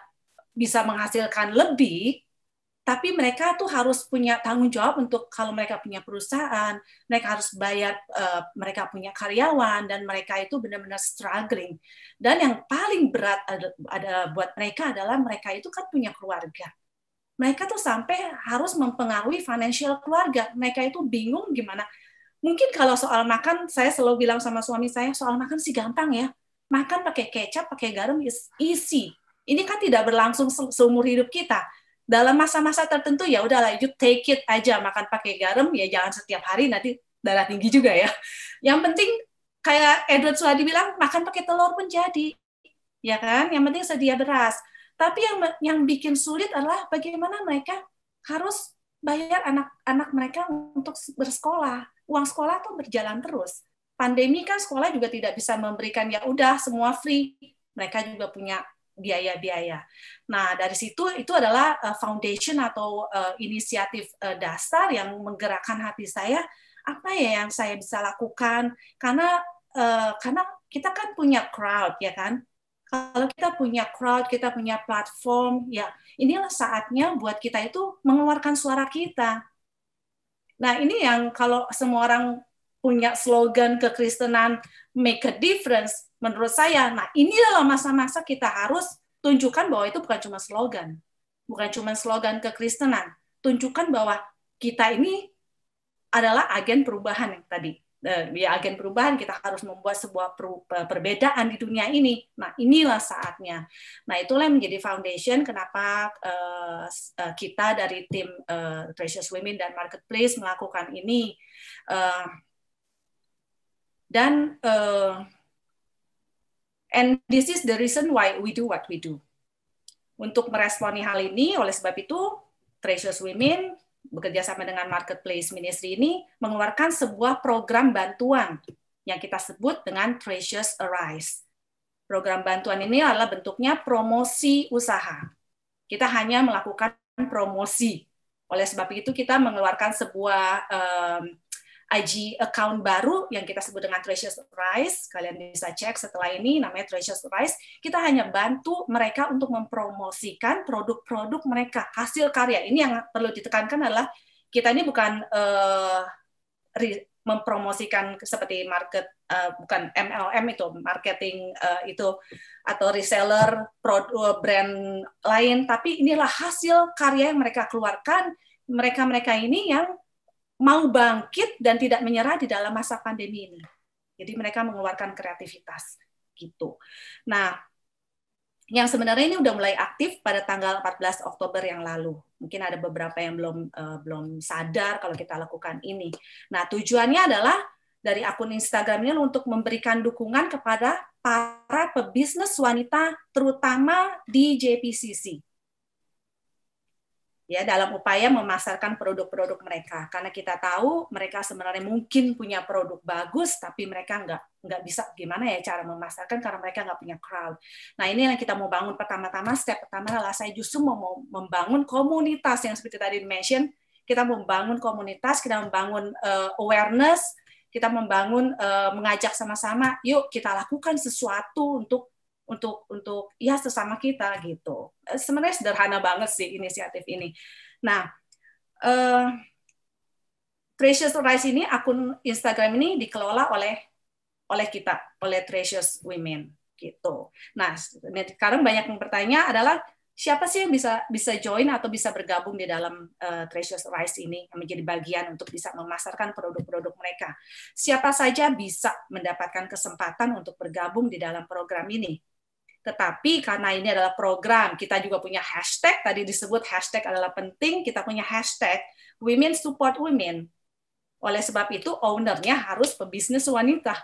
S5: bisa menghasilkan lebih, tapi mereka tuh harus punya tanggung jawab untuk kalau mereka punya perusahaan, mereka harus bayar, mereka punya karyawan, dan mereka itu benar-benar struggling. Dan yang paling berat ada buat mereka adalah mereka itu kan punya keluarga. Mereka tuh sampai harus mempengaruhi financial keluarga. Mereka itu bingung gimana. Mungkin kalau soal makan, saya selalu bilang sama suami saya, soal makan sih gampang ya. Makan pakai kecap, pakai garam is easy. Ini kan tidak berlangsung seumur hidup kita. Dalam masa-masa tertentu ya udahlah, you take it aja, makan pakai garam ya, jangan setiap hari, nanti darah tinggi juga ya. Yang penting kayak Edward Suhadi bilang, makan pakai telur pun jadi. Ya kan? Yang penting sedia beras. Tapi yang bikin sulit adalah bagaimana mereka harus bayar anak-anak mereka untuk bersekolah. Uang sekolah tuh berjalan terus. Pandemi kan sekolah juga tidak bisa memberikan ya udah semua free. Mereka juga punya biaya-biaya. Nah, dari situ itu adalah foundation atau inisiatif dasar yang menggerakkan hati saya, apa ya yang saya bisa lakukan, karena kita kan punya crowd ya kan. Kalau kita punya crowd, kita punya platform, ya inilah saatnya buat kita itu mengeluarkan suara kita. Nah, ini yang kalau semua orang punya slogan kekristenan make a difference, menurut saya, nah ini adalah masa-masa kita harus tunjukkan bahwa itu bukan cuma slogan. Bukan cuma slogan kekristenan. Tunjukkan bahwa kita ini adalah agen perubahan yang tadi. Ya, agen perubahan, kita harus membuat sebuah perbedaan di dunia ini. Nah, inilah saatnya. Nah, itulah yang menjadi foundation kenapa kita dari tim Precious Women dan Marketplace melakukan ini. And this is the reason why we do what we do. Untuk meresponi hal ini, oleh sebab itu, Precious Women bekerja sama dengan Marketplace Ministry ini mengeluarkan sebuah program bantuan yang kita sebut dengan Precious Arise. Program bantuan ini adalah bentuknya promosi usaha. Kita hanya melakukan promosi. Oleh sebab itu kita mengeluarkan sebuah IG account baru yang kita sebut dengan Precious Arise. Kalian bisa cek setelah ini, namanya Precious Arise. Kita hanya bantu mereka untuk mempromosikan produk-produk mereka, hasil karya. Ini yang perlu ditekankan adalah kita ini bukan mempromosikan seperti bukan MLM itu, marketing itu atau reseller produk brand lain, tapi inilah hasil karya yang mereka keluarkan. Mereka ini yang mau bangkit dan tidak menyerah di dalam masa pandemi ini. Jadi mereka mengeluarkan kreativitas gitu. Nah, yang sebenarnya ini udah mulai aktif pada tanggal 14 Oktober yang lalu. Mungkin ada beberapa yang belum sadar kalau kita lakukan ini. Nah, tujuannya adalah dari akun Instagramnya untuk memberikan dukungan kepada para pebisnis wanita, terutama di JPCC. Ya, dalam upaya memasarkan produk-produk mereka, karena kita tahu mereka sebenarnya mungkin punya produk bagus, tapi mereka nggak bisa gimana ya cara memasarkan karena mereka nggak punya crowd. Nah, ini yang kita mau bangun pertama-tama. Step pertama adalah saya justru mau membangun komunitas yang seperti tadi mention. Kita membangun komunitas, kita membangun awareness, kita membangun mengajak sama-sama. Yuk kita lakukan sesuatu untuk ya sesama kita gitu. Sebenarnya sederhana banget sih inisiatif ini. Nah, Precious Rise ini, akun Instagram ini dikelola oleh kita, oleh Precious Women gitu. Nah, sekarang banyak yang bertanya adalah siapa sih yang bisa join atau bisa bergabung di dalam Precious Rise ini yang menjadi bagian untuk bisa memasarkan produk-produk mereka. Siapa saja bisa mendapatkan kesempatan untuk bergabung di dalam program ini. Tetapi karena ini adalah program, kita juga punya hashtag, tadi disebut hashtag adalah penting, kita punya hashtag Women Support Women. Oleh sebab itu, ownernya harus pebisnis wanita.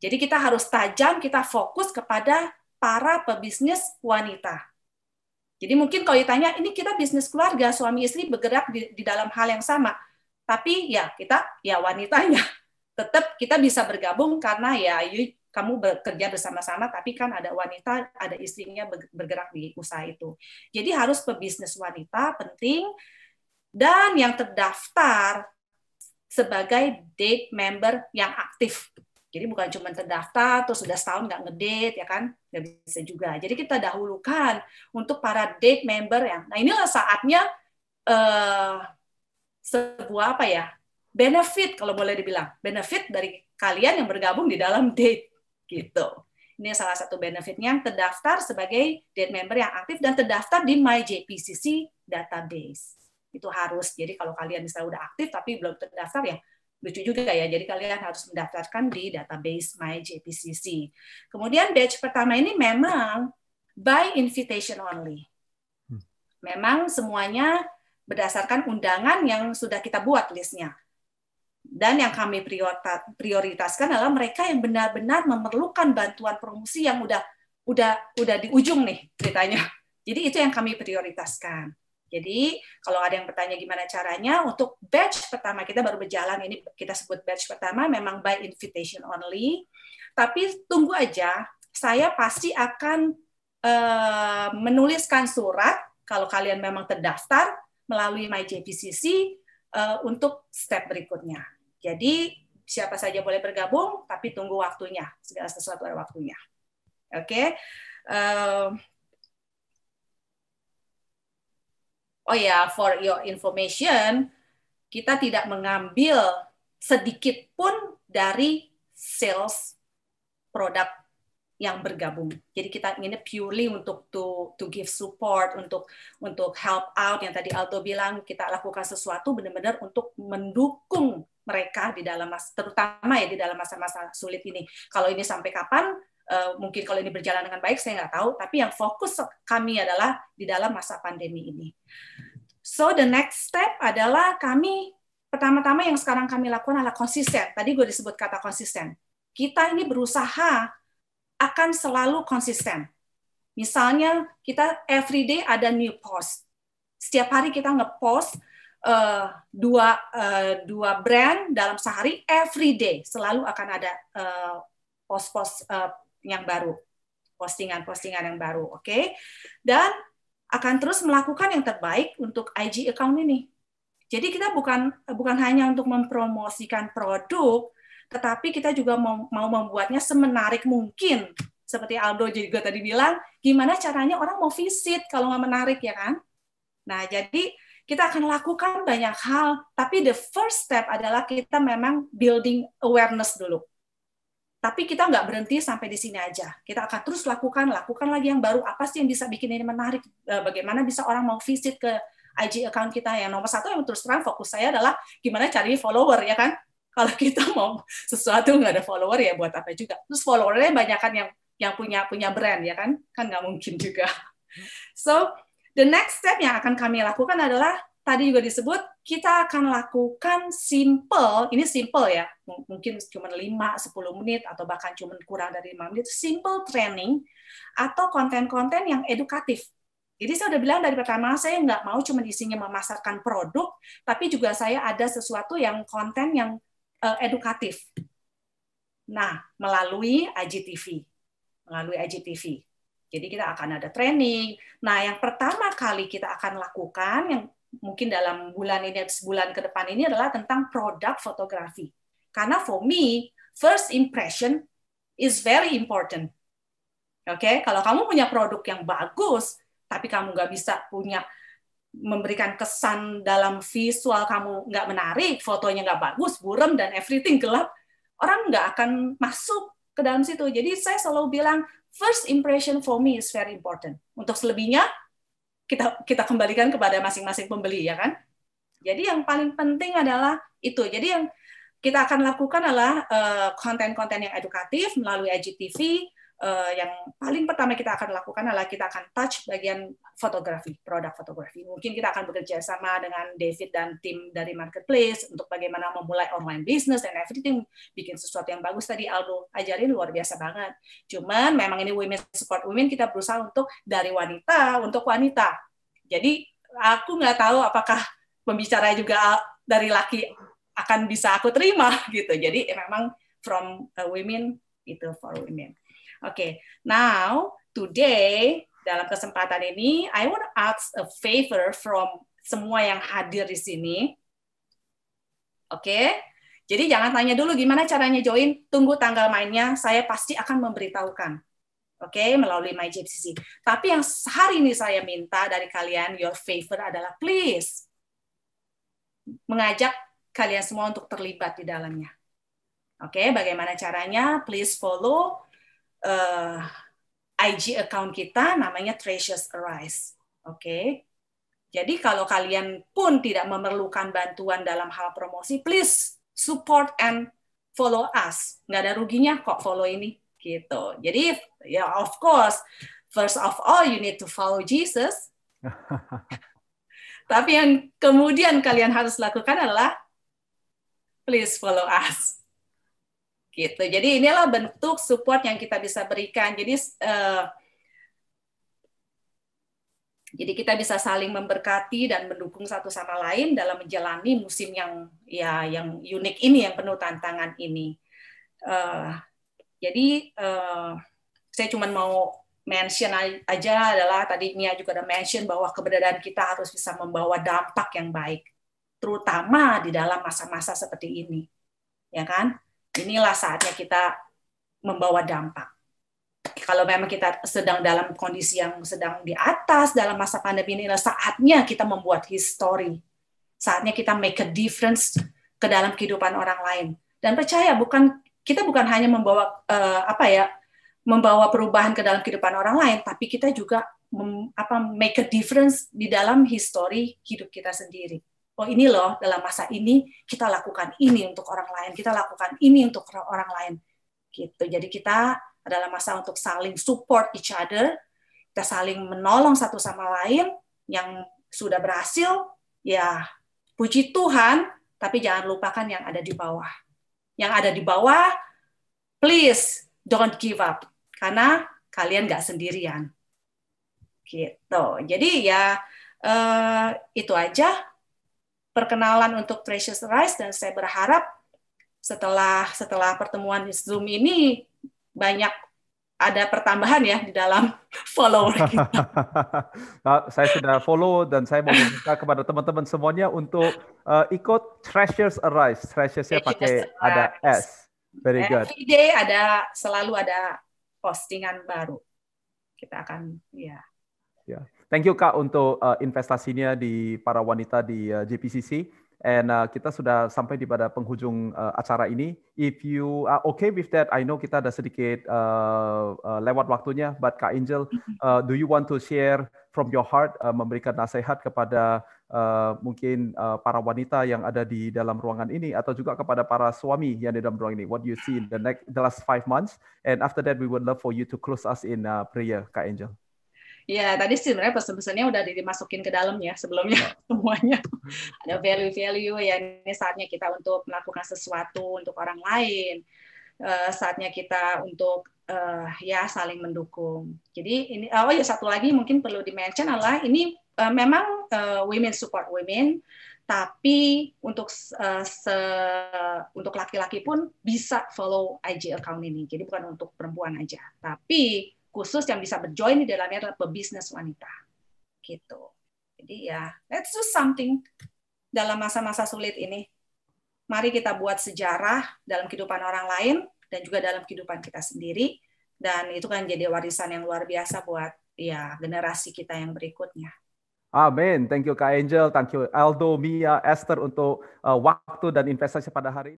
S5: Jadi kita harus tajam, kita fokus kepada para pebisnis wanita. Jadi mungkin kalau ditanya, ini kita bisnis keluarga, suami istri bergerak di dalam hal yang sama. Tapi ya kita, ya wanitanya. Tetap kita bisa bergabung karena ya kamu bekerja bersama-sama, tapi kan ada wanita, ada istrinya bergerak di usaha itu. Jadi harus pebisnis wanita, penting, dan yang terdaftar sebagai date member yang aktif. Jadi bukan cuma terdaftar, terus sudah setahun nggak ngedate, ya kan? Nggak bisa juga. Jadi kita dahulukan untuk para date member yang, nah inilah saatnya sebuah apa ya, benefit kalau boleh dibilang, benefit dari kalian yang bergabung di dalam date. Gitu. Ini salah satu benefitnya, yang terdaftar sebagai date member yang aktif dan terdaftar di MyJPCC database. Itu harus. Jadi kalau kalian misalnya udah aktif tapi belum terdaftar ya lucu juga ya. Jadi kalian harus mendaftarkan di database MyJPCC. Kemudian batch pertama ini memang by invitation only. Memang semuanya berdasarkan undangan yang sudah kita buat listnya. Dan yang kami prioritaskan adalah mereka yang benar-benar memerlukan bantuan promosi yang udah di ujung nih ceritanya. Jadi itu yang kami prioritaskan. Jadi kalau ada yang bertanya gimana caranya, untuk batch pertama kita baru berjalan, ini kita sebut batch pertama memang by invitation only. Tapi tunggu aja, saya pasti akan menuliskan surat kalau kalian memang terdaftar melalui MyJPCC untuk step berikutnya. Jadi siapa saja boleh bergabung, tapi tunggu waktunya. Segala sesuatu ada waktunya. Oke. Oh ya, for your information, kita tidak mengambil sedikit pun dari sales produk yang bergabung. Jadi kita ini purely untuk to give support, untuk help out, yang tadi Aldo bilang, kita lakukan sesuatu benar-benar untuk mendukung mereka di dalam terutama ya di dalam masa-masa sulit ini. Kalau ini sampai kapan, mungkin kalau ini berjalan dengan baik saya nggak tahu, tapi yang fokus kami adalah di dalam masa pandemi ini. So the next step adalah kami pertama-tama yang sekarang kami lakukan adalah konsisten. Tadi gue disebut kata konsisten. Kita ini berusaha akan selalu konsisten. Misalnya kita everyday ada new post. Setiap hari kita nge-post dua brand dalam sehari, everyday selalu akan ada post-post yang baru, postingan-postingan yang baru, oke? Dan akan terus melakukan yang terbaik untuk IG account ini. Jadi kita bukan hanya untuk mempromosikan produk, tetapi kita juga mau membuatnya semenarik mungkin. Seperti Aldo juga tadi bilang, gimana caranya orang mau visit kalau nggak menarik, ya kan? Nah, jadi kita akan lakukan banyak hal, tapi the first step adalah kita memang building awareness dulu. Tapi kita nggak berhenti sampai di sini aja. Kita akan terus lakukan lagi yang baru. Apa sih yang bisa bikin ini menarik? Bagaimana bisa orang mau visit ke IG account kita? Yang nomor satu yang terus terang fokus saya adalah gimana cari follower, ya kan? Kalau kita mau sesuatu nggak ada follower ya buat apa juga. Terus followernya banyak kan yang punya brand, ya kan? Kan nggak mungkin juga. So the next step yang akan kami lakukan adalah tadi juga disebut kita akan lakukan simple, ini simple ya, mungkin cuma 5-10 menit atau bahkan cuma kurang dari 5 menit, simple training atau konten-konten yang edukatif. Jadi saya udah bilang dari pertama, saya nggak mau cuma isinya memasarkan produk, tapi juga saya ada sesuatu yang konten yang edukatif. Nah, melalui IGTV. Jadi kita akan ada training. Nah, yang pertama kali kita akan lakukan, yang mungkin dalam bulan ini, sebulan ke depan ini adalah tentang produk fotografi. Karena for me, first impression is very important. Oke, kalau kamu punya produk yang bagus, tapi kamu nggak bisa memberikan kesan dalam visual kamu nggak menarik, fotonya nggak bagus, buram dan everything gelap, orang nggak akan masuk ke dalam situ. Jadi saya selalu bilang first impression for me is very important. Untuk selebihnya kita kembalikan kepada masing-masing pembeli, ya kan? Jadi yang paling penting adalah itu. Jadi yang kita akan lakukan adalah konten-konten yang edukatif melalui IGTV. Yang paling pertama kita akan lakukan adalah kita akan touch bagian fotografi, produk fotografi. Mungkin kita akan bekerja sama dengan David dan tim dari marketplace untuk bagaimana memulai online business dan everything, bikin sesuatu yang bagus. Tadi Aldo ajarin luar biasa banget. Cuman memang ini women support women, kita berusaha untuk dari wanita untuk wanita. Jadi aku nggak tahu apakah pembicara juga dari laki akan bisa aku terima gitu. Jadi memang from women itu for women. Okay, now today dalam kesempatan ini I want to ask a favor from semua yang hadir di sini. Oke, jadi jangan tanya dulu gimana caranya join, tunggu tanggal mainnya, saya pasti akan memberitahukan. Oke, melalui MyJPCC. Tapi yang hari ini saya minta dari kalian, your favor adalah please mengajak kalian semua untuk terlibat di dalamnya. Oke, bagaimana caranya? Please follow IG account kita, namanya Treasures Arise. Oke. Jadi kalau kalian pun tidak memerlukan bantuan dalam hal promosi, please support and follow us. Nggak ada ruginya kok follow ini. Gitu. Jadi ya of course, first of all you need to follow Jesus. Tapi yang kemudian kalian harus lakukan adalah please follow us. Gitu. Jadi inilah bentuk support yang kita bisa berikan. Jadi kita bisa saling memberkati dan mendukung satu sama lain dalam menjalani musim yang unik ini, yang penuh tantangan ini. Jadi saya cuma mau mention aja adalah tadi Mia juga ada mention bahwa keberadaan kita harus bisa membawa dampak yang baik, terutama di dalam masa-masa seperti ini, ya kan? Inilah saatnya kita membawa dampak. kalau memang kita sedang dalam kondisi yang sedang di atas dalam masa pandemi ini, saatnya kita membuat history, saatnya kita make a difference ke dalam kehidupan orang lain. Dan percaya kita bukan hanya membawa membawa perubahan ke dalam kehidupan orang lain, tapi kita juga make a difference di dalam history hidup kita sendiri. Oh ini loh, dalam masa ini kita lakukan ini untuk orang lain, kita lakukan ini untuk orang lain. Gitu. Jadi kita adalah masa untuk saling support each other, kita saling menolong satu sama lain. Yang sudah berhasil, ya puji Tuhan, tapi jangan lupakan yang ada di bawah. Yang ada di bawah, please don't give up, karena kalian nggak sendirian. Gitu. Jadi ya itu aja perkenalan untuk Precious Rice, dan saya berharap setelah pertemuan di Zoom ini banyak ada pertambahan ya di dalam follower kita.
S1: Saya sudah follow, dan saya mau meminta kepada teman-teman semuanya untuk ikut Treasures Arise. Treasures-nya pakai ada S. Very good.
S5: Every day selalu ada postingan baru. Kita akan ya.
S1: Thank you Kak untuk investasinya di para wanita di JPCC. And kita sudah sampai di pada penghujung acara ini. If you are okay with that, I know kita ada sedikit lewat waktunya, but Kak Angel, do you want to share from your heart, memberikan nasihat kepada mungkin para wanita yang ada di dalam ruangan ini, atau juga kepada para suami yang di dalam ruangan ini? What do you see in the last 5 months? And after that, we would love for you to close us in prayer, Kak Angel.
S5: Ya, tadi sebenarnya pesan-pesannya udah dimasukin ke dalam ya sebelumnya semuanya. Ada value-value ya, ini saatnya kita untuk melakukan sesuatu untuk orang lain. Saatnya kita untuk ya saling mendukung. Jadi ini satu lagi mungkin perlu di-mention adalah ini memang women support women, tapi untuk laki-laki pun bisa follow IG account ini. Jadi bukan untuk perempuan aja, tapi khusus yang bisa berjoin di dalamnya adalah pebisnis wanita, gitu. Jadi ya, let's do something dalam masa-masa sulit ini. Mari kita buat sejarah dalam kehidupan orang lain dan juga dalam kehidupan kita sendiri, dan itu kan jadi warisan yang luar biasa buat ya generasi kita yang berikutnya.
S1: Amin. Thank you Kak Angel, thank you Aldo, Mia, Esther untuk waktu dan investasi pada hari ini.